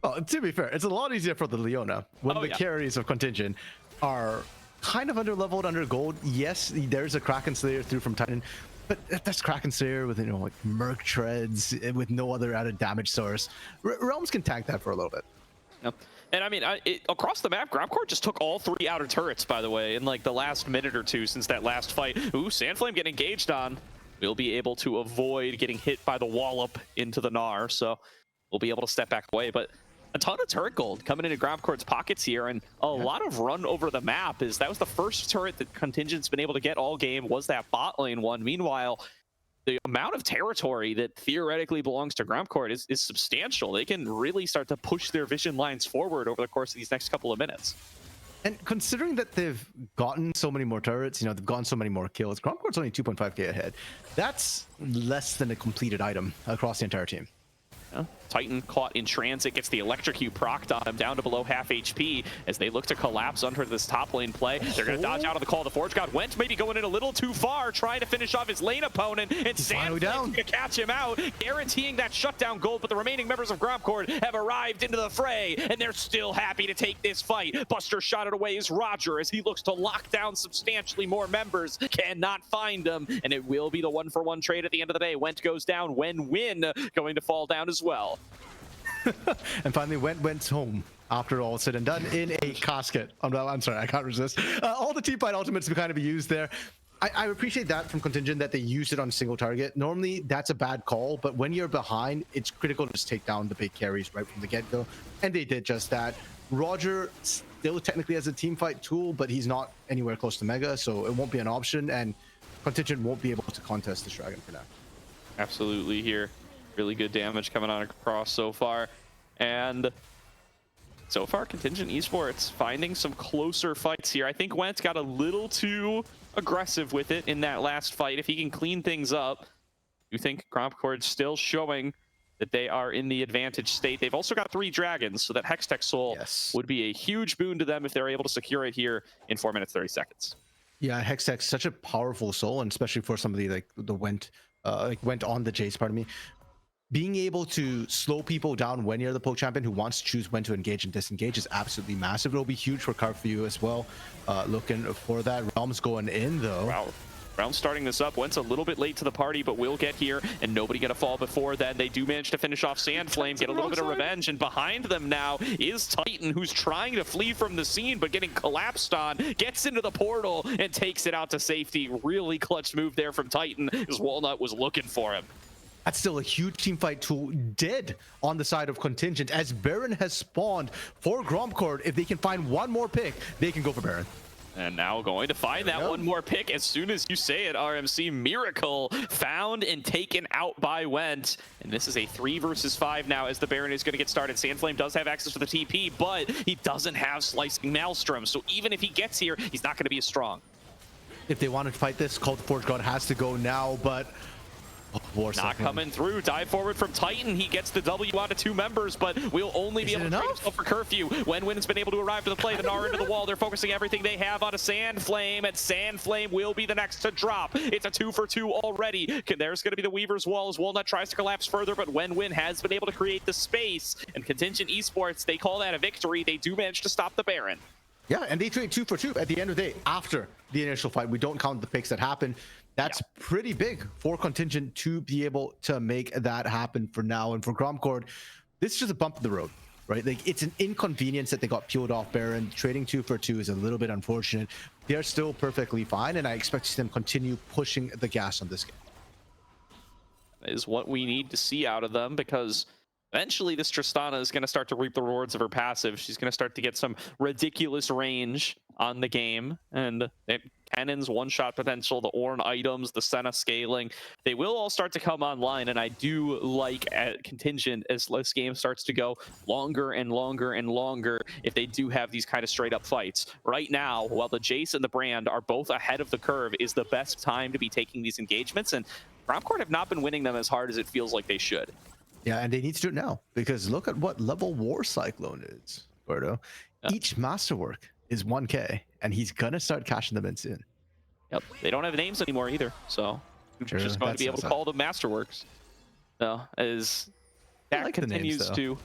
Well, to be fair, it's a lot easier for the Leona when the carries of Contingent are kind of underleveled, under gold. Yes, there's a Kraken Slayer through from Titan, but that's Kraken Slayer with, you know, like Merc Treads with no other added damage source. Realms can tank that for a little bit. Yep. And I mean, across the map, grompcord just took all 3 outer turrets, by the way, in like the last minute or two since that last fight. Ooh, Sandflame getting engaged on. We'll be able to avoid getting hit by the wallop into the Gnar, so we'll be able to step back away. But a ton of turret gold coming into grompcord's pockets here, and a lot of run over the map. That was the first turret that Contingent's been able to get all game, was that bot lane one. Meanwhile, the amount of territory that theoretically belongs to grompcord is substantial. They can really start to push their vision lines forward over the course of these next couple of minutes. And considering that they've gotten so many more turrets, they've gotten so many more kills, grompcord's only 2.5k ahead. That's less than a completed item across the entire team. Titan caught in transit, gets the electrocute procced on him down to below half HP as they look to collapse under this top lane play. They're going to dodge out of the call. The Forge God went maybe going in a little too far, trying to finish off his lane opponent, and Sandflame's going to catch him out, guaranteeing that shutdown gold. But the remaining members of grompcord have arrived into the fray, and they're still happy to take this fight. Buster shot it away as Roger, as he looks to lock down substantially more members, cannot find them, and it will be the 1-for-1 trade at the end of the day. Went goes down, Win going to fall down as well. And finally, went home after all said and done in a casket. I'm sorry, I can't resist. All the team fight ultimates kind of be used there. I appreciate that from Contingent that they used it on a single target. Normally, that's a bad call, but when you're behind, it's critical to just take down the big carries right from the get-go, and they did just that. Roger still technically has a team fight tool, but he's not anywhere close to Mega, so it won't be an option, and Contingent won't be able to contest this dragon for now. Absolutely here. Really good damage coming on across so far. And so far, Contingent Esports finding some closer fights here. I think Wentz got a little too aggressive with it in that last fight. If he can clean things up, you think grompcord's still showing that they are in the advantage state. They've also got 3 dragons, so that Hextech Soul would be a huge boon to them if they're able to secure it here in 4 minutes 30 seconds. Yeah, Hextech's such a powerful soul, and especially for somebody like the went on the Jace, pardon me. Being able to slow people down when you're the poke champion who wants to choose when to engage and disengage is absolutely massive. It'll be huge for Carp for you as well. Looking for that. Realm's going in though. Wow. Realm's starting this up. Went's a little bit late to the party, but will get here, and nobody gonna fall before then. They do manage to finish off Sandflame, get a little bit of revenge, and behind them now is Titan, who's trying to flee from the scene, but getting collapsed on, gets into the portal, and takes it out to safety. Really clutch move there from Titan, as Walnut was looking for him. That's still a huge team fight tool dead on the side of Contingent, as Baron has spawned for grompcord. If they can find one more pick, they can go for Baron. And now going to find that one more pick as soon as you say it, RMC. Miracle found and taken out by Went. And this is a 3 versus 5 now as the Baron is going to get started. Sandflame does have access to the TP, but he doesn't have Slicing Maelstrom. So even if he gets here, he's not going to be as strong. If they want to fight this, Cult Forge God has to go now, but not coming through. Dive forward from Titan. He gets the W out of 2 members, but we'll only be able to trade himself for curfew. When Win's been able to arrive to the play, the Gnar into the wall. They're focusing everything they have on a Sandflame, and Sandflame will be the next to drop. It's a 2 for 2 already. There's going to be the Weaver's Wall as Walnut tries to collapse further, but Win has been able to create the space. And Contingent Esports, they call that a victory. They do manage to stop the Baron. Yeah, and they trade 2 for 2 at the end of the day after the initial fight. We don't count the picks that happen. That's pretty big for Contingent to be able to make that happen for now. And for grompcord, this is just a bump in the road, right? Like, it's an inconvenience that they got peeled off Baron. Trading 2 for 2 is a little bit unfortunate. They're still perfectly fine, and I expect to see them continue pushing the gas on this game. That is what we need to see out of them, because eventually this Tristana is going to start to reap the rewards of her passive. She's going to start to get some ridiculous range on the game, and cannons, one-shot potential, the Ornn items, the Senna scaling, they will all start to come online. And I do like Contingent as this game starts to go longer and longer and longer if they do have these kind of straight-up fights. Right now, while the Jace and the Brand are both ahead of the curve, is the best time to be taking these engagements, and grompcord have not been winning them as hard as it feels like they should. Yeah, and they need to do it now, because look at what level War Cyclone is, Gordo. Each masterwork is 1k, and he's gonna start cashing them in soon. Yep, they don't have names anymore either, so you're just going to be able to call them masterworks. No, as that continues to.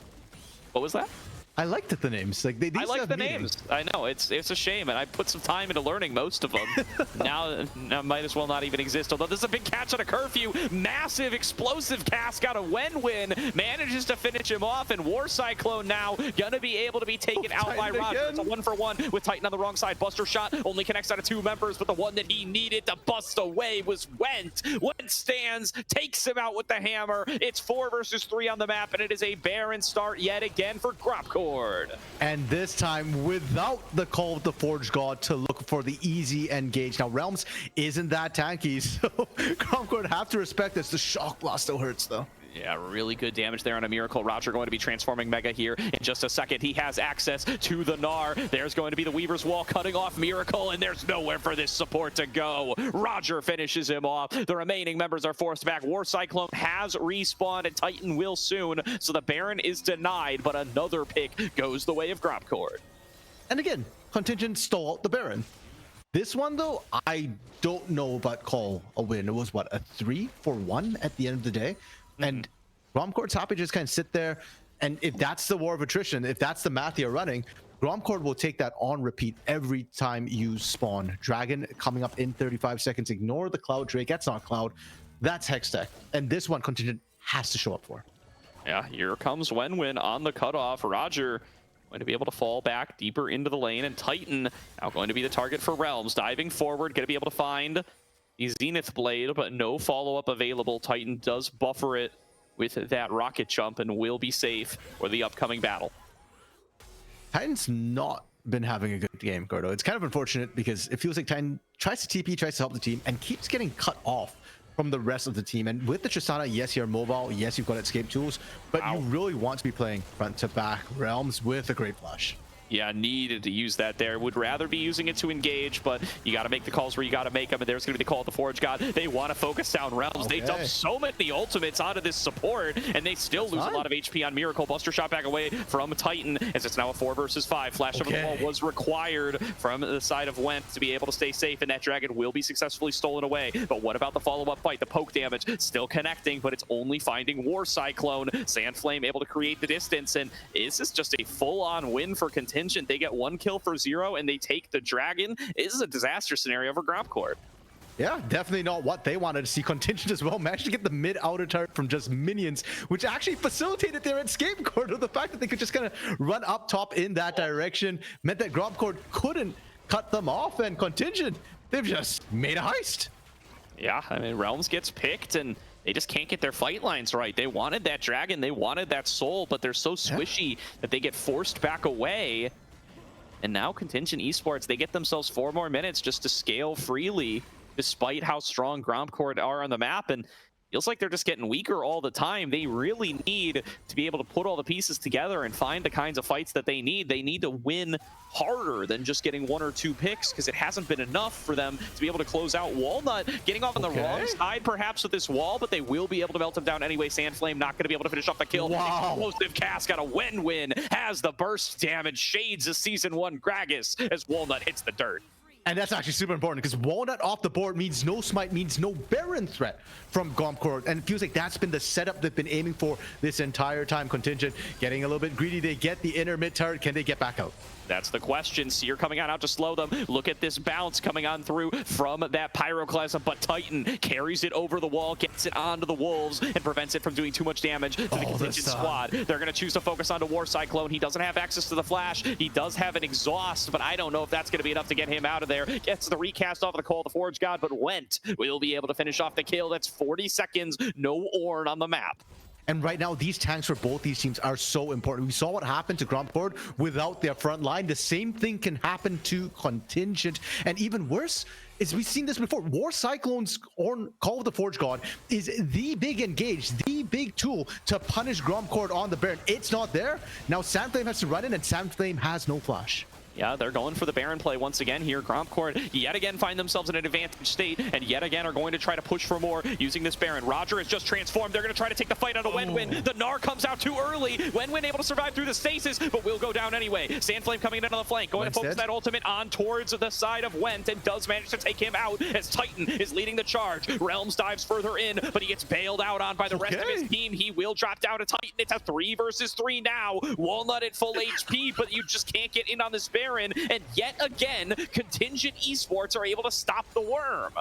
What was that? I liked the names. Like I like the names. I know it's a shame, and I put some time into learning most of them. now might as well not even exist. Although this is a big catch on a curfew, massive explosive cast out of Win manages to finish him off, and War Cyclone now gonna be able to be taken out by Roger. It's a 1-for-1 with Titan on the wrong side. Buster shot only connects out of 2 members, but the one that he needed to bust away was Went. Went stands, takes him out with the hammer. It's 4 versus 3 on the map, and it is a Baron start yet again for grompcord. Grompcord. And this time without the Call of the Forge God to look for the easy engage. Now Realms isn't that tanky, so grompcord have to respect this. The Shock Blast still hurts though. Yeah, really good damage there on a Miracle. Roger going to be transforming Mega here in just a second. He has access to the Gnar. There's going to be the Weaver's Wall cutting off Miracle, and there's nowhere for this support to go. Roger finishes him off. The remaining members are forced back. War Cyclone has respawned, and Titan will soon. So the Baron is denied, but another pick goes the way of grompcord. And again, Contingent stole out the Baron. This one though, I don't know about call a win. It was what, a 3-for-1 at the end of the day? And grompcord's happy to just kind of sit there, and if that's the war of attrition, if that's the math you're running, grompcord will take that on repeat every time you spawn. Dragon coming up in 35 seconds. Ignore the Cloud Drake. That's not Cloud. That's Hextech. And this one Contingent has to show up for. Yeah, here comes Wenwin on the cutoff. Roger going to be able to fall back deeper into the lane, and Titan now going to be the target for Realms. Diving forward, going to be able to find the Zenith Blade, but no follow-up available. Titan does buffer it with that rocket jump and will be safe for the upcoming battle. Titan's not been having a good game, Gordo. It's kind of unfortunate because it feels like Titan tries to TP, tries to help the team, and keeps getting cut off from the rest of the team. And with the Tristana, yes, you're mobile, yes, you've got escape tools, but you really want to be playing front to back Realms with a Great Flash. Yeah, needed to use that there. Would rather be using it to engage, but you got to make the calls where you got to make them, and there's going to be the call of the Forge God. They want to focus down Realms. Okay. They dump so many ultimates onto this support, and they still lose a lot of HP on Miracle. Buster shot back away from Titan, as it's now a 4 versus 5. Flash over the wall was required from the side of Went to be able to stay safe, and that Dragon will be successfully stolen away. But what about the follow-up fight? The poke damage still connecting, but it's only finding War Cyclone. Sandflame able to create the distance, and this is just a full-on win for Contingent. They get 1 kill for 0, and they take the Dragon. This is a disaster scenario for grompcord. Yeah, definitely not what they wanted to see. Contingent as well managed to get the mid outer turret from just minions, which actually facilitated their escape corridor. The fact that they could just kind of run up top in that direction meant that grompcord couldn't cut them off, and Contingent, they've just made a heist. Yeah, I mean, Realms gets picked, and they just can't get their fight lines right. They wanted that Dragon, they wanted that soul, but they're so squishy that they get forced back away. And now Contingent Esports, they get themselves 4 more minutes just to scale freely, despite how strong grompcord are on the map. And feels like they're just getting weaker all the time. They really need to be able to put all the pieces together and find the kinds of fights that they need. They need to win harder than just getting 1 or 2 picks, because it hasn't been enough for them to be able to close out. Walnut getting off on the wrong side perhaps with this wall, but they will be able to melt him down anyway. Sandflame not going to be able to finish off the kill. Explosive cast got a win, has the burst damage, shades of Season 1 Gragas as Walnut hits the dirt. And that's actually super important, because Walnut off the board means no smite, means no Baron threat from grompcord. And it feels like that's been the setup they've been aiming for this entire time. Contingent getting a little bit greedy. They get the inner mid turret. Can they get back out? That's the question. Seer coming out to slow them. Look at this bounce coming on through from that Pyroclasm, but Titan carries it over the wall, gets it onto the Wolves, and prevents it from doing too much damage to the Contingent squad. They're going to choose to focus onto War Cyclone. He doesn't have access to the Flash. He does have an Exhaust, but I don't know if that's going to be enough to get him out of there. Gets the recast off of the Call of the Forge God, but Went will be able to finish off the kill. That's 40 seconds. No Ornn on the map. And right now, these tanks for both these teams are so important. We saw what happened to grompcord without their front line. The same thing can happen to Contingent. And even worse is we've seen this before. War Cyclone's Call of the Forge God is the big engage, the big tool to punish grompcord on the Baron. It's not there. Now Sandflame has to run in, and Sandflame has no flash. Yeah, they're going for the Baron play once again here. grompcord yet again find themselves in an advantage state, and yet again are going to try to push for more using this Baron. Roger is just transformed. They're going to try to take the fight out of Wenwin. The Gnar comes out too early. Wenwin able to survive through the stasis, but will go down anyway. Sandflame coming in on the flank, going to focus that ultimate on towards the side of Went, and does manage to take him out as Titan is leading the charge. Realms dives further in, but he gets bailed out on by the rest of his team. He will drop down to Titan. It's a 3 versus 3 now. Walnut at full HP, but you just can't get in on this Baron, and yet again, Contingent Esports are able to stop the worm.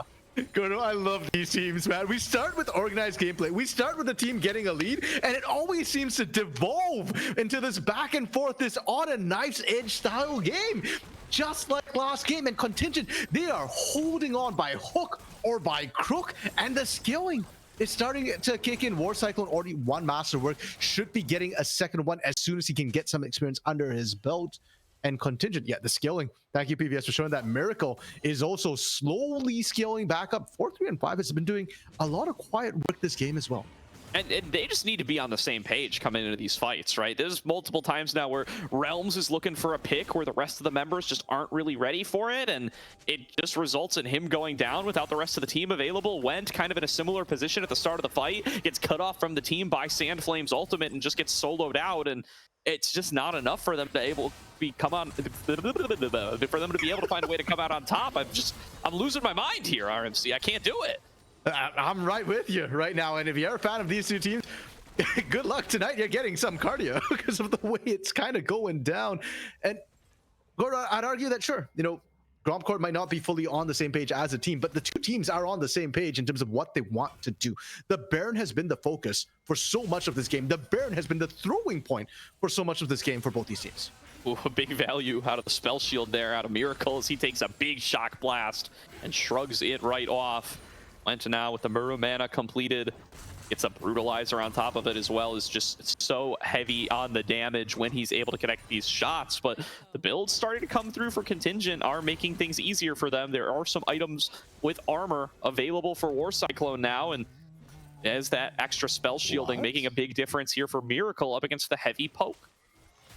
Good, I love these teams, man. We start with organized gameplay. We start with the team getting a lead, and it always seems to devolve into this back and forth, this on a knife's edge style game. Just like last game. And Contingent, they are holding on by hook or by crook, and the skilling is starting to kick in. War Cyclone already one masterwork, should be getting a second one as soon as he can get some experience under his belt. And Contingent, yeah, the scaling. Thank you, PVS, for showing that Miracle is also slowly scaling back up. 4, 3, and 5 has been doing a lot of quiet work this game as well. And they just need to be on the same page coming into these fights, right? There's multiple times now where Realms is looking for a pick where the rest of the members just aren't really ready for it, and it just results in him going down without the rest of the team available. Went kind of in a similar position at the start of the fight, gets cut off from the team by Sandflame's ultimate and just gets soloed out, and it's just not enough for them to be able to find a way to come out on top. I'm losing my mind here, RMC. I can't do it. I'm right with you right now, and if you're a fan of these two teams, good luck tonight. You're getting some cardio because of the way it's kind of going down. And Gordo, I'd argue that sure, you know, grompcord might not be fully on the same page as a team, but the two teams are on the same page in terms of what they want to do. The Baron has been the focus for so much of this game. The Baron has been the throwing point for so much of this game for both these teams. Ooh, a big value out of the spell shield there, out of Miracle, as he takes a big shock blast and shrugs it right off. Went now with the Muru mana completed. Gets a brutalizer on top of it as well. Is just so heavy on the damage when he's able to connect these shots. But the builds starting to come through for Contingent are making things easier for them. There are some items with armor available for War Cyclone now, and as that extra spell shielding making a big difference here for Miracle up against the heavy poke.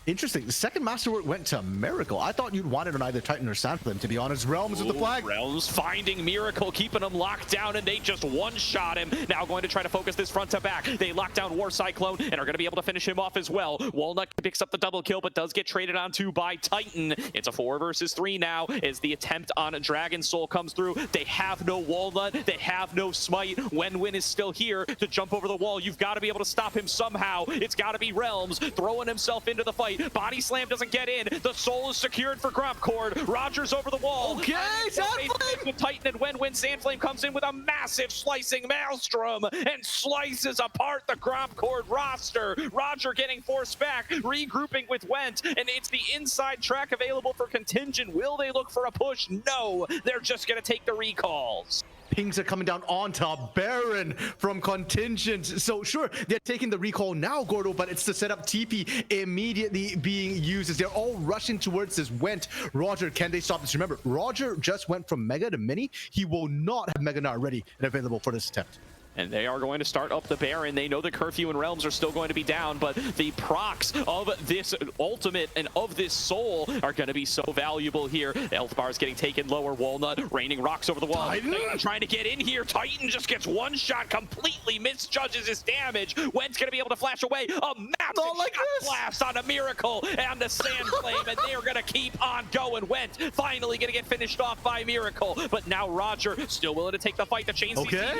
Interesting. The second masterwork went to Miracle. I thought you'd want it on either Titan or Sandflame, to be honest. Realms with the flag. Realms finding Miracle, keeping him locked down, and they just one-shot him. Now going to try to focus this front to back. They lock down War Cyclone and are going to be able to finish him off as well. Walnut picks up the double kill, but does get traded onto by Titan. It's a 4 versus 3 now as the attempt on a Dragon Soul comes through. They have no Walnut. They have no Smite. Wenwin is still here to jump over the wall. You've got to be able to stop him somehow. It's got to be Realms throwing himself into the fight. Body slam doesn't get in. The soul is secured for grompcord. Roger's over the wall. Okay, Sandflame with Titan and Wenwin. Sandflame comes in with a massive slicing maelstrom and slices apart the grompcord roster. Roger getting forced back, regrouping with Went, and it's the inside track available for Contingent. Will they look for a push? No, they're just gonna take the recalls. Pings are coming down onto Baron from Contingent. So sure, they're taking the recall now, Gordo, but it's to set up TP immediately being used as they're all rushing towards this Went. Roger, can they stop this? Remember, Roger just went from Mega to Mini. He will not have Mega Gnar ready and available for this attempt. And they are going to start up the Baron. They know the Curfew and Realms are still going to be down, but the procs of this ultimate and of this soul are going to be so valuable here. The health bar is getting taken lower. Walnut raining rocks over the wall. Titan trying to get in here. Titan just gets one shot, completely misjudges his damage. Went's going to be able to flash away. A massive shot blast on a Miracle and the Sandflame, and they're going to keep on going. Went finally going to get finished off by Miracle, but now Roger still willing to take the fight. The chain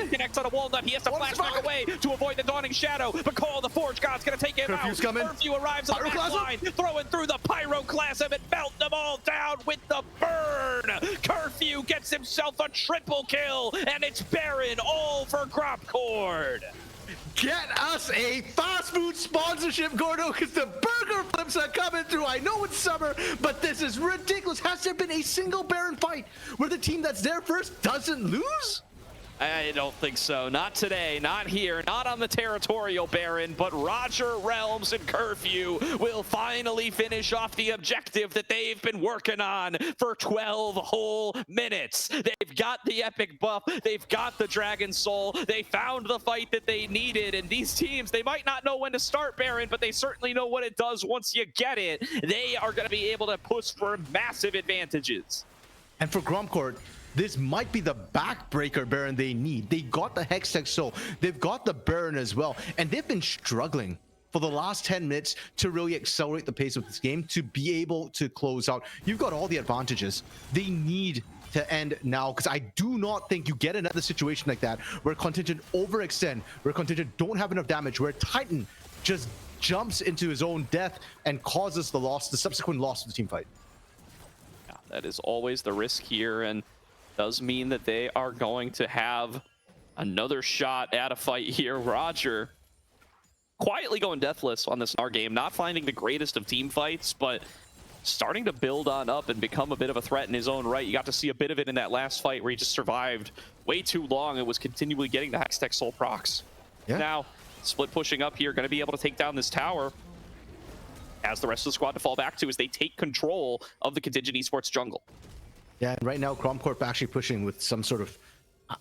connects on a Walnut. He has to flash back away to avoid the Dawning Shadow, but Call of the Forge God's gonna take him out. Curfew arrives on the back line, throwing through the Pyroclasm and melting them all down with the burn. Curfew gets himself a triple kill, and it's Baron all for grompcord. Get us a fast food sponsorship, Gordo, because the burger flips are coming through. I know it's summer, but this is ridiculous. Has there been a single Baron fight where the team that's there first doesn't lose? I don't think so. Not today, not here, not on the territorial Baron, but Roger, Realms, and Curfew will finally finish off the objective that they've been working on for 12 whole minutes. They've got the epic buff, they've got the Dragon Soul, they found the fight that they needed, and these teams, they might not know when to start Baron, but they certainly know what it does once you get it. They are going to be able to push for massive advantages. And for grompcord, this might be the backbreaker Baron they need. They got the Hextech Soul, they've got the Baron as well, and they've been struggling for the last 10 minutes to really accelerate the pace of this game, to be able to close out. You've got all the advantages. They need to end now, because I do not think you get another situation like that where Contingent overextend, where Contingent don't have enough damage, where Titan just jumps into his own death and causes the loss, the subsequent loss of the team fight. Yeah, that is always the risk here, and does mean that they are going to have another shot at a fight here. Roger quietly going deathless on this NAR game, not finding the greatest of team fights, but starting to build on up and become a bit of a threat in his own right. You got to see a bit of it in that last fight where he just survived way too long and was continually getting the Hextech Soul procs. Yeah. Now, Split pushing up here, going to be able to take down this tower as the rest of the squad to fall back to as they take control of the Contingent Esports jungle. Yeah, and right now grompcord actually pushing with some sort of,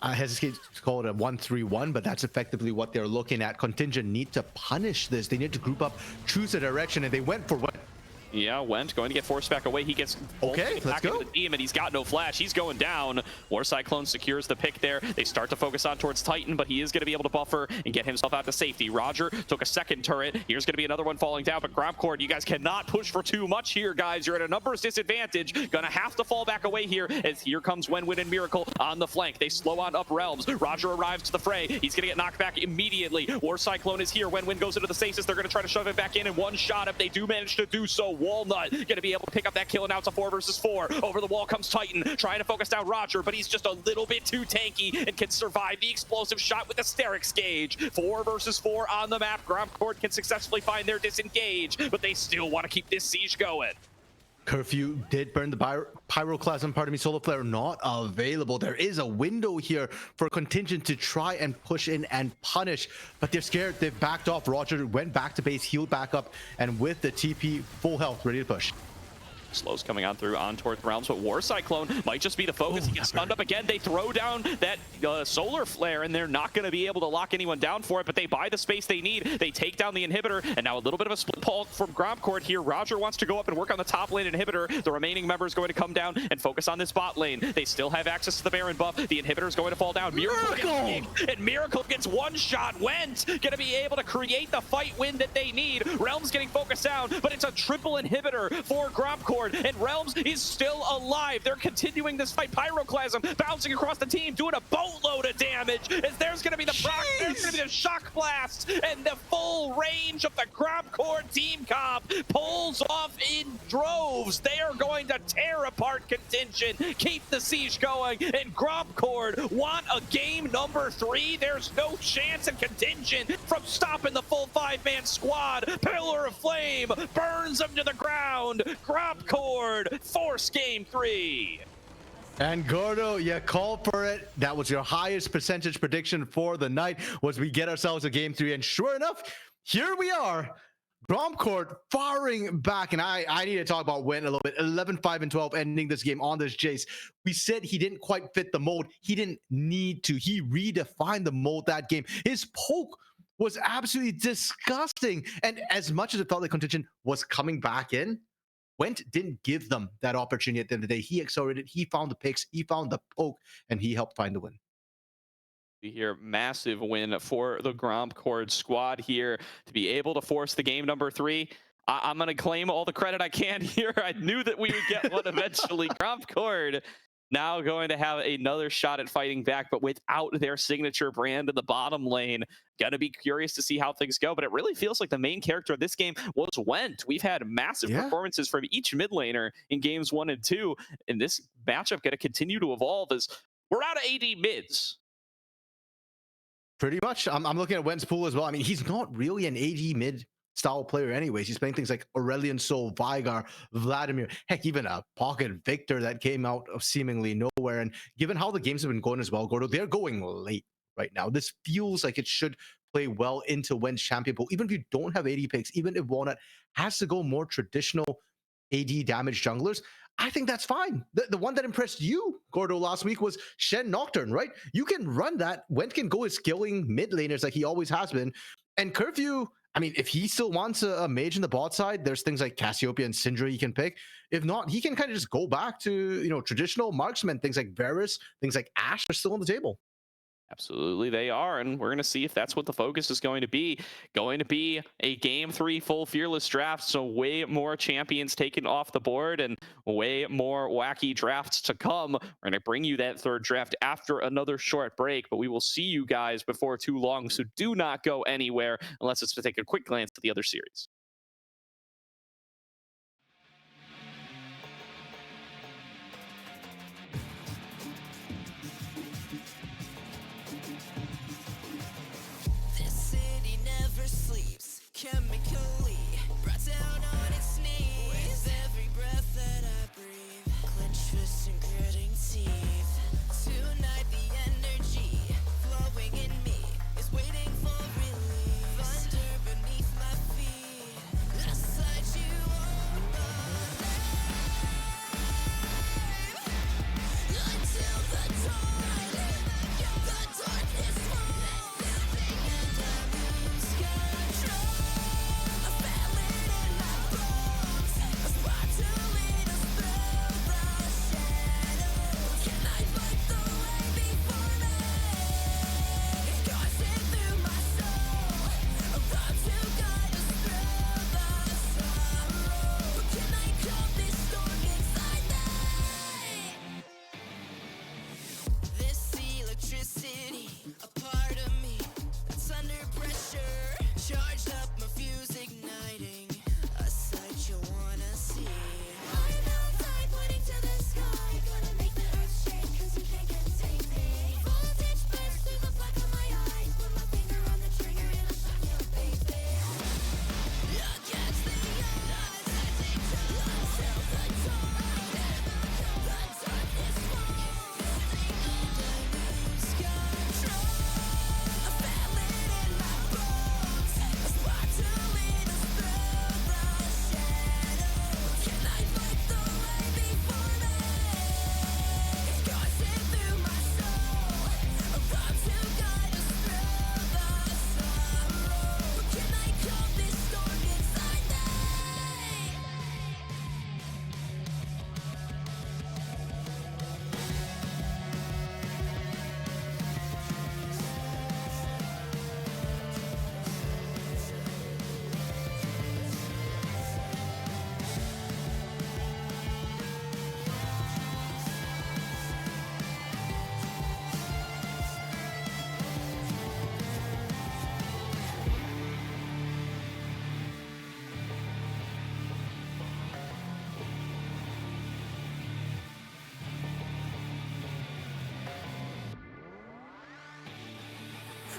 I hesitate to call it a 1-3-1, but that's effectively what they're looking at. Contingent need to punish this. They need to group up, choose a direction, and they went for what? Yeah, Went going to get forced back away. He gets back into the team, and he's got no flash. He's going down. War Cyclone secures the pick there. They start to focus on towards Titan, but he is going to be able to buffer and get himself out to safety. Roger took a second turret. Here's going to be another one falling down, but grompcord, you guys cannot push for too much here, guys. You're at a numbers disadvantage. Gonna have to fall back away here, as here comes Wenwin and Miracle on the flank. They slow on up Realms. Roger arrives to the fray. He's going to get knocked back immediately. War Cyclone is here. Wenwin goes into the stasis. They're going to try to shove it back in one shot. If they do manage to do so, Walnut gonna be able to pick up that kill, and now it's a 4 versus 4. Over the wall comes Titan, trying to focus down Roger, but he's just a little bit too tanky and can survive the explosive shot with the Sterix gauge. 4 versus 4 on the map. grompcord can successfully find their disengage, but they still want to keep this siege going. Curfew did burn the pyroclasm, solar flare not available. There is a window here for Contingent to try and push in and punish, but they're scared. They've backed off. Roger went back to base, healed back up, and with the TP, full health, ready to push. Slow's coming on through on towards Realms, but War Cyclone might just be the focus. He gets stunned up again. They throw down that solar flare, and they're not going to be able to lock anyone down for it, but they buy the space they need. They take down the inhibitor, and now a little bit of a split pull from grompcord here. Roger wants to go up and work on the top lane inhibitor. The remaining member is going to come down and focus on this bot lane. They still have access to the Baron buff. The inhibitor is going to fall down. Miracle gets one shot. Went going to be able to create the fight win that they need. Realms getting focused down, but it's a triple inhibitor for grompcord, and Realms is still alive. They're continuing this fight. Pyroclasm bouncing across the team, doing a boatload of damage, as there's going to be the proc, there's going to be the shock blast, and the full range of the grompcord team comp pulls off in droves. They are going to tear apart Contingent, keep the siege going, and grompcord want a game number 3. There's no chance in Contingent from stopping the full 5-man squad. Pillar of Flame burns them to the ground. grompcord force game 3. And Gordo, you called for it. That was your highest percentage prediction for the night, was we get ourselves a game 3. And sure enough, here we are. grompcord firing back, and I need to talk about Went a little bit. 11-5-12 ending this game on this Jace. We said he didn't quite fit the mold. He didn't need to. He redefined the mold that game. His poke was absolutely disgusting. And as much as it felt like Contingent was coming back in, Went didn't give them that opportunity at the end of the day. He accelerated, he found the picks, he found the poke, and he helped find the win. Here, massive win for the grompcord squad here to be able to force the game number 3. I'm going to claim all the credit I can here. I knew that we would get one eventually. grompcord now going to have another shot at fighting back, but without their signature brand in the bottom lane. Gonna be curious to see how things go, but it really feels like the main character of this game was Went. We've had massive performances from each mid laner in games 1 and 2, and this matchup gonna continue to evolve as we're out of AD mids. Pretty much. I'm looking at Went's pool as well. I mean, he's not really an AD mid style player anyways. He's playing things like Aurelion Sol, Vigar, Vladimir, heck, even a Pocket Victor that came out of seemingly nowhere. And given how the games have been going as well, Gordo, they're going late right now. This feels like it should play well into Went's champion pool. Even if you don't have AD picks, even if Walnut has to go more traditional AD damage junglers, I think that's fine. The one that impressed you, Gordo, last week was Shen Nocturne, right? You can run that. Went can go as killing mid laners like he always has been. And Curfew, I mean, if he still wants a mage in the bot side, there's things like Cassiopeia and Syndra he can pick. If not, he can kind of just go back to, traditional marksmen. Things like Varus, things like Ashe are still on the table. Absolutely, they are, and we're going to see if that's what the focus is going to be. Going to be a Game 3 full Fearless draft, so way more champions taken off the board and way more wacky drafts to come. We're going to bring you that third draft after another short break, but we will see you guys before too long, so do not go anywhere unless it's to take a quick glance at the other series. Chemically brought down on its knees with every breath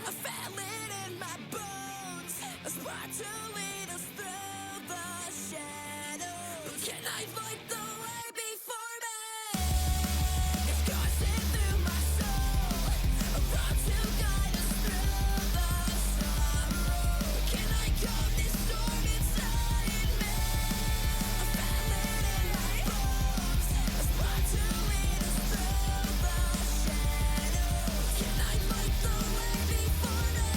I feel it in my bones. A spark to lead us through the shadows. But can I fight the way before me? It's coursing through my soul. A road to guide us through the sorrow. Can I calm this storm inside me? I feel it in my bones. A spark to lead us through the shadows. Can I light the way before me?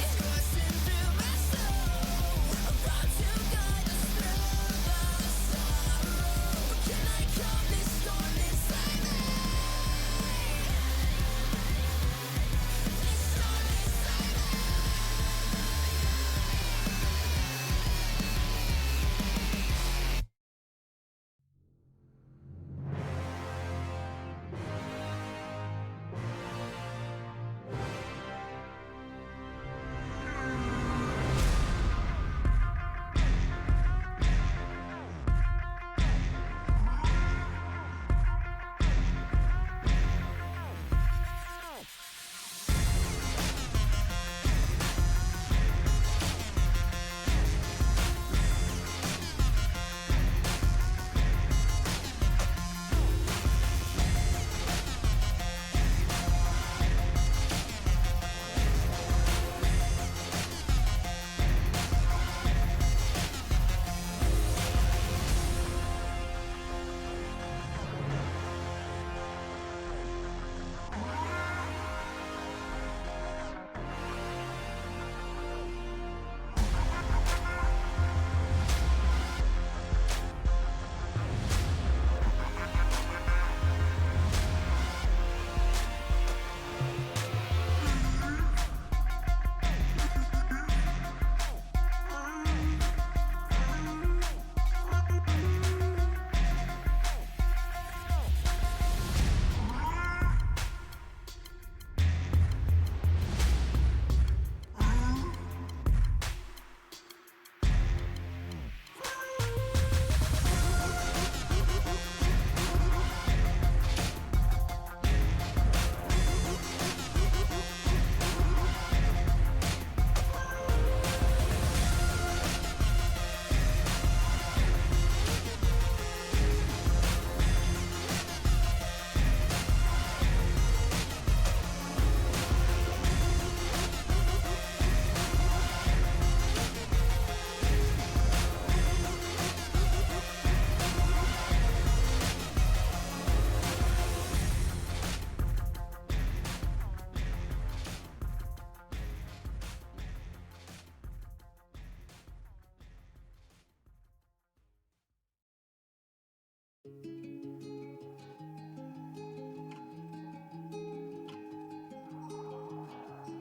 It's coursing through my soul. A road to guide us through the sorrow. Can I calm this storm inside me? This storm inside me.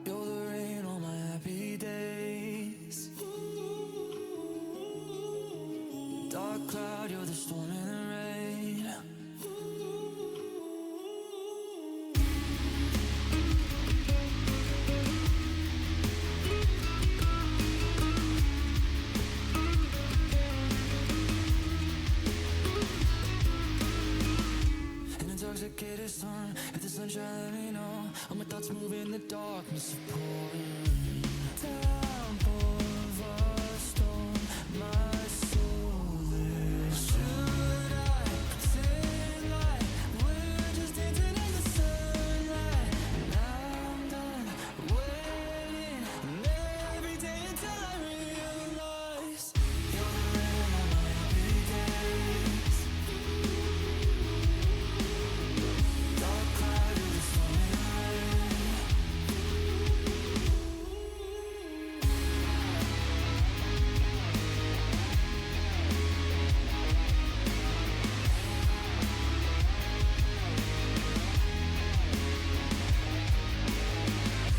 You're the rain on my happy days. Dark cloud, you're the storm in the rain. An intoxicated storm, if the sunshine let me know. All my thoughts move in the darkness of pouring down of a storm. My soul is. Should I pretend like we're just dancing in the sunlight? And I'm done waiting every day until I realize you're the rain on my happy days. Dark cloud in the stormy rain.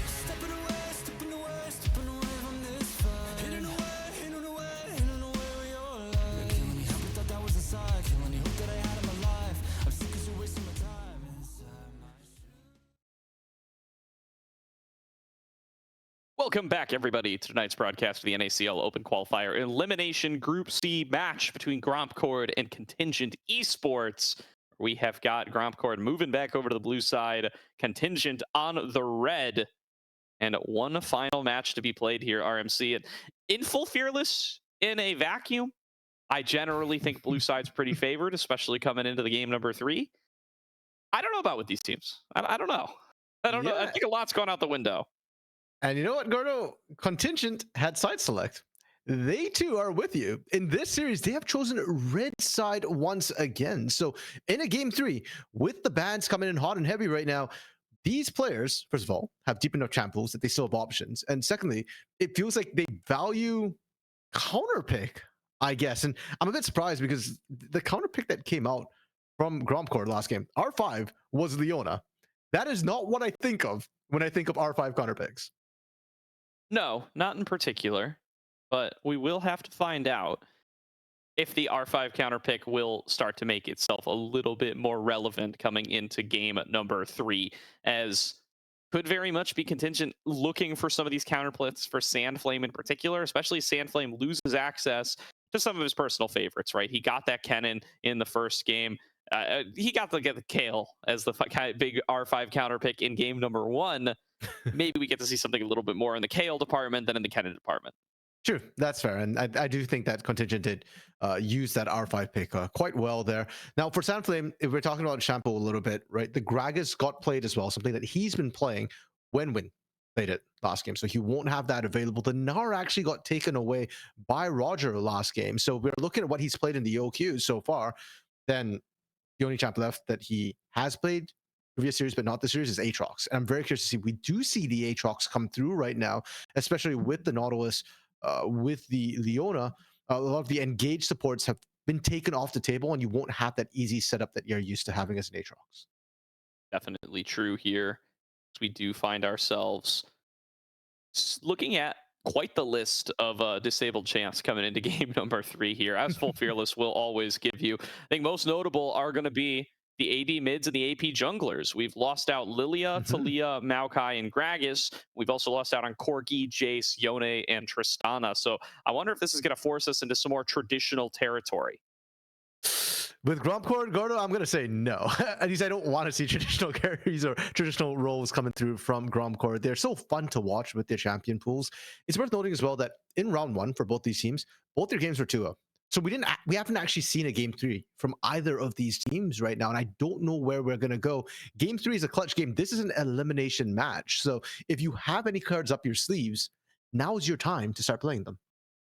Stepping away, stepping away, stepping away from this fight. Hidden away, hidden away, hidden away with your light. Killing me, hope I thought that was a sign. Killing the hope that I had in my life. I'm sick 'cause you're wasting my time inside my Welcome back, everybody, to tonight's broadcast of the NACL Open Qualifier Elimination Group C match between grompcord and Contingent Esports. We have got grompcord moving back over to the blue side, Contingent on the red. and one final match to be played here, RMC. And in full fearless, in a vacuum, I generally think blue side's pretty favored, especially coming into the game number 3. I don't know about with these teams. I don't know. I don't know. I Yeah. think a lot's gone out the window. And you know what, Gordo? Contingent had side select. They too are with you. In this series, they have chosen red side once again. So in a game 3, with the bans coming in hot and heavy right now, these players, first of all, have deep enough champ pools that they still have options. And secondly, it feels like they value counter pick, I guess. And I'm a bit surprised because the counter pick that came out from grompcord last game, R5, was Leona. That is not what I think of when I think of R5 counter picks. No, not in particular, but we will have to find out if the R5 counter pick will start to make itself a little bit more relevant coming into game number 3, as could very much be Contingent looking for some of these counterplays for Sandflame in particular, especially Sandflame loses access to some of his personal favorites, right? He got that Kennen in the first game. He got to get the Kale as the big R5 counter pick in game number 1. Maybe we get to see something a little bit more in the Kale department than in the Kennen department. True, that's fair, and I do think that Contingent did use that R5 pick quite well there. Now, for Sandflame, if we're talking about Shampoo a little bit, right, the Gragas got played as well, something that he's been playing when Win played it last game, so he won't have that available. The Gnar actually got taken away by Roger last game, so we're looking at what he's played in the OQ so far. Then the only champ left that he has played previous series, but not this series, is Aatrox. And I'm very curious to see. We do see the Aatrox come through right now, especially with the Nautilus. With the Leona, a lot of the engaged supports have been taken off the table, and you won't have that easy setup that you're used to having as an Aatrox. Definitely true here. We do find ourselves looking at quite the list of disabled champs coming into game number 3 here, as Full Fearless will always give you. I think most notable are going to be the AD mids and the AP junglers. We've lost out Lilia, Talia, Maokai, and Gragas. We've also lost out on Corgi, Jace, Yone, and Tristana. So I wonder if this is going to force us into some more traditional territory. With grompcord, Gordo, I'm going to say no. At least I don't want to see traditional carries or traditional roles coming through from grompcord. They're so fun to watch with their champion pools. It's worth noting as well that in round 1 for both these teams, both their games were 2-0. So we haven't actually seen a game 3 from either of these teams right now, and I don't know where we're going to go. Game 3 is a clutch game. This is an elimination match. So if you have any cards up your sleeves, now is your time to start playing them.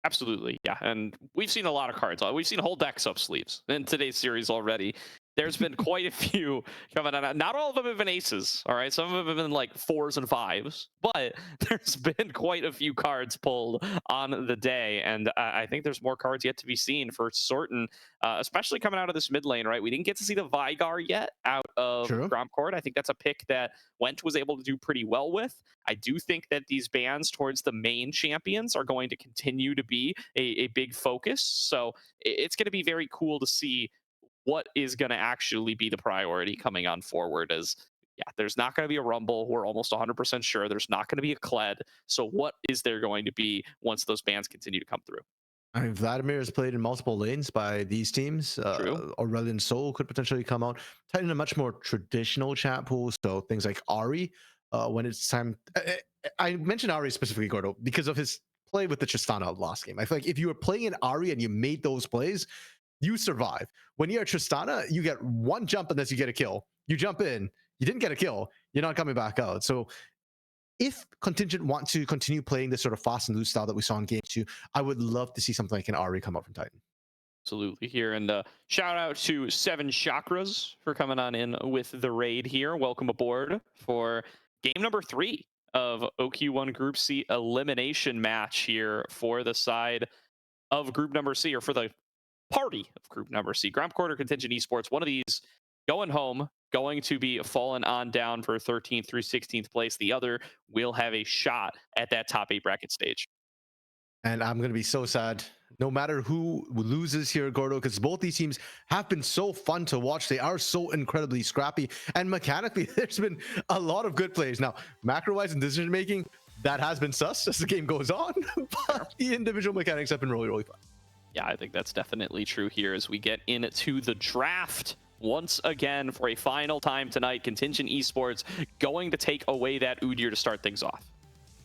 Absolutely, yeah. And we've seen a lot of cards. We've seen whole decks up sleeves in today's series already. There's been quite a few coming out. Not all of them have been aces, all right? Some of them have been like 4s and 5s, but there's been quite a few cards pulled on the day. And I think there's more cards yet to be seen for certain, especially coming out of this mid lane, right? We didn't get to see the Vigar yet out of grompcord. I think that's a pick that Went was able to do pretty well with. I do think that these bans towards the main champions are going to continue to be a big focus. So it's going to be very cool to see what is going to actually be the priority coming on forward. As there's not going to be a Rumble. We're almost 100% sure there's not going to be a Kled. So what is there going to be once those bans continue to come through? I mean, Vladimir has played in multiple lanes by these teams. Aurelion Sol could potentially come out. Titan a much more traditional chat pool, so things like Ari. When it's time, I mentioned Ari specifically, Gordo, because of his play with the Tristana last game. I feel like if you were playing an Ari and you made those plays, you survive. When you're a Tristana, you get one jump unless you get a kill. You jump in, you didn't get a kill, you're not coming back out. So if Contingent want to continue playing this sort of fast and loose style that we saw in game 2, I would love to see something like an Ari come out from Titan. Absolutely here. And shout out to 7 Chakras for coming on in with the raid here. Welcome aboard for game number 3 of OQ1 Group C elimination match here for the side of Group number C, or for the party of Group number C. grompcord or Contingent Esports, one of these going home, going to be fallen on down for 13th through 16th place. The other will have a shot at that top 8 bracket stage. And I'm going to be so sad no matter who loses here, Gordo, because both these teams have been so fun to watch. They are so incredibly scrappy, and mechanically there's been a lot of good plays. Now, macro-wise and decision making, that has been sus as the game goes on, but the individual mechanics have been really, really fun. Yeah, I think that's definitely true here as we get into the draft once again for a final time tonight. Contingent Esports going to take away that Udyr to start things off.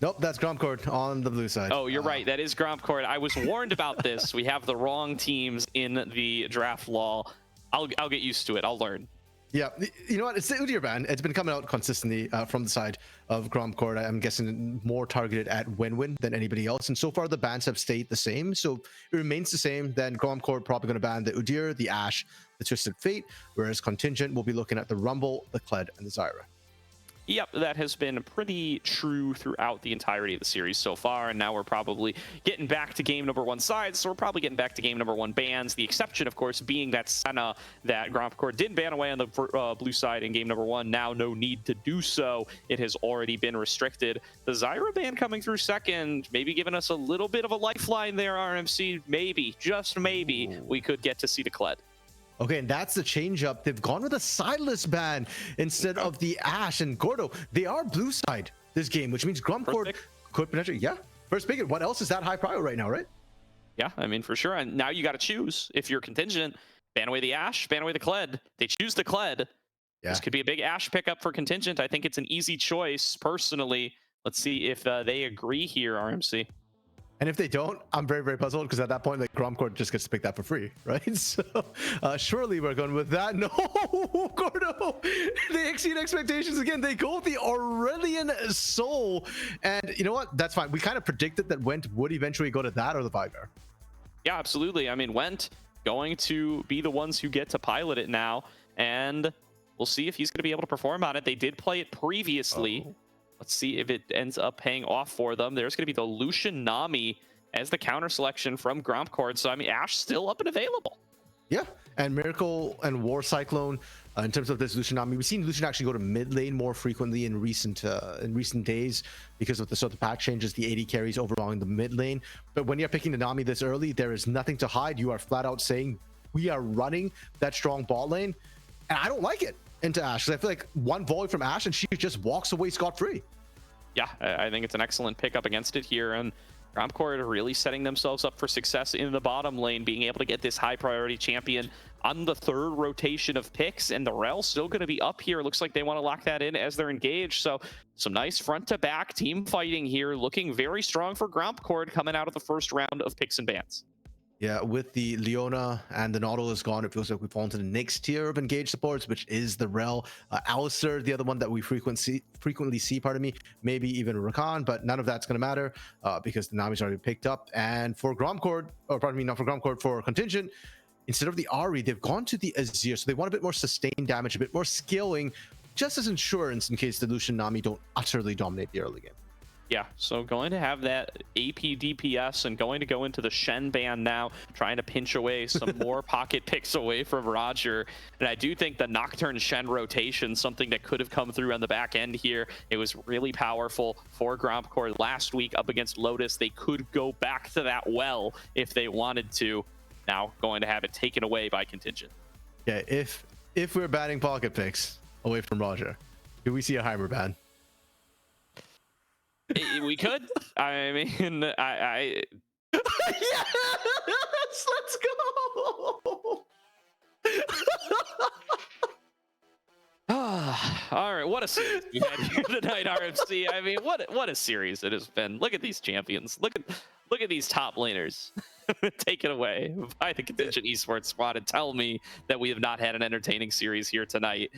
Nope, that's grompcord on the blue side. Oh, you're right. That is grompcord. I was warned about this. We have the wrong teams in the draft law. I'll get used to it. I'll learn. Yeah, you know what? It's the Udyr ban. It's been coming out consistently from the side of grompcord. I'm guessing more targeted at Wenwin than anybody else. And so far, the bans have stayed the same. So it remains the same. Then grompcord probably going to ban the Udyr, the Ashe, the Twisted Fate, whereas Contingent will be looking at the Rumble, the Kled, and the Zyra. Yep, that has been pretty true throughout the entirety of the series so far, and now we're probably getting back to game number 1 sides, so we're probably getting back to game number 1 bans. The exception, of course, being that Senna that grompcord did ban away on the blue side in game number 1. Now no need to do so. It has already been restricted. The Zyra ban coming through second, maybe giving us a little bit of a lifeline there, RMC. Maybe, just maybe, we could get to see the Kled. Okay, and that's the change up. They've gone with a sideless ban instead of the Ashe and Gordo. They are blue side this game, which means grompcord could potentially, yeah, first pick it. What else is that high prior right now, right? Yeah, I mean, for sure. And now you got to choose. If you're Contingent, ban away the Ashe, ban away the Kled. They choose the Kled. Yeah. This could be a big Ashe pickup for Contingent. I think it's an easy choice, personally. Let's see if they agree here, RMC. And if they don't, I'm very, very puzzled, because at that point, like, grompcord just gets to pick that for free, right? So surely we're going with that. No, Gordo, they exceed expectations again. They go with the Aurelian Soul. And you know what? That's fine. We kind of predicted that Went would eventually go to that or the Vigar. Yeah, absolutely. I mean, Went going to be the ones who get to pilot it now. And we'll see if he's going to be able to perform on it. They did play it previously. Let's see if it ends up paying off for them. There's going to be the Lucian Nami as the counter selection from grompcord. So, I mean, Ashe still up and available. Yeah, and Miracle and War Cyclone in terms of this Lucian Nami. We've seen Lucian actually go to mid lane more frequently in recent days because of the sort of pack changes, the 80 carries overalling the mid lane. But when you're picking the Nami this early, there is nothing to hide. You are flat out saying, we are running that strong bot lane. And I don't like it into Ashe, because I feel like one volley from Ashe and she just walks away scot-free. Yeah, I think it's an excellent pickup against it here, and grompcord are really setting themselves up for success in the bottom lane, being able to get this high priority champion on the 3rd rotation of picks, and the Rel still going to be up here. Looks like they want to lock that in as they're engaged. So some nice front to back team fighting here, looking very strong for grompcord coming out of the first round of picks and bans. Yeah, with the Leona and the Nautilus gone, it feels like we fall into the next tier of engaged supports, which is the Rel. Alistair, the other one that we frequently see, pardon me, maybe even Rakan, but none of that's going to matter because the Nami's already picked up. And for grompcord, or pardon me, not for grompcord, for Contingent, instead of the Ahri, they've gone to the Azir. So they want a bit more sustained damage, a bit more skilling, just as insurance in case the Lucian Nami don't utterly dominate the early game. Yeah, so going to have that AP DPS and going to go into the Shen ban now, trying to pinch away some more pocket picks away from Roger. And I do think the Nocturne Shen rotation, something that could have come through on the back end here. It was really powerful for grompcord last week up against Lotus. They could go back to that well if they wanted to. Now going to have it taken away by Contingent. Yeah, if we're banning pocket picks away from Roger, do we see a Heimer ban? We could. I mean, yes, let's go. All right, what a series we had here tonight, RFC. I mean, what a series it has been. Look at these champions. Look at these top laners. Take it away by the Contingent Esports squad and tell me that we have not had an entertaining series here tonight.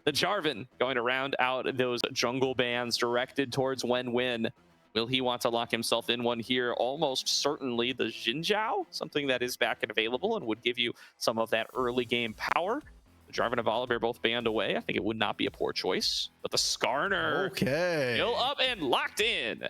The Jarvan going to round out those jungle bans directed towards Wenwin. Will he want to lock himself in one here? Almost certainly the Xin Zhao, something that is back and available and would give you some of that early game power. The Jarvan and Volibear both banned away. I think it would not be a poor choice. But the Skarner, still up and locked in.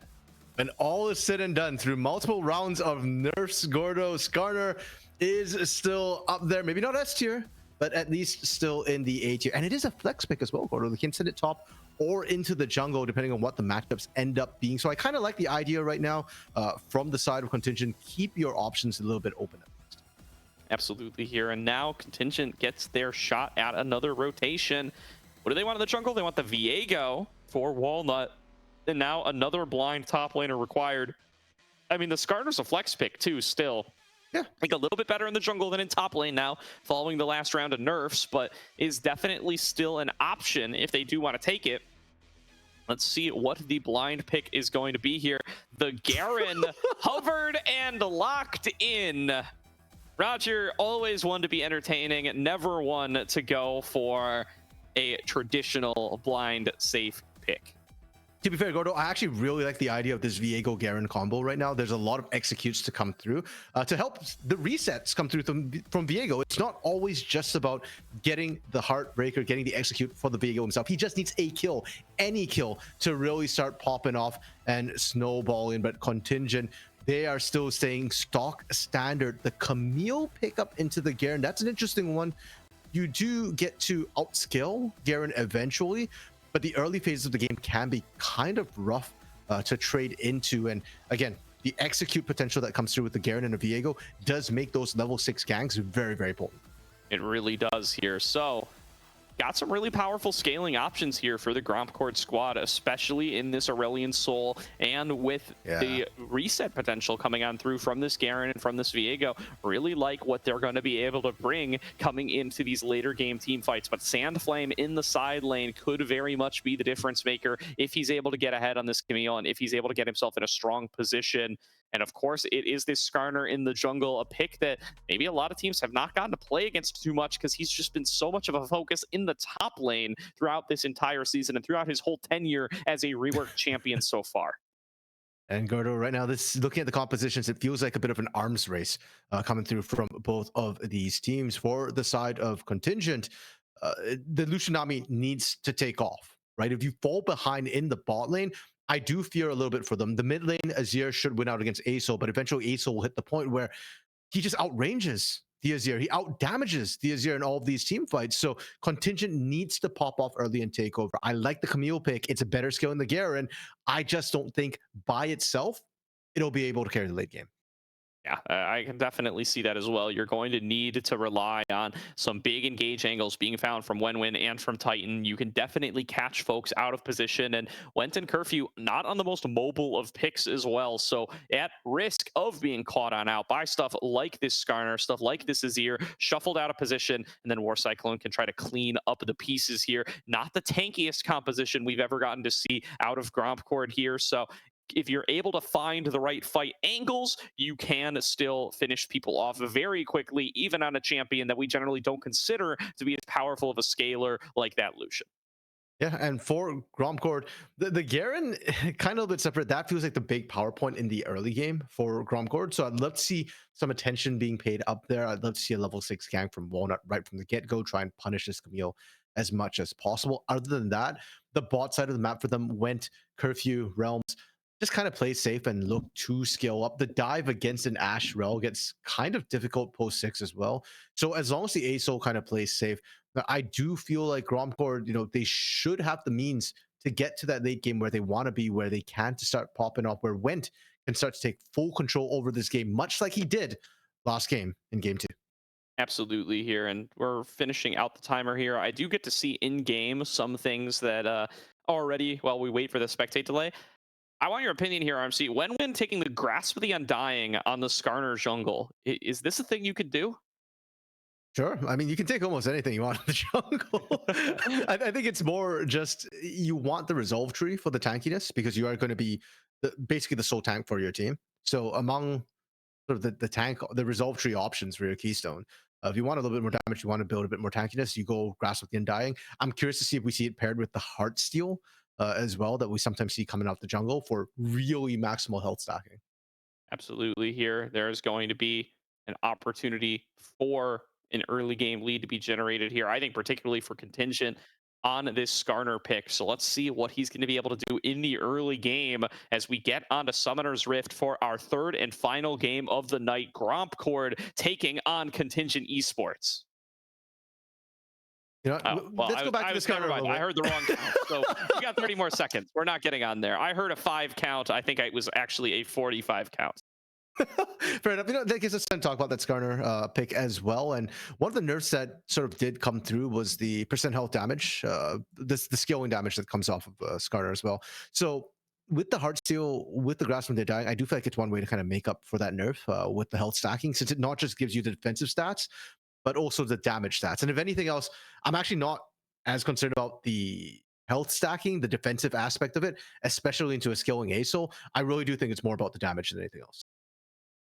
When all is said and done, through multiple rounds of nerfs, Gordo, Skarner is still up there. Maybe not S tier, but at least still in the A tier. And it is a flex pick as well, Gordo. They can send it top or into the jungle, depending on what the matchups end up being. So I kind of like the idea right now from the side of Contingent. Keep your options a little bit open. Absolutely here. And now Contingent gets their shot at another rotation. What do they want in the jungle? They want the Viego for Walnut. And now another blind top laner required. I mean, the Skarner's a flex pick too, still. Yeah, I think a little bit better in the jungle than in top lane now, following the last round of nerfs, but is definitely still an option if they do want to take it. Let's see what the blind pick is going to be here. The Garen hovered and locked in. Roger, always one to be entertaining, never one to go for a traditional blind safe pick. To be fair, Gordo, I actually really like the idea of this Viego Garen combo right now. There's a lot of executes to come through to help the resets come through from Viego. It's not always just about getting the Heartbreaker, getting the execute for the Viego himself. He just needs a kill, any kill, to really start popping off and snowballing. But Contingent, they are still staying stock standard. The Camille pickup into the Garen, that's an interesting one. You do get to outscale Garen eventually, but the early phases of the game can be kind of rough to trade into. And again, the execute potential that comes through with the Garen and the Viego does make those level 6 ganks very, very potent. It really does here. So got some really powerful scaling options here for the grompcord squad, especially in this Aurelion Soul, and with the reset potential coming on through from this Garen and from this Viego. Really like what they're going to be able to bring coming into these later game team fights. But Sandflame in the side lane could very much be the difference maker if he's able to get ahead on this Camille and if he's able to get himself in a strong position. And of course, it is this Skarner in the jungle, a pick that maybe a lot of teams have not gotten to play against too much because he's just been so much of a focus in the top lane throughout this entire season and throughout his whole tenure as a reworked champion so far. And Gordo, right now, this looking at the compositions, it feels like a bit of an arms race coming through from both of these teams. For the side of Contingent, the Lucianami needs to take off, right? If you fall behind in the bot lane, I do fear a little bit for them. The mid lane, Azir should win out against Aso, but eventually Aso will hit the point where he just outranges the Azir. He outdamages the Azir in all of these team fights. So Contingent needs to pop off early and take over. I like the Camille pick. It's a better skill than the Garen. I just don't think by itself it'll be able to carry the late game. Yeah, I can definitely see that as well. You're going to need to rely on some big engage angles being found from Wenwen and from Titan. You can definitely catch folks out of position, and Went and Curfew not on the most mobile of picks as well. So at risk of being caught on out by stuff like this Skarner, stuff like this Azir, shuffled out of position, and then War Cyclone can try to clean up the pieces here. Not the tankiest composition we've ever gotten to see out of grompcord here. So if you're able to find the right fight angles, you can still finish people off very quickly, even on a champion that we generally don't consider to be as powerful of a scaler like that Lucian. Yeah, and for grompcord, the Garen, kind of a bit separate. That feels like the big power point in the early game for grompcord. So I'd love to see some attention being paid up there. I'd love to see a level 6 gank from Walnut right from the get-go, try and punish this Camille as much as possible. Other than that, the bot side of the map for them went Curfew, Realms, just kind of play safe and look to scale up. The dive against an Ashe Rel gets kind of difficult post 6 as well. So as long as the ASO kind of plays safe, I do feel like grompcord, they should have the means to get to that late game where they want to be, where they can to start popping off, where Went can start to take full control over this game, much like he did last game in game 2. Absolutely here, and we're finishing out the timer here. I do get to see in game some things that already, while we wait for the spectate delay. I want your opinion here, RMC. When taking the Grasp of the Undying on the Skarner jungle, is this a thing you could do? Sure. I mean, you can take almost anything you want in the jungle. I think it's more just you want the resolve tree for the tankiness because you are going to be basically the sole tank for your team. So among sort of the resolve tree options for your keystone, if you want a little bit more damage, you want to build a bit more tankiness, you go Grasp with the Undying. I'm curious to see if we see it paired with the Heartsteel as well, that we sometimes see coming out the jungle for really maximal health stacking. Absolutely here. There's going to be an opportunity for an early game lead to be generated here. I think particularly for Contingent on this Skarner pick. So let's see what he's going to be able to do in the early game as we get onto Summoner's Rift for our third and final game of the night. grompcord taking on Contingent Esports. Let's go back to the Skarner. I heard the wrong count. So we got 30 more seconds. We're not getting on there. I heard a 5 count. I think it was actually a 45 count. Fair enough. That gives us time to talk about that Skarner pick as well. And one of the nerfs that sort of did come through was the percent health damage, the scaling damage that comes off of Skarner as well. So with the Heartsteel, with the Grasp when they're dying, I do feel like it's one way to kind of make up for that nerf with the health stacking, since it not just gives you the defensive stats, but also the damage stats. And if anything else, I'm actually not as concerned about the health stacking, the defensive aspect of it, especially into a scaling ASOL, I really do think it's more about the damage than anything else.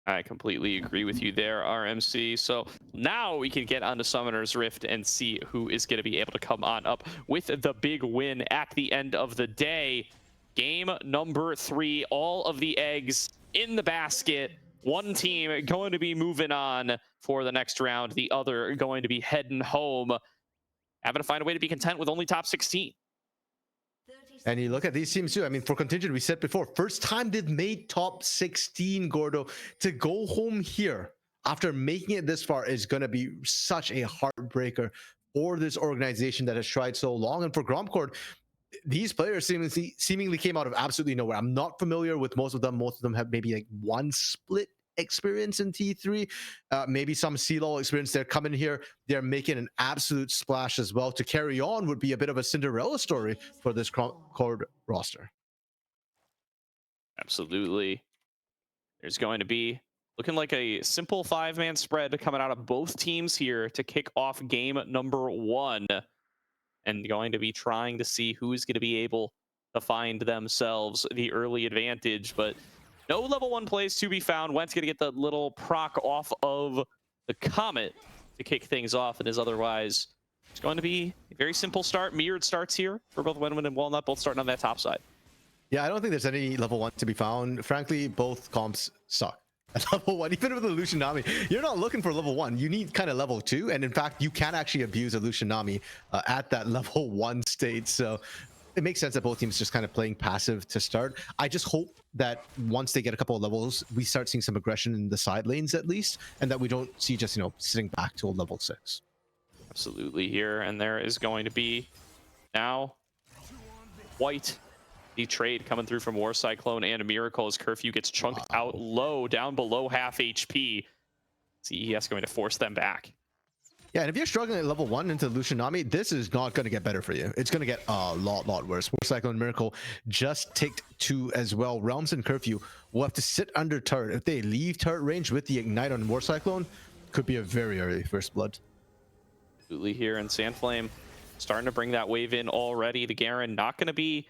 I completely agree with you there, RMC. So now we can get onto Summoner's Rift and see who is going to be able to come on up with the big win at the end of the day. Game number 3, all of the eggs in the basket. One team going to be moving on for the next round. The other going to be heading home, having to find a way to be content with only top 16. And you look at these teams too. I mean, for Contingent, we said before, first time they've made top 16, Gordo. To go home here after making it this far is going to be such a heartbreaker for this organization that has tried so long. And for grompcord, these players seemingly came out of absolutely nowhere. I'm not familiar with most of them. Most of them have maybe like one split experience in T3, maybe some CLOL experience. They're coming here, they're making an absolute splash as well. To carry on would be a bit of a Cinderella story for this grompcord roster. Absolutely. There's going to be looking like a simple 5-man spread coming out of both teams here to kick off game number 1, and going to be trying to see who's going to be able to find themselves the early advantage. But no level 1 plays to be found. Went's going to get the little proc off of the Comet to kick things off, and is otherwise it's going to be a very simple start. Mirrored starts here for both Wenwen and Walnut, both starting on that top side. Yeah, I don't think there's any level 1 to be found. Frankly, both comps suck at level 1. Even with the Lucian Nami, you're not looking for level 1. You need kind of level 2. And in fact, you can actually abuse a Lucian Nami at that level 1 state. So it makes sense that both teams just kind of playing passive to start. I just hope that once they get a couple of levels, we start seeing some aggression in the side lanes at least, and that we don't see just, sitting back to a level 6. Absolutely here. And there is going to be now White. The trade coming through from War Cyclone and a Miracle as Curfew gets chunked out low, down below half HP. CES going to force them back. Yeah, and if you're struggling at level 1 into Lucian Nami, this is not going to get better for you. It's going to get a lot worse. War Cyclone and Miracle just ticked 2 as well. Realms and Curfew will have to sit under turret. If they leave turret range with the Ignite on War Cyclone, could be a very early first blood. Absolutely here, and Sandflame starting to bring that wave in already. The Garen not going to be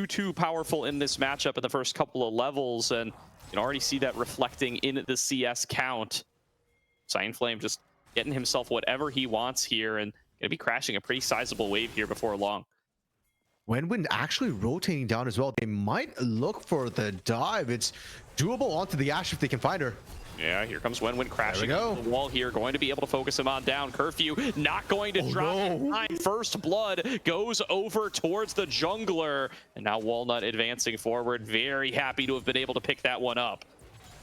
too powerful in this matchup in the first couple of levels, and you can already see that reflecting in the CS count. Sandflame just getting himself whatever he wants here, and gonna be crashing a pretty sizable wave here before long. Wenwen actually rotating down as well. They might look for the dive. It's doable onto the Ashe if they can find her. Yeah, here comes Wenwen crashing into the wall here. Going to be able to focus him on down. Curfew not going to drop in time. First blood goes over towards the jungler. And now Walnut advancing forward. Very happy to have been able to pick that one up.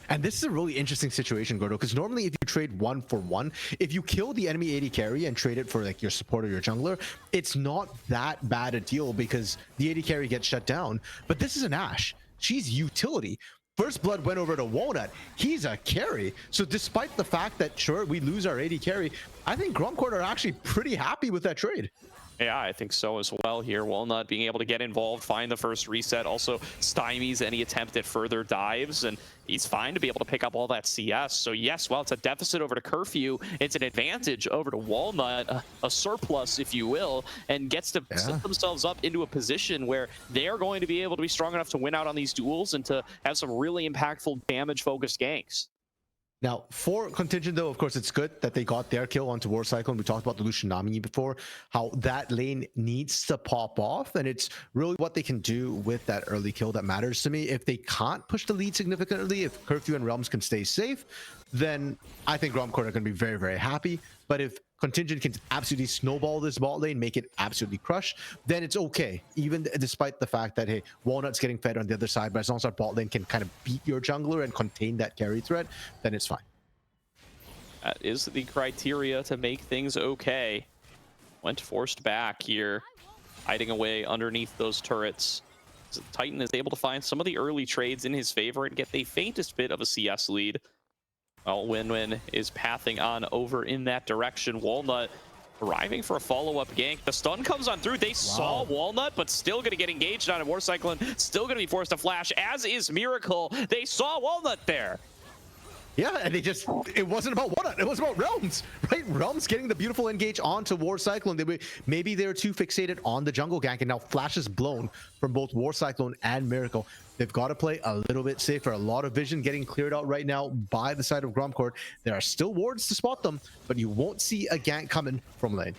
And this is a really interesting situation, Gordo, because normally if you trade 1 for 1, if you kill the enemy AD carry and trade it for like your support or your jungler, it's not that bad a deal because the AD carry gets shut down. But this is an Ashe. She's utility. First blood went over to Walnut. He's a carry. So despite the fact that, sure, we lose our AD carry, I think grompcord are actually pretty happy with that trade. Yeah, I think so as well here. Walnut being able to get involved, find the first reset, also stymies any attempt at further dives, and he's fine to be able to pick up all that CS. So yes, while it's a deficit over to Curfew, it's an advantage over to Walnut, a surplus, if you will, and gets to set themselves up into a position where they're going to be able to be strong enough to win out on these duels and to have some really impactful damage-focused ganks. Now, for Contingent, though, of course, it's good that they got their kill onto War Cyclone. We talked about the Lucian Nami before, how that lane needs to pop off, and it's really what they can do with that early kill that matters to me. If they can't push the lead significantly, if Curfew and Realms can stay safe, then I think grompcord are going to be very, very happy. But if Contingent can absolutely snowball this bot lane, make it absolutely crush, then it's okay. Even despite the fact that, hey, Walnut's getting fed on the other side, but as long as our bot lane can kind of beat your jungler and contain that carry threat, then it's fine. That is the criteria to make things okay. Went forced back here, hiding away underneath those turrets. Titan is able to find some of the early trades in his favor and get the faintest bit of a CS lead. Well, Wenwen is pathing on over in that direction. Walnut arriving for a follow-up gank. The stun comes on through. They saw Walnut, but still going to get engaged on a War Cyclone. Still going to be forced to flash, as is Miracle. They saw Walnut there. Yeah, and it wasn't about Walnut, it was about Realms, right? Realms getting the beautiful engage onto War Cyclone. Maybe they were too fixated on the jungle gank, and now Flash is blown from both War Cyclone and Miracle. They've got to play a little bit safer. A lot of vision getting cleared out right now by the side of grompcord. There are still wards to spot them, but you won't see a gank coming from lane.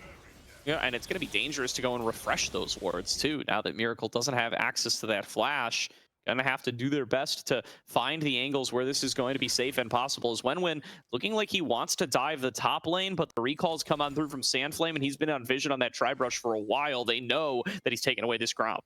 Yeah, and it's going to be dangerous to go and refresh those wards too, now that Miracle doesn't have access to that flash. Going to have to do their best to find the angles where this is going to be safe and possible. As Wenwen looking like he wants to dive the top lane, but the recalls come on through from Sandflame, and he's been on vision on that Tri-Brush for a while. They know that he's taken away this Gromp.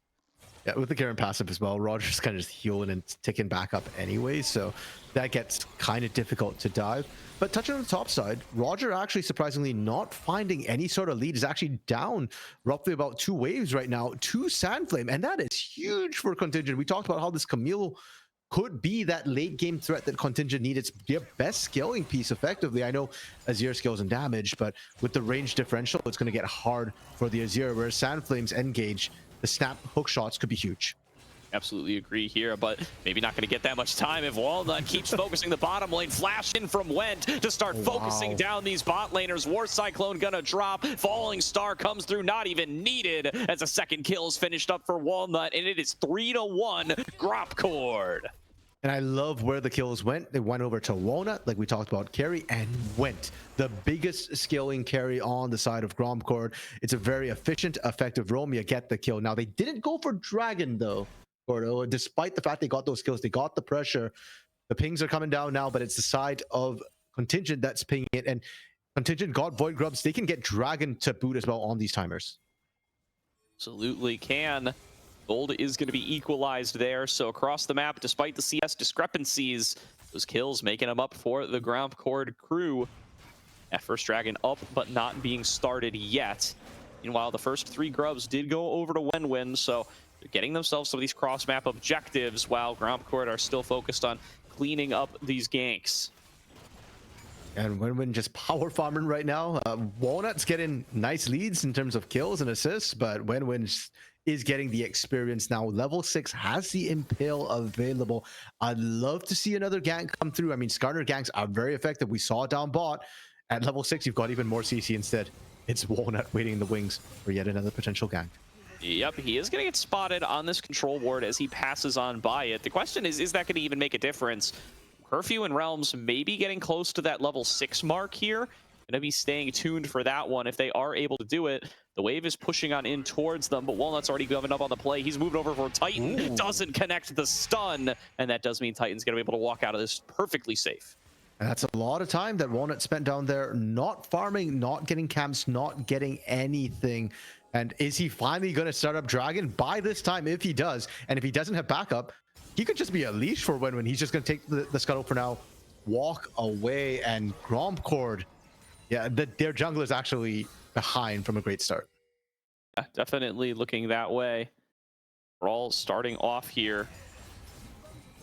Yeah, with the Garen passive as well, Roger's kind of just healing and ticking back up anyway, so that gets kind of difficult to dive. But touching on the top side, Roger actually surprisingly not finding any sort of lead, is actually down roughly about 2 waves right now to Sandflame, and that is huge for Contingent. We talked about how this Camille could be that late game threat that Contingent needed. It's their best scaling piece effectively. I know Azir scales and damage, but with the range differential, it's going to get hard for the Azir, whereas Sandflame's engage, the snap hook shots could be huge. Absolutely agree here, but maybe not going to get that much time if Walnut keeps focusing the bottom lane. Flash in from Went to start focusing down these bot laners. War Cyclone gonna drop. Falling Star comes through, not even needed, as a second kill is finished up for Walnut, and it is 3-1 grompcord. And I love where the kills went. They went over to Walnut, like we talked about, carry, and Went, the biggest scaling carry on the side of grompcord. It's a very efficient, effective roam. You get the kill. Now, they didn't go for Dragon, though. Despite the fact they got those kills, they got the pressure. The pings are coming down now, but it's the side of Contingent that's pinging it, and Contingent got Void Grubs. They can get Dragon to boot as well on these timers. Absolutely can. Gold is going to be equalized there, so across the map, despite the CS discrepancies, those kills making them up for the grompcord crew. That first Dragon up, but not being started yet. Meanwhile, the first 3 grubs did go over to Wenwen, so they're getting themselves some of these cross-map objectives while grompcord are still focused on cleaning up these ganks. And Wenwen just power farming right now. Walnut's getting nice leads in terms of kills and assists, but Wenwen is getting the experience now. Level 6 has the Impale available. I'd love to see another gank come through. I mean, Skarner ganks are very effective. We saw it down bot. At level 6, you've got even more CC instead. It's Walnut waiting in the wings for yet another potential gank. Yep, he is going to get spotted on this control ward as he passes on by it. The question is that going to even make a difference? Curfew and Realms may be getting close to that level 6 mark here. Going to be staying tuned for that one if they are able to do it. The wave is pushing on in towards them, but Walnut's already coming up on the play. He's moved over for Titan. Ooh. Doesn't connect the stun, and that does mean Titan's going to be able to walk out of this perfectly safe. And that's a lot of time that Walnut spent down there, not farming, not getting camps, not getting anything. And is he finally going to start up Dragon by this time? If he does, and if he doesn't have backup, he could just be a leash for Wenwen. He's just going to take the scuttle for now, walk away, and grompcord. Yeah, their jungler is actually behind from a great start. Yeah, definitely looking that way. We're all starting off here.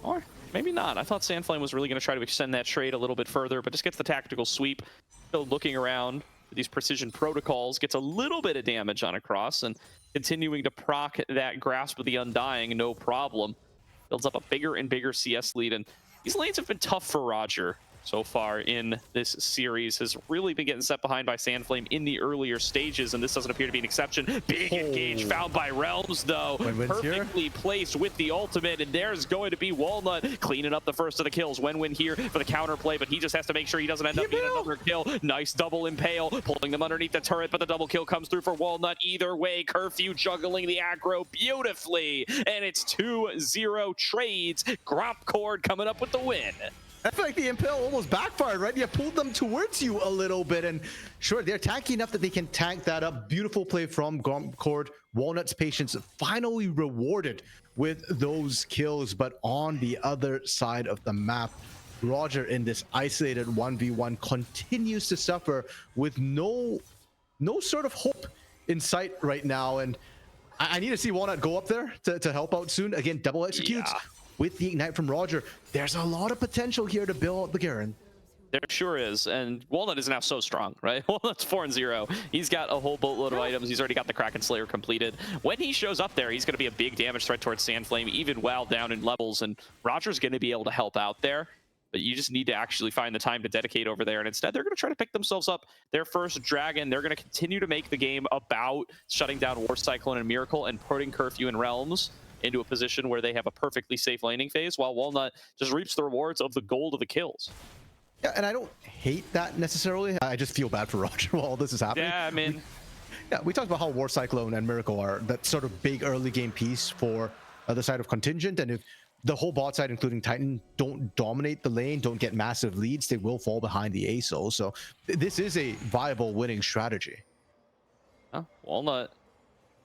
Or maybe not. I thought Sandflame was really going to try to extend that trade a little bit further, but just gets the tactical sweep. Still looking around. These precision protocols, gets a little bit of damage on across, and continuing to proc that Grasp of the Undying, no problem. Builds up a bigger and bigger CS lead, and these lanes have been tough for Roger so far in this series. Has really been getting set behind by Sandflame in the earlier stages, and this doesn't appear to be an exception. Big engage found by Realms, though. Perfectly placed with the ultimate, and there's going to be Walnut cleaning up the first of the kills. Wenwen here for the counterplay, but he just has to make sure he doesn't end up being another kill. Nice double impale, pulling them underneath the turret, but the double kill comes through for Walnut. Either way, Curfew juggling the aggro beautifully, and it's 2-0 trades. grompcord coming up with the win. I feel like the Impale almost backfired, right? You pulled them towards you a little bit, and sure, they're tanky enough that they can tank that up. Beautiful play from grompcord. Walnut's patience finally rewarded with those kills, but on the other side of the map, Roger in this isolated 1v1 continues to suffer with no sort of hope in sight right now, and I need to see Walnut go up there to help out soon. Again, double executes. Yeah. With the ignite from Roger, there's a lot of potential here to build up the Garen. There sure is, and Walnut is now so strong, right? Walnut's 4-0. He's got a whole boatload of items. He's already got the Kraken Slayer completed. When he shows up there, he's going to be a big damage threat towards Sandflame, even while down in levels, and Roger's going to be able to help out there. but you just need to actually find the time to dedicate over there. And instead, they're going to try to pick themselves up their first dragon. They're going to continue to make the game about shutting down War Cyclone and Miracle and putting Curfew and Realms into a position where they have a perfectly safe laning phase, while Walnut just reaps the rewards of the gold of the kills. Yeah, and I don't hate that necessarily. I just feel bad for Roger while all this is happening. Yeah, I mean, we talked about how War Cyclone and Miracle are that sort of big early game piece for the side of Contingent, and if the whole bot side, including Titan, don't dominate the lane, don't get massive leads, they will fall behind the ASO. So this is a viable winning strategy. Walnut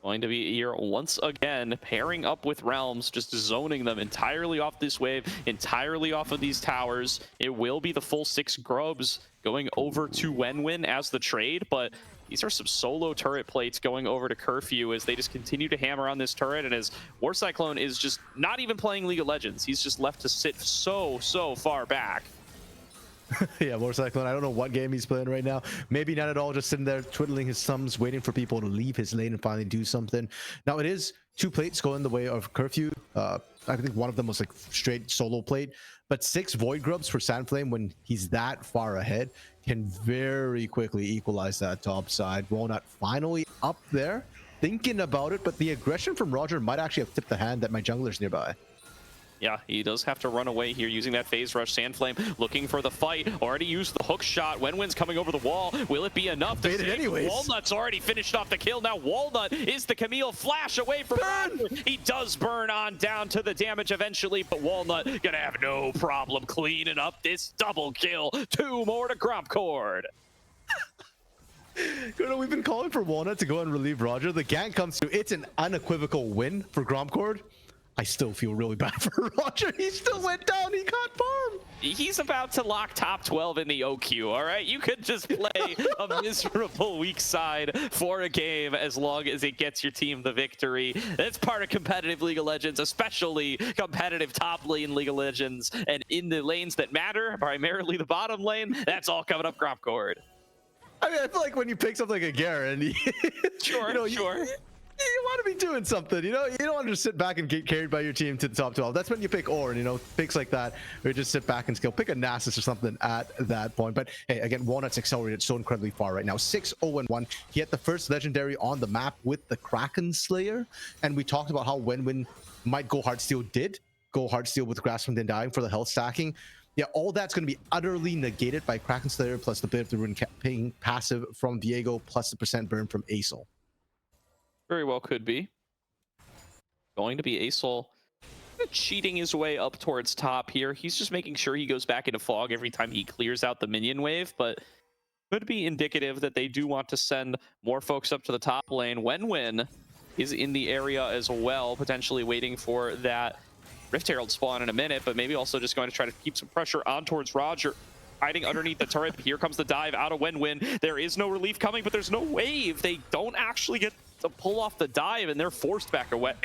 going to be here once again, pairing up with Realms, just zoning them entirely off this wave, entirely off of these towers. It will be the full 6 grubs going over to Wenwin as the trade, but these are some solo turret plates going over to Curfew as they just continue to hammer on this turret, and as War Cyclone is just not even playing League of Legends. He's just left to sit so far back. Yeah, War Cyclone, I don't know what game he's playing right now. Maybe not at all, just sitting there twiddling his thumbs, waiting for people to leave his lane and finally do something. Now, it is 2 plates going the way of Curfew. I think one of them was like straight solo plate, but 6 Void Grubs for Sandflame when he's that far ahead can very quickly equalize that top side. Walnut finally up there, thinking about it, but the aggression from Roger might actually have tipped the hand that my jungler's nearby. Yeah, he does have to run away here using that phase rush. Sandflame looking for the fight. Already used the hook shot. Wenwin's coming over the wall. Will it be enough to save? Walnut's already finished off the kill. Now Walnut is the Camille flash away from Roger. He does burn on down to the damage eventually, but Walnut gonna have no problem cleaning up this double kill. 2 more to grompcord. We've been calling for Walnut to go and relieve Roger. The gank comes through. It's an unequivocal win for grompcord. I still feel really bad for Roger. He still went down. He caught farm. He's about to lock top 12 in the OQ, all right? You could just play a miserable weak side for a game as long as it gets your team the victory. That's part of competitive League of Legends, especially competitive top lane League of Legends. And in the lanes that matter, primarily the bottom lane, that's all coming up grompcord. I mean, I feel like when you pick something like a Garen, Sure. You want to be doing something, you don't want to just sit back and get carried by your team to the top 12. That's when you pick Ornn, picks like that, or you just sit back and skill. Pick a Nasus or something at that point. But hey, again, Walnut's accelerated so incredibly far right now. 6-0-1. He had the first legendary on the map with the Kraken Slayer, and we talked about how Wenwin might go Heartsteel, did go Heartsteel with Grasp from Dying for the health stacking. Yeah, all that's going to be utterly negated by Kraken Slayer plus the bit of the rune ping passive from Viego plus the percent burn from Acel. Very well could be. Going to be Acel cheating his way up towards top here. He's just making sure he goes back into fog every time he clears out the minion wave, but could be indicative that they do want to send more folks up to the top lane. Wenwin is in the area as well, potentially waiting for that Rift Herald spawn in a minute, but maybe also just going to try to keep some pressure on towards Roger. Hiding underneath the turret. Here comes the dive out of Wenwin. There is no relief coming, but there's no wave. They don't actually get to pull off the dive, and they're forced back away.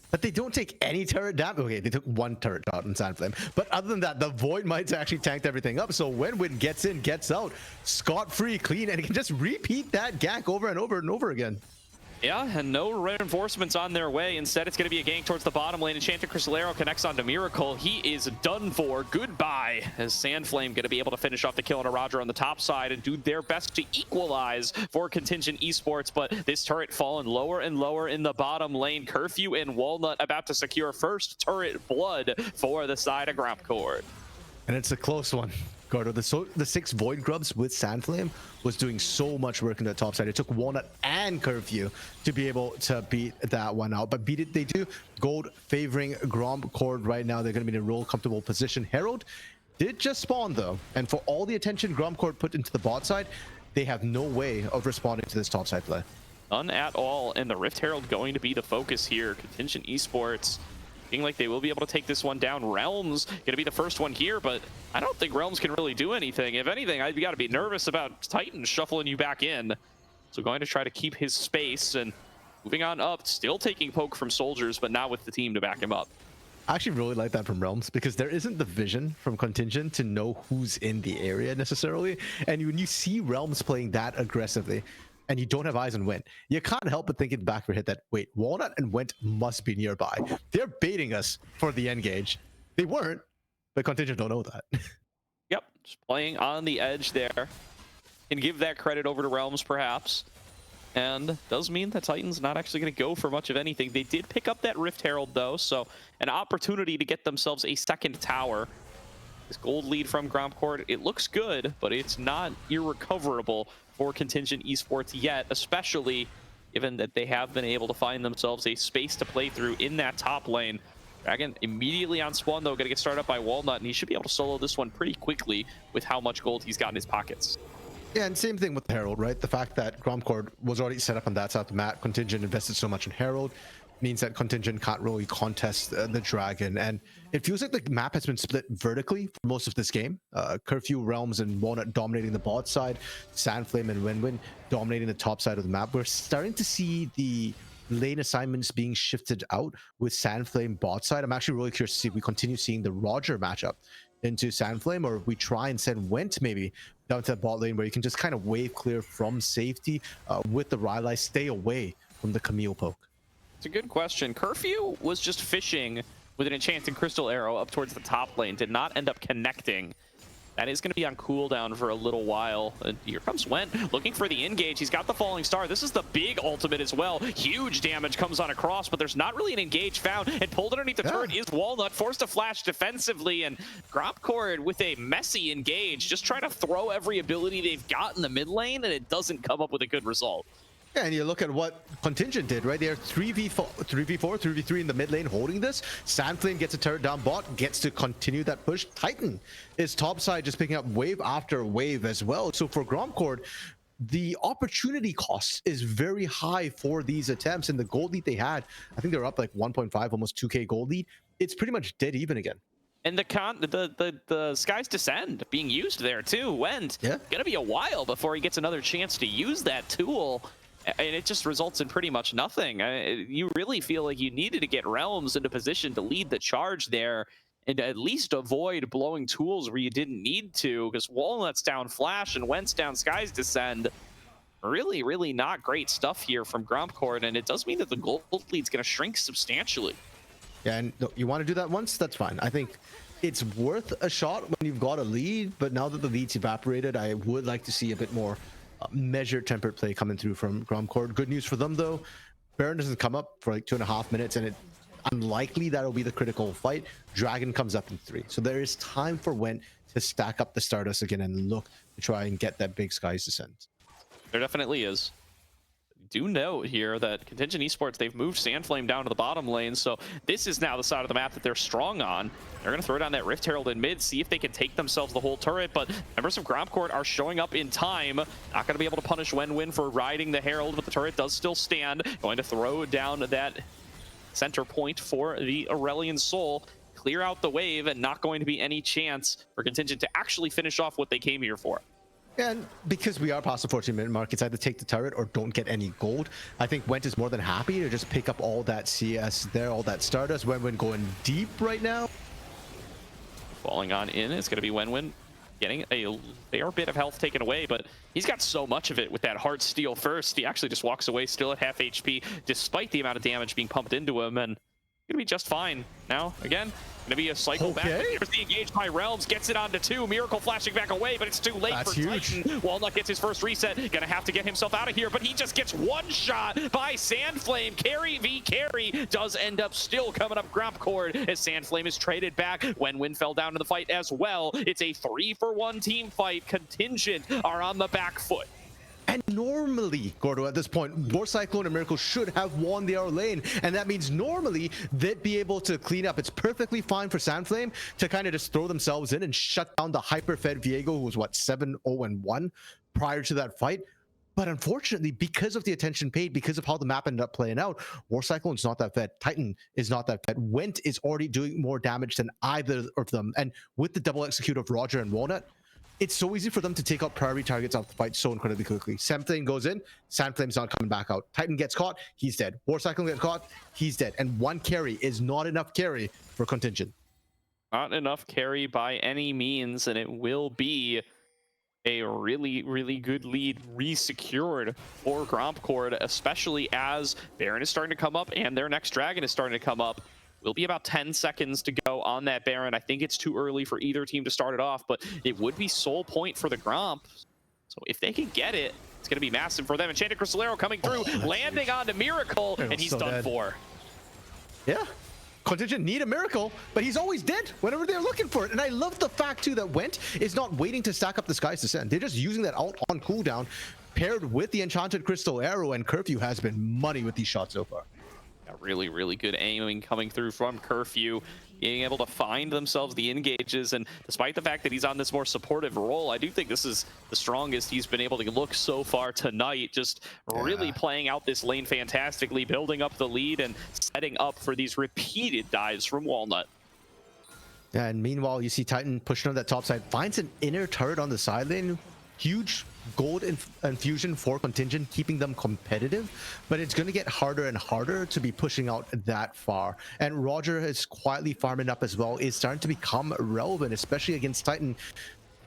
But they don't take any turret damage. Okay, they took 1 turret shot in Sandflame. But other than that, the Void Mites actually tanked everything up. So Wenwin gets in, gets out, scot-free, clean, and he can just repeat that gank over and over and over again. Yeah, and no reinforcements on their way. Instead, it's going to be a gank towards the bottom lane. Enchanted Crystalero connects onto Miracle. He is done for. Goodbye. As Sandflame going to be able to finish off the kill on a Roger on the top side and do their best to equalize for Contingent Esports. But this turret falling lower and lower in the bottom lane. Curfew and Walnut about to secure first turret blood for the side of grompcord. And it's a close one. Gordo, the 6 Void Grubs with Sandflame was doing so much work in the top side. It took Walnut and Curfew to be able to beat that one out. But beat it, they do. Gold favoring grompcord right now. They're going to be in a real comfortable position. Herald did just spawn, though. And for all the attention grompcord put into the bot side, they have no way of responding to this top side play. None at all. And the Rift Herald going to be the focus here. Contingent Esports looking like they will be able to take this one down. Realms going to be the first one here, but I don't think Realms can really do anything. If anything, I've got to be nervous about Titan shuffling you back in. So going to try to keep his space and moving on up, still taking poke from soldiers, but not with the team to back him up. I actually really like that from Realms because there isn't the vision from Contingent to know who's in the area necessarily. And when you see Realms playing that aggressively, and you don't have eyes on Went, you can't help but think in the back of your head that, wait, Walnut and Went must be nearby. They're baiting us for the engage. They weren't, but Contingent don't know that. Yep, just playing on the edge there. Can give that credit over to Realms, perhaps. And does mean that Titan's not actually going to go for much of anything. They did pick up that Rift Herald, though, so an opportunity to get themselves a second tower. This gold lead from grompcord, it looks good, but it's not irrecoverable for Contingent Esports yet, especially given that they have been able to find themselves a space to play through in that top lane. Dragon immediately on spawn, though, going to get started up by Walnut, and he should be able to solo this one pretty quickly with how much gold he's got in his pockets. Yeah, and same thing with Herald, right? The fact that grompcord was already set up on that side of the map, Contingent invested so much in Herald, means that Contingent can't really contest the Dragon. And it feels like the map has been split vertically for most of this game. Curfew, Realms, and Walnut dominating the bot side, Sandflame and Winwin dominating the top side of the map. We're starting to see the lane assignments being shifted out with Sandflame bot side. I'm actually really curious to see if we continue seeing the Roger matchup into Sandflame, or if we try and send Went maybe down to the bot lane where you can just kind of wave clear from safety with the Rylai, stay away from the Camille poke. It's a good question. Curfew was just fishing with an enchanted crystal arrow up towards the top lane, did not end up connecting. That is going to be on cooldown for a little while. And here comes Went, looking for the engage. He's got the falling star. This is the big ultimate as well. Huge damage comes on across, but there's not really an engage found. And pulled underneath the turret is Walnut, forced to flash defensively. And grompcord with a messy engage, just trying to throw every ability they've got in the mid lane, and it doesn't come up with a good result. Yeah, and you look at what Contingent did, right? They're 3v4, 3v3 in the mid lane holding this. Sandflame gets a turret down bot, gets to continue that push. Titan is topside just picking up wave after wave as well. So for grompcord, the opportunity cost is very high for these attempts, and the gold lead they had, I think they're up like 1.5, almost 2k gold lead. It's pretty much dead even again. And the Sky's Descend being used there too. Went. Gonna be a while before he gets another chance to use that tool. And it just results in pretty much nothing. You really feel like you needed to get Realms into position to lead the charge there and at least avoid blowing tools where you didn't need to, because Walnut's down Flash and Went's down Sky's Descend. Really, really not great stuff here from grompcord, and it does mean that the gold lead's going to shrink substantially. Yeah, and look, you want to do that once, that's fine. I think it's worth a shot when you've got a lead, but now that the lead's evaporated, I would like to see a bit more measured tempered play coming through from grompcord. Good news for them though, Baron doesn't come up for like 2.5 minutes, and it's unlikely that'll be the critical fight. Dragon comes up in 3, so there is time for Went to stack up the Stardust again and look to try and get that big Sky's Descent. There definitely is. Do note here that Contingent Esports, they've moved Sandflame down to the bottom lane, so this is now the side of the map that they're strong on. They're going to throw down that Rift Herald in mid, see if they can take themselves the whole turret, but members of grompcord are showing up in time. Not going to be able to punish Wenwin for riding the Herald, but the turret does still stand. Going to throw down that center point for the Aurelion Soul, clear out the wave, and not going to be any chance for Contingent to actually finish off what they came here for. And because we are past the 14-minute mark, it's either take the turret or don't get any gold. I think Went is more than happy to just pick up all that CS there, all that Stardust. Wenwin going deep right now. Falling on in, it's going to be Wenwin getting a fair bit of health taken away, but he's got so much of it with that Heart Steel first. He actually just walks away still at half HP, despite the amount of damage being pumped into him, and gonna be just fine. Now, again, gonna be a cycle back. Here's the engage by Realms, gets it onto 2. Miracle flashing back away, but it's too late for Titan. Walnut gets his first reset, gonna have to get himself out of here, but he just gets one shot by Sandflame. Carry v carry does end up still coming up grompcord as Sandflame is traded back. Wenwin fell down in the fight as well. It's a 3-for-1 team fight. Contingent are on the back foot. And normally, Gordo, at this point, War Cyclone and Miracle should have won their lane, and that means normally they'd be able to clean up. It's perfectly fine for Sandflame to kind of just throw themselves in and shut down the hyper-fed Viego, who was, what, 7-0-1 prior to that fight. But unfortunately, because of the attention paid, because of how the map ended up playing out, War Cyclone's not that fed, Titan is not that fed, Went is already doing more damage than either of them, and with the double execute of Roger and Walnut, it's so easy for them to take out priority targets off the fight so incredibly quickly. Sandflame goes in, Sandflame's not coming back out. Titan gets caught, he's dead. War Cyclone gets caught, he's dead. And one carry is not enough carry for Contingent. Not enough carry by any means, and it will be a really, really good lead re-secured for grompcord, especially as Baron is starting to come up and their next Dragon is starting to come up. Will be about 10 seconds to go on that Baron. I think it's too early for either team to start it off, but it would be sole point for the Gromp. So if they can get it, it's going to be massive for them. Enchanted Crystal Arrow coming through, landing onto Miracle, and he's done for. Yeah. Contingent need a miracle, but he's always dead whenever they're looking for it. And I love the fact, too, that Went is not waiting to stack up the Sky's Descent. They're just using that ult on cooldown, paired with the Enchanted Crystal Arrow, and Curfew has been money with these shots so far. Yeah, really, really good aiming coming through from Curfew, being able to find themselves the engages. And despite the fact that he's on this more supportive role, I do think this is the strongest he's been able to look so far tonight. Just really playing out this lane fantastically, building up the lead and setting up for these repeated dives from Walnut. And meanwhile, you see Titan pushing on that top side, finds an inner turret on the side lane. Huge gold infusion for Contingent, keeping them competitive, but it's going to get harder and harder to be pushing out that far. And Roger is quietly farming up as well, is starting to become relevant, especially against Titan.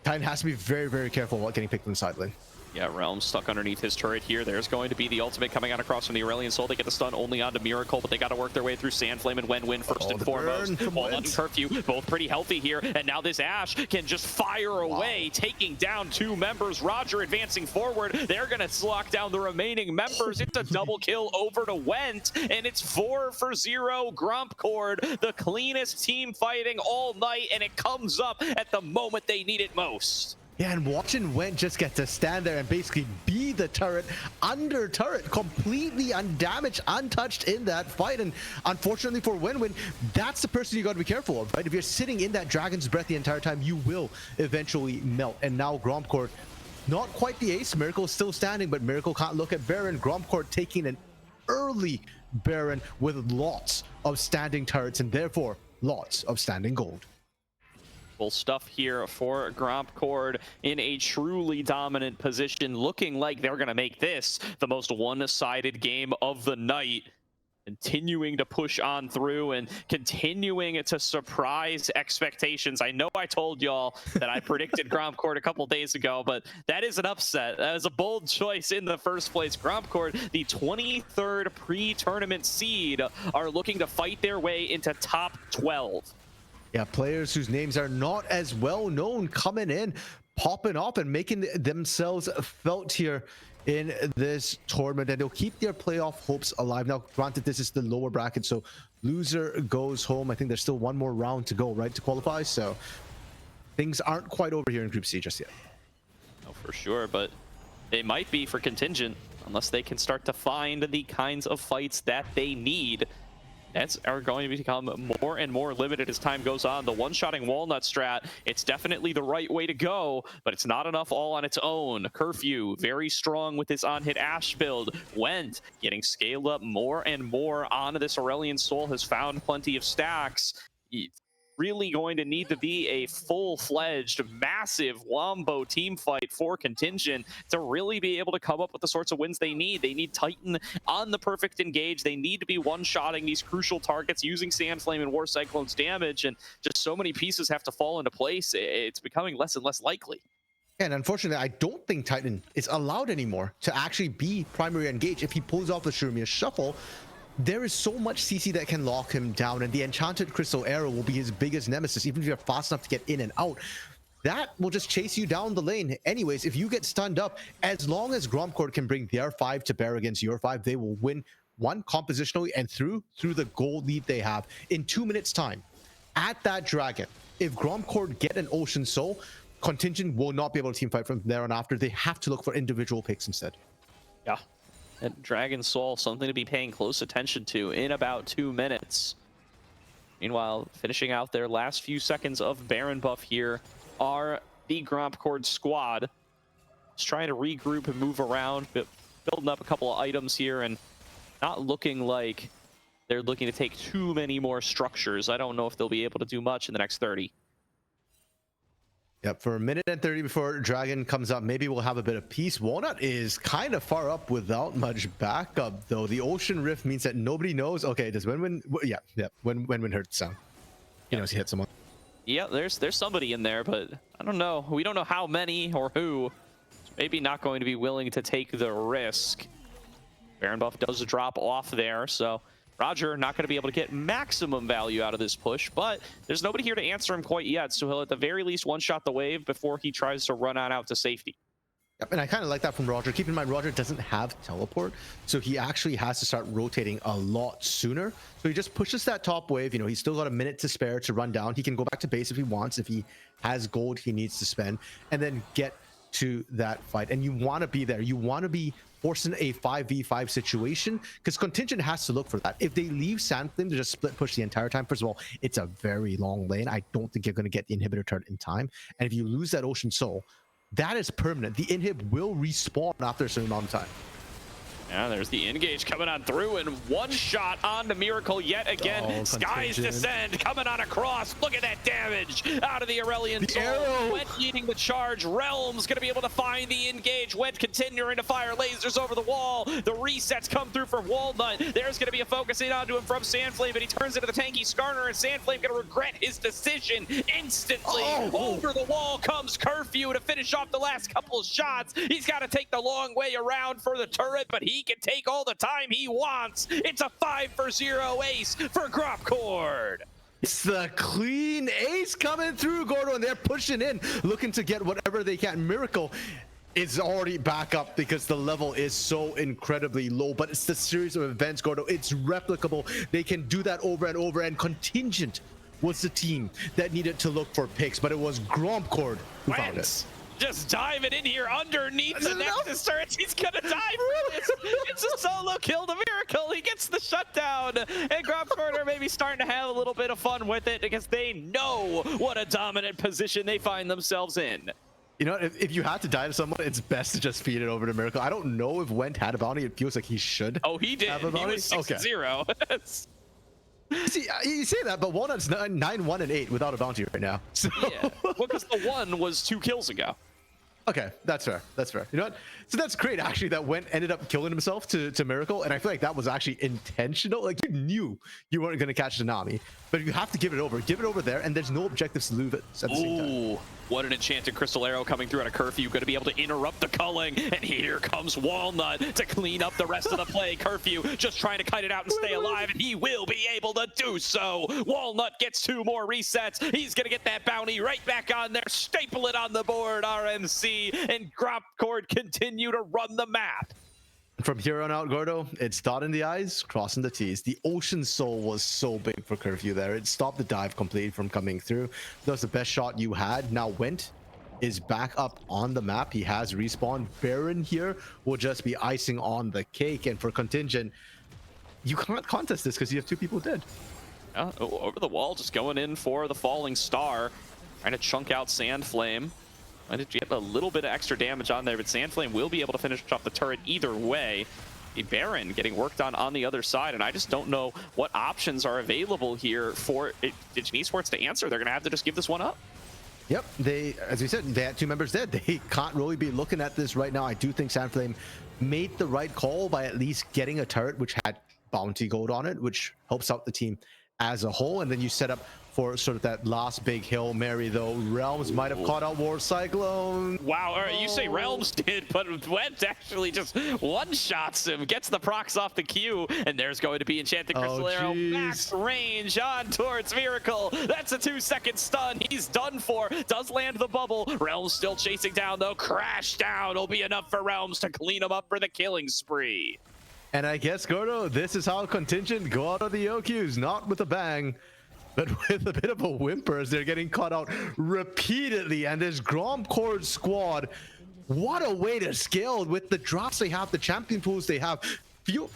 Titan has to be very, very careful about getting picked on the side lane. Yeah, Realm stuck underneath his turret here. There's going to be the ultimate coming out across from the Aurelion Soul. They get the stun only onto Miracle, but they got to work their way through Sandflame and Win first and foremost. Walnut and Curfew both pretty healthy here, and now this Ashe can just fire away, taking down 2 members. Roger advancing forward. They're going to lock down the remaining members. It's a double kill over to Went, and it's 4-for-0 grompcord, the cleanest team fighting all night, and it comes up at the moment they need it most. Yeah, and watching Went just get to stand there and basically be the turret, under turret, completely undamaged, untouched in that fight. And unfortunately for Win, that's the person you got to be careful of, right? If you're sitting in that Dragon's Breath the entire time, you will eventually melt. And now grompcord, not quite the ace. Miracle is still standing, but Miracle can't look at Baron. grompcord taking an early Baron with lots of standing turrets and therefore lots of standing gold. Stuff here for grompcord in a truly dominant position, looking like they're going to make this the most one-sided game of the night. Continuing to push on through and continuing to surprise expectations. I know I told y'all that I predicted grompcord a couple days ago, but that is an upset. That was a bold choice in the first place. grompcord, the 23rd pre-tournament seed, are looking to fight their way into top 12. Yeah, players whose names are not as well known coming in, popping up and making themselves felt here in this tournament, and they'll keep their playoff hopes alive. Now, granted, this is the lower bracket, so loser goes home. I think there's still one more round to go, right, to qualify, so things aren't quite over here in Group C just yet. No, for sure, but they might be for Contingent, unless they can start to find the kinds of fights that they need. That's are going to become more and more limited as time goes on. The one-shotting Walnut strat, it's definitely the right way to go, but it's not enough all on its own. Curfew, very strong with this on-hit Ashe build. Went, getting scaled up more and more onto this Aurelion Soul, has found plenty of stacks. It's really going to need to be a full-fledged, massive Wombo team fight for Contingent to really be able to come up with the sorts of wins they need. They need Titan on the perfect engage. They need to be one-shotting these crucial targets using Sandflame and War Cyclone's damage, and just so many pieces have to fall into place. It's becoming less and less likely. And unfortunately, I don't think Titan is allowed anymore to actually be primary engaged. If he pulls off the Shurmia Shuffle, there is so much CC that can lock him down, and the Enchanted Crystal Arrow will be his biggest nemesis. Even if you're fast enough to get in and out, that will just chase you down the lane. Anyways, if you get stunned up, as long as grompcord can bring their 5 to bear against your 5, they will win, one, compositionally, and through the gold lead they have in 2 minutes time. At that Dragon, if grompcord get an Ocean Soul, Contingent will not be able to team fight from there on after. They have to look for individual picks instead. Yeah. And Dragon Soul, something to be paying close attention to in about 2 minutes. Meanwhile, finishing out their last few seconds of Baron buff here are the grompcord squad. Just trying to regroup and move around, building up a couple of items here, and not looking like they're looking to take too many more structures. I don't know if they'll be able to do much in the next 30. Yep, for 1:30 before Dragon comes up, maybe we'll have a bit of peace. Walnut is kind of far up without much backup, though. The Ocean Rift means that nobody knows. Okay, does Win? Yeah, when heard the sound, he knows he hit someone. Yeah, there's somebody in there, but I don't know. We don't know how many or who. Maybe not going to be willing to take the risk. Baron buff does drop off there, so Roger not going to be able to get maximum value out of this push, but there's nobody here to answer him quite yet, so he'll at the very least one-shot the wave before he tries to run on out to safety. Yep, and I kind of like that from Roger. Keep in mind, Roger doesn't have teleport, so he actually has to start rotating a lot sooner. So he just pushes that top wave. You know, he's still got a minute to spare to run down. He can go back to base if he wants, if he has gold he needs to spend, and then get to that fight. And you want to be there. You want to be forcing a 5v5 situation, because Contingent has to look for that. If they leave Sandflame to just split push the entire time, first of all, it's a very long lane. I don't think you're going to get the inhibitor turret in time. And if you lose that Ocean Soul, that is permanent. The inhib will respawn after a certain amount of time. Yeah, there's the engage coming on through, and one shot on the Miracle yet again. Skies Descend coming on across. Look at that damage out of the Aurelion Soul. Went leading the charge. Realm's going to be able to find the engage. Went continuing to fire lasers over the wall. The resets come through for Walnut. There's going to be a focusing onto him from Sandflame, but he turns into the tanky Skarner, and Sandflame going to regret his decision instantly. Over the wall comes Curfew to finish off the last couple of shots. He's got to take the long way around for the turret, but he can take all the time he wants. It's a 5-for-0 ace for grompcord. It's the clean ace coming through, Gordo, and they're pushing in, looking to get whatever they can. Miracle is already back up because the level is so incredibly low, but it's the series of events, Gordo. It's replicable. They can do that over and over, and Contingent was the team that needed to look for picks, but it was grompcord who found it. Just diving in here underneath the Nexus turrets. He's gonna die for this. It's a solo kill to Miracle. He gets the shutdown, and grompcord are maybe starting to have a little bit of fun with it because they know what a dominant position they find themselves in. You know, if you have to die to someone, it's best to just feed it over to Miracle. I don't know if Went had a bounty. It feels like he should. Oh, he did. He was 6-0. See, you say that, but Walnut's 9-1-8 without a bounty right now. So. Yeah, well, because the one was 2 kills ago. Okay, that's fair. That's fair. You know what? So that's great, actually, that Went ended up killing himself to Miracle, and I feel like that was actually intentional. Like, you knew you weren't going to catch Tsunami, but you have to give it over. Give it over there, and there's no objectives to lose it at the same time. Ooh, what an enchanted crystal arrow coming through at a Curfew. Going to be able to interrupt the culling, and here comes Walnut to clean up the rest of the play. Curfew just trying to kite it out and stay alive, and he will be able to do so. Walnut gets 2 more resets. He's going to get that bounty right back on there. Staple it on the board, RMC, and grompcord continue to run the map. From here on out, Gordo, it's dotting the I's, crossing the T's. The Ocean Soul was so big for Curfew there. It stopped the dive completely from coming through. That was the best shot you had. Now Went is back up on the map. He has respawn. Baron here will just be icing on the cake. And for Contingent, you can't contest this because you have 2 people dead. Over the wall, just going in for the falling star. Trying to chunk out Sandflame. I did get a little bit of extra damage on there, but Sandflame will be able to finish off the turret either way. The Baron getting worked on the other side, and I just don't know what options are available here for Contingent Esports to answer. They're going to have to just give this one up. Yep, as we said, they had 2 members dead. They can't really be looking at this right now. I do think Sandflame made the right call by at least getting a turret which had bounty gold on it, which helps out the team as a whole. And then you set up for sort of that last big Hail Mary, though. Realms might have caught out War Cyclone. Wow, all right, you say Realms did, but Went actually just one-shots him, gets the procs off the Q, and there's going to be Enchanted Crystal Arrow, max range on towards Miracle. That's a 2-second stun. He's done for. Does land the bubble. Realms still chasing down, though. Crash down will be enough for Realms to clean him up for the killing spree. And I guess, Gordo, this is how Contingent go out of the OQs, not with a bang, but with a bit of a whimper as they're getting caught out repeatedly. And this grompcord squad, what a way to scale with the drops they have, the champion pools they have.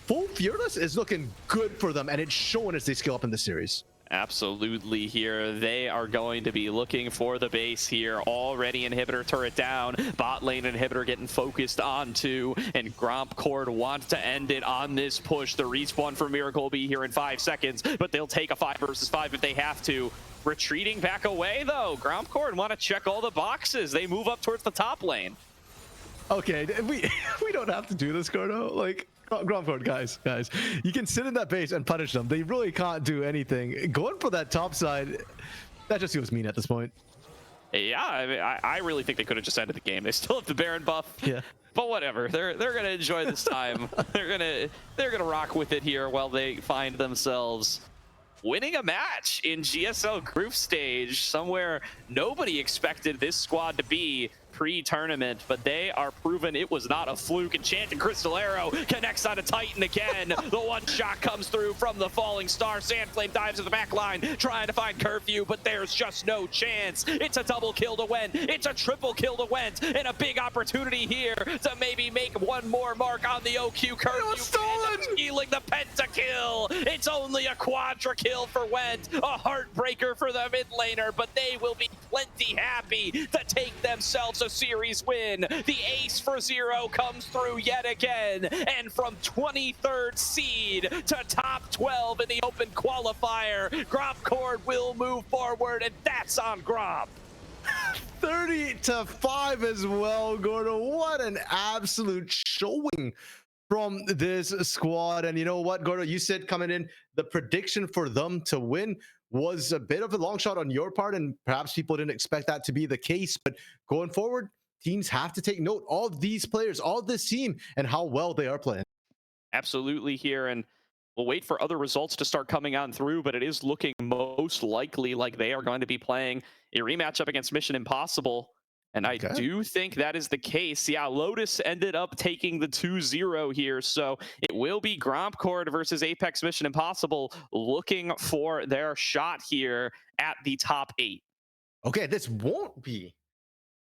Full Fearless is looking good for them, and it's showing as they scale up in the series. Absolutely here. They are going to be looking for the base here. Already inhibitor turret down. Bot lane inhibitor getting focused onto. And grompcord wants to end it on this push. The respawn for Miracle will be here in 5 seconds, but they'll take a 5 versus 5 if they have to. Retreating back away though. grompcord want to check all the boxes. They move up towards the top lane. Okay, we don't have to do this, Gordo. Like, grompcord, guys, you can sit in that base and punish them. They really can't do anything. Going for that top side, that just feels mean at this point. Yeah, I mean, I really think they could have just ended the game. They still have the Baron buff. Yeah. But whatever, they're gonna enjoy this time. they're gonna rock with it here while they find themselves winning a match in GSL group stage, somewhere nobody expected this squad to be pre-tournament, but they are proven it was not a fluke. Enchanted Crystal Arrow connects on a Titan again. The one shot comes through from the falling star. Sandflame dives to the back line, trying to find Curfew, but there's just no chance. It's a double kill to Went. It's a triple kill to Went, and a big opportunity here to maybe make one more mark on the OQ Curfew. Stealing the pentakill. It's only a quadra kill for Went. A heartbreaker for the mid laner, but they will be plenty happy to take themselves a series win. The ace for Zero comes through yet again, and from 23rd seed to top 12 in the open qualifier, grompcord will move forward, and that's on Gromp. 30-5 as well, Gordo. What an absolute showing from this squad. And you know what, Gordo, you said coming in, the prediction for them to win was a bit of a long shot on your part, and perhaps people didn't expect that to be the case. But going forward, teams have to take note of these players, all this team, and how well they are playing. Absolutely here, and we'll wait for other results to start coming on through, but it is looking most likely like they are going to be playing a rematch up against Mission Impossible. And I do think that is the case. Yeah, Lotus ended up taking the 2-0 here. So it will be grompcord versus Apex Mission Impossible looking for their shot here at the top 8. Okay, this won't be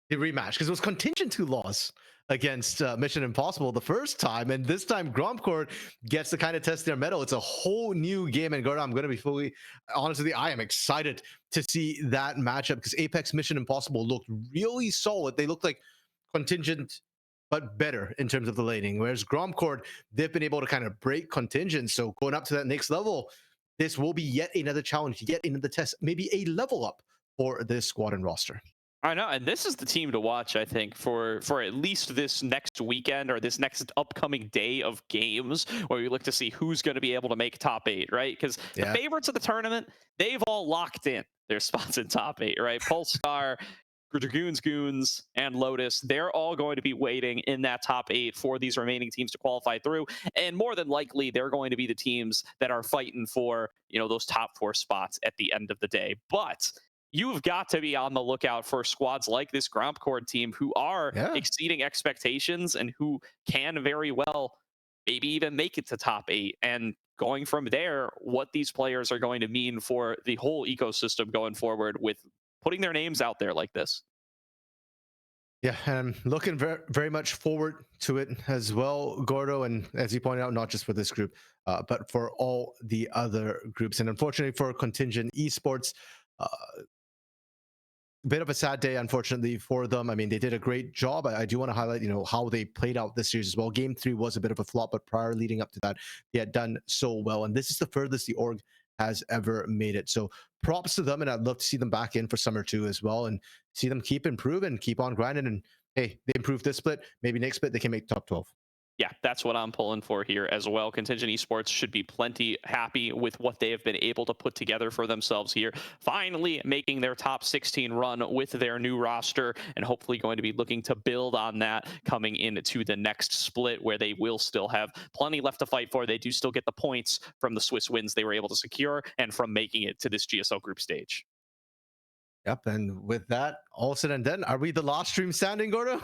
the rematch because it was Contingent who lost against Mission Impossible the first time, and this time grompcord gets to kind of test their mettle. It's a whole new game, and Gordo, I'm going to be fully honest with you, I am excited to see that matchup because Apex Mission Impossible looked really solid. They looked like Contingent but better in terms of the laning, whereas grompcord, they've been able to kind of break Contingent. So going up to that next level, this will be yet another challenge, yet another test, maybe a level up for this squad and roster. I know, and this is the team to watch, I think, for at least this next weekend or this next upcoming day of games, where you look to see who's going to be able to make top 8, right? Because the favorites of the tournament, they've all locked in their spots in top 8, right? Polestar, Dragoons, Goons, and Lotus, they're all going to be waiting in that top 8 for these remaining teams to qualify through. And more than likely, they're going to be the teams that are fighting for, you know, those top 4 spots at the end of the day. But you've got to be on the lookout for squads like this grompcord team who are exceeding expectations and who can very well maybe even make it to top 8. And going from there, what these players are going to mean for the whole ecosystem going forward with putting their names out there like this. Yeah, and I'm looking very, very much forward to it as well, Gordo. And as you pointed out, not just for this group, but for all the other groups. And unfortunately for Contingent Esports, bit of a sad day, unfortunately, for them. I mean, they did a great job. I do want to highlight, you know, how they played out this series as well. Game 3 was a bit of a flop, but prior leading up to that, they had done so well. And this is the furthest the org has ever made it. So props to them, and I'd love to see them back in for Summer 2 as well, and see them keep improving, keep on grinding. And hey, they improved this split. Maybe next split they can make top 12. Yeah, that's what I'm pulling for here as well. Contingent Esports should be plenty happy with what they have been able to put together for themselves here. Finally making their top 16 run with their new roster, and hopefully going to be looking to build on that coming into the next split, where they will still have plenty left to fight for. They do still get the points from the Swiss wins they were able to secure and from making it to this GSL group stage. Yep, and with that all said and done, are we the last stream standing, Gordo?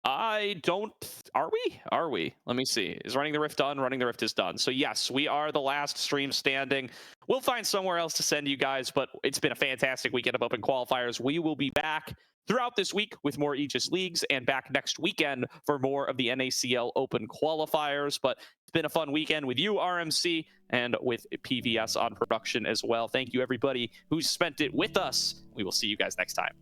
I don't. Are we? Are we? Let me see. Is Running the Rift done? Running the Rift is done. So yes, we are the last stream standing. We'll find somewhere else to send you guys, but it's been a fantastic weekend of open qualifiers. We will be back throughout this week with more Aegis Leagues, and back next weekend for more of the NACL open qualifiers. But it's been a fun weekend with you, RMC, and with PVS on production as well. Thank you, everybody who's spent it with us. We will see you guys next time.